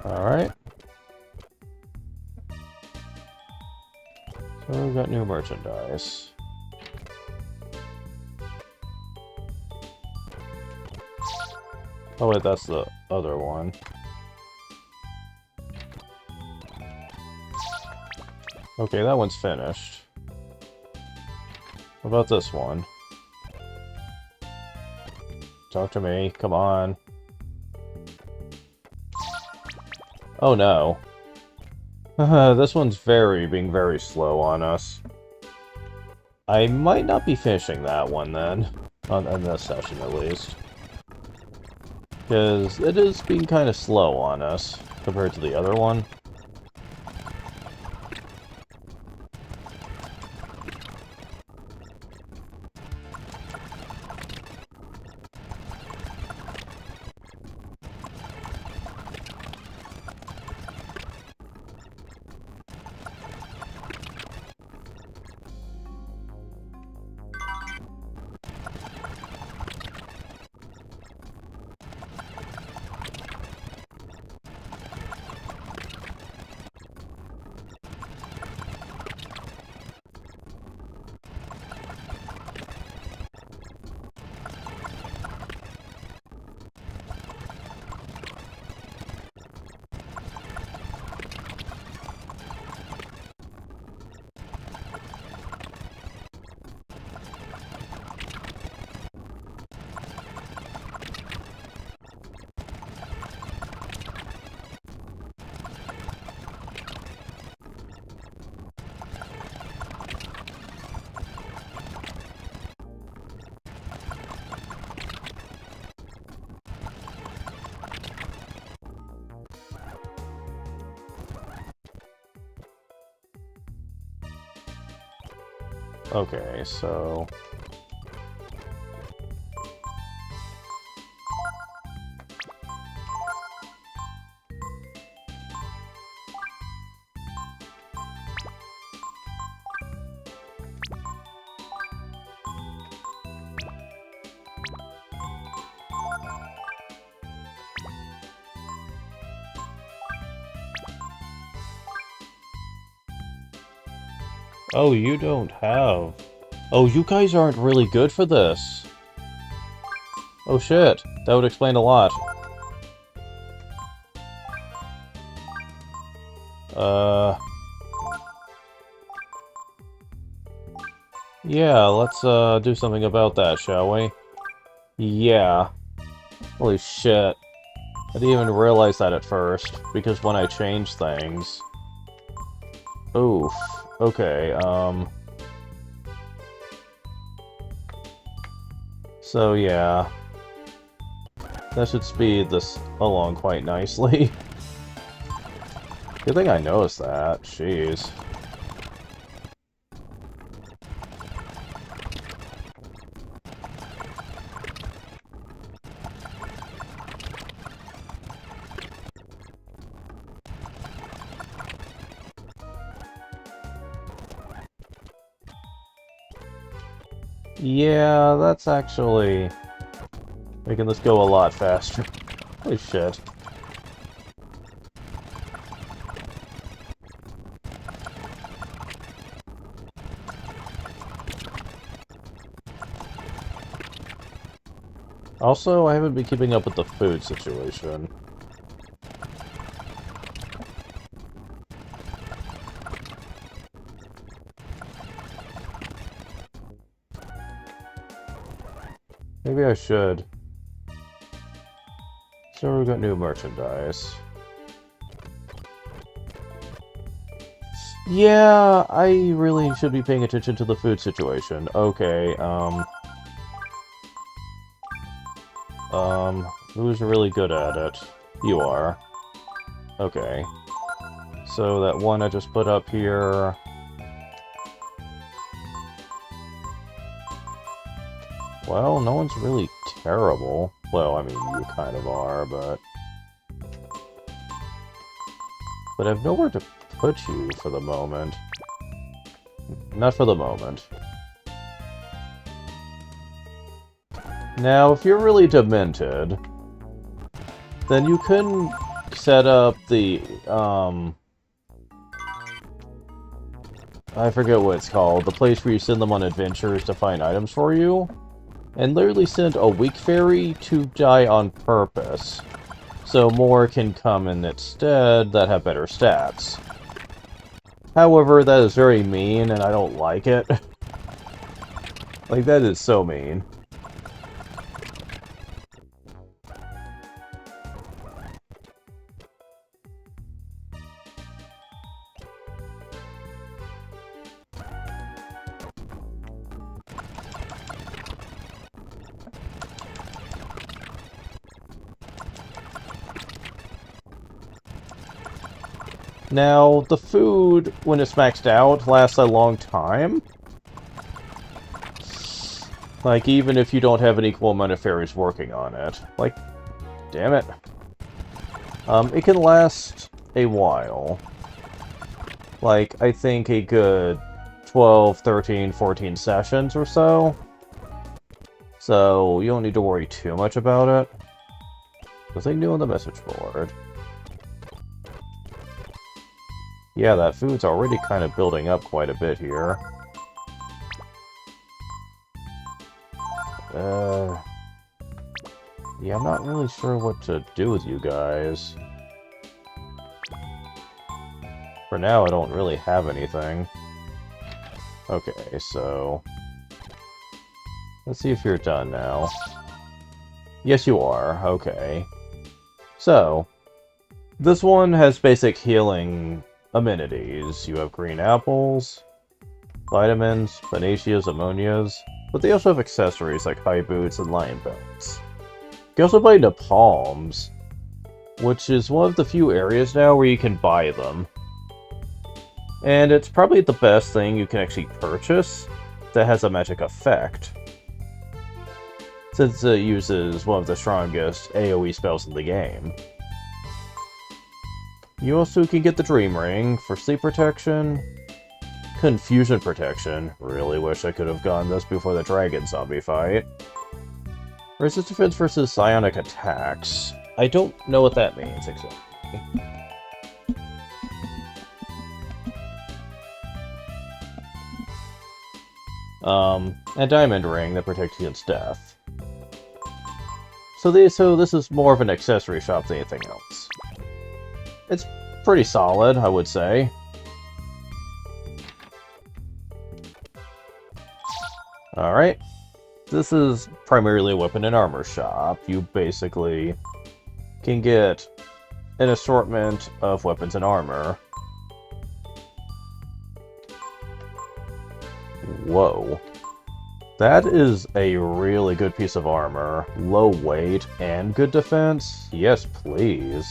Alright. So we've got new merchandise. Oh wait, that's the other one. Okay, that one's finished. What about this one? Talk to me, come on. Oh no. This one's being very slow on us. I might not be finishing that one then. On this session at least. Because it is being kind of slow on us compared to the other one. Okay, so... Oh, you don't have... Oh, you guys aren't really good for this. Oh shit, that would explain a lot. Yeah, let's, do something about that, shall we? Yeah. Holy shit. I didn't even realize that at first, because when I changed things... Oof. Okay, So, yeah. That should speed this along quite nicely. Good thing I noticed that. Jeez. Yeah, that's actually making this go a lot faster. Holy shit. Also, I haven't been keeping up with the food situation. Maybe I should. So we got new merchandise. Yeah, I really should be paying attention to the food situation. Okay, who's really good at it? You are. Okay. So that one I just put up here... Well, no one's really terrible. Well, I mean, you kind of are, but... But I have nowhere to put you for the moment. Not for the moment. Now, if you're really demented, then you can set up the, I forget what it's called, the place where you send them on adventures to find items for you, and literally send a weak fairy to die on purpose, so more can come in its stead that have better stats. However, that is very mean, and I don't like it. Like, that is so mean. Now, the food, when it's maxed out, lasts a long time. Like, even if you don't have an equal amount of fairies working on it. Like, damn it. It can last a while. Like, I think a good 12, 13, 14 sessions or so. So, you don't need to worry too much about it. Nothing new on the message board. Yeah, that food's already kind of building up quite a bit here. Yeah, I'm not really sure what to do with you guys. For now, I don't really have anything. Okay, so... let's see if you're done now. Yes, you are. Okay. So, this one has basic healing amenities. You have green apples, vitamins, panacceas, ammonias, but they also have accessories like high boots and lion bones. You can also buy napalms, which is one of the few areas now where you can buy them. And it's probably the best thing you can actually purchase that has a magic effect, since it uses one of the strongest AoE spells in the game. You also can get the Dream Ring for sleep protection, confusion protection. Really wish I could have gotten this before the dragon zombie fight. Resist defense versus psionic attacks. I don't know what that means exactly. And Diamond Ring that protects against death. So this is more of an accessory shop than anything else. It's pretty solid, I would say. Alright. This is primarily a weapon and armor shop. You basically can get an assortment of weapons and armor. Whoa. That is a really good piece of armor. Low weight and good defense? Yes, please.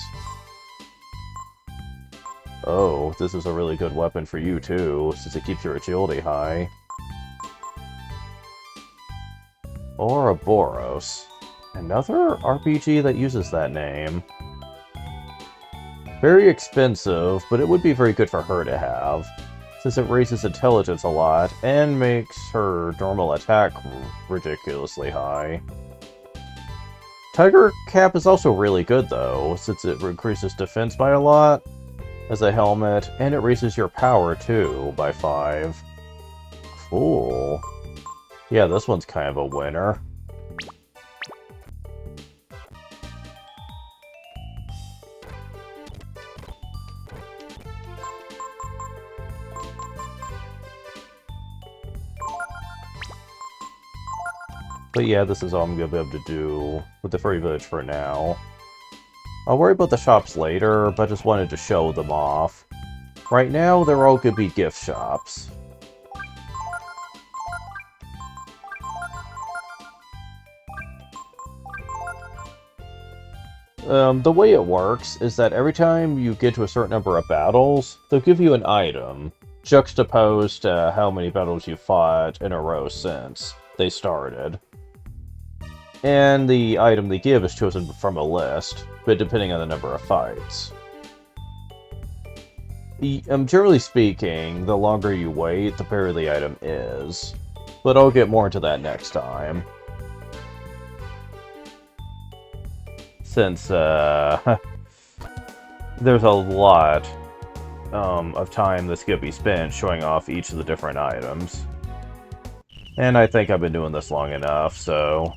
Oh, this is a really good weapon for you too, since it keeps your agility high. Ouroboros. Another RPG that uses that name. Very expensive, but it would be very good for her to have, since it raises intelligence a lot and makes her normal attack ridiculously high. Tiger Cap is also really good though, since it increases defense by a lot as a helmet, and it raises your power too by 5. Cool. Yeah, this one's kind of a winner. But yeah, this is all I'm going to be able to do with the Furry Village for now. I'll worry about the shops later, but I just wanted to show them off. Right now, they're all going to be gift shops. The way it works is that every time you get to a certain number of battles, they'll give you an item, juxtaposed to how many battles you fought in a row since they started. And the item they give is chosen from a list, but depending on the number of fights. Generally speaking, the longer you wait, the better the item is. But I'll get more into that next time. Since, there's a lot of time that's going to be spent showing off each of the different items. And I think I've been doing this long enough, so...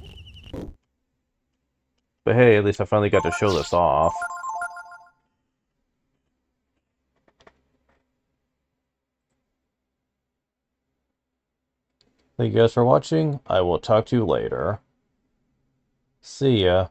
But hey, at least I finally got to show this off. Thank you guys for watching. I will talk to you later. See ya.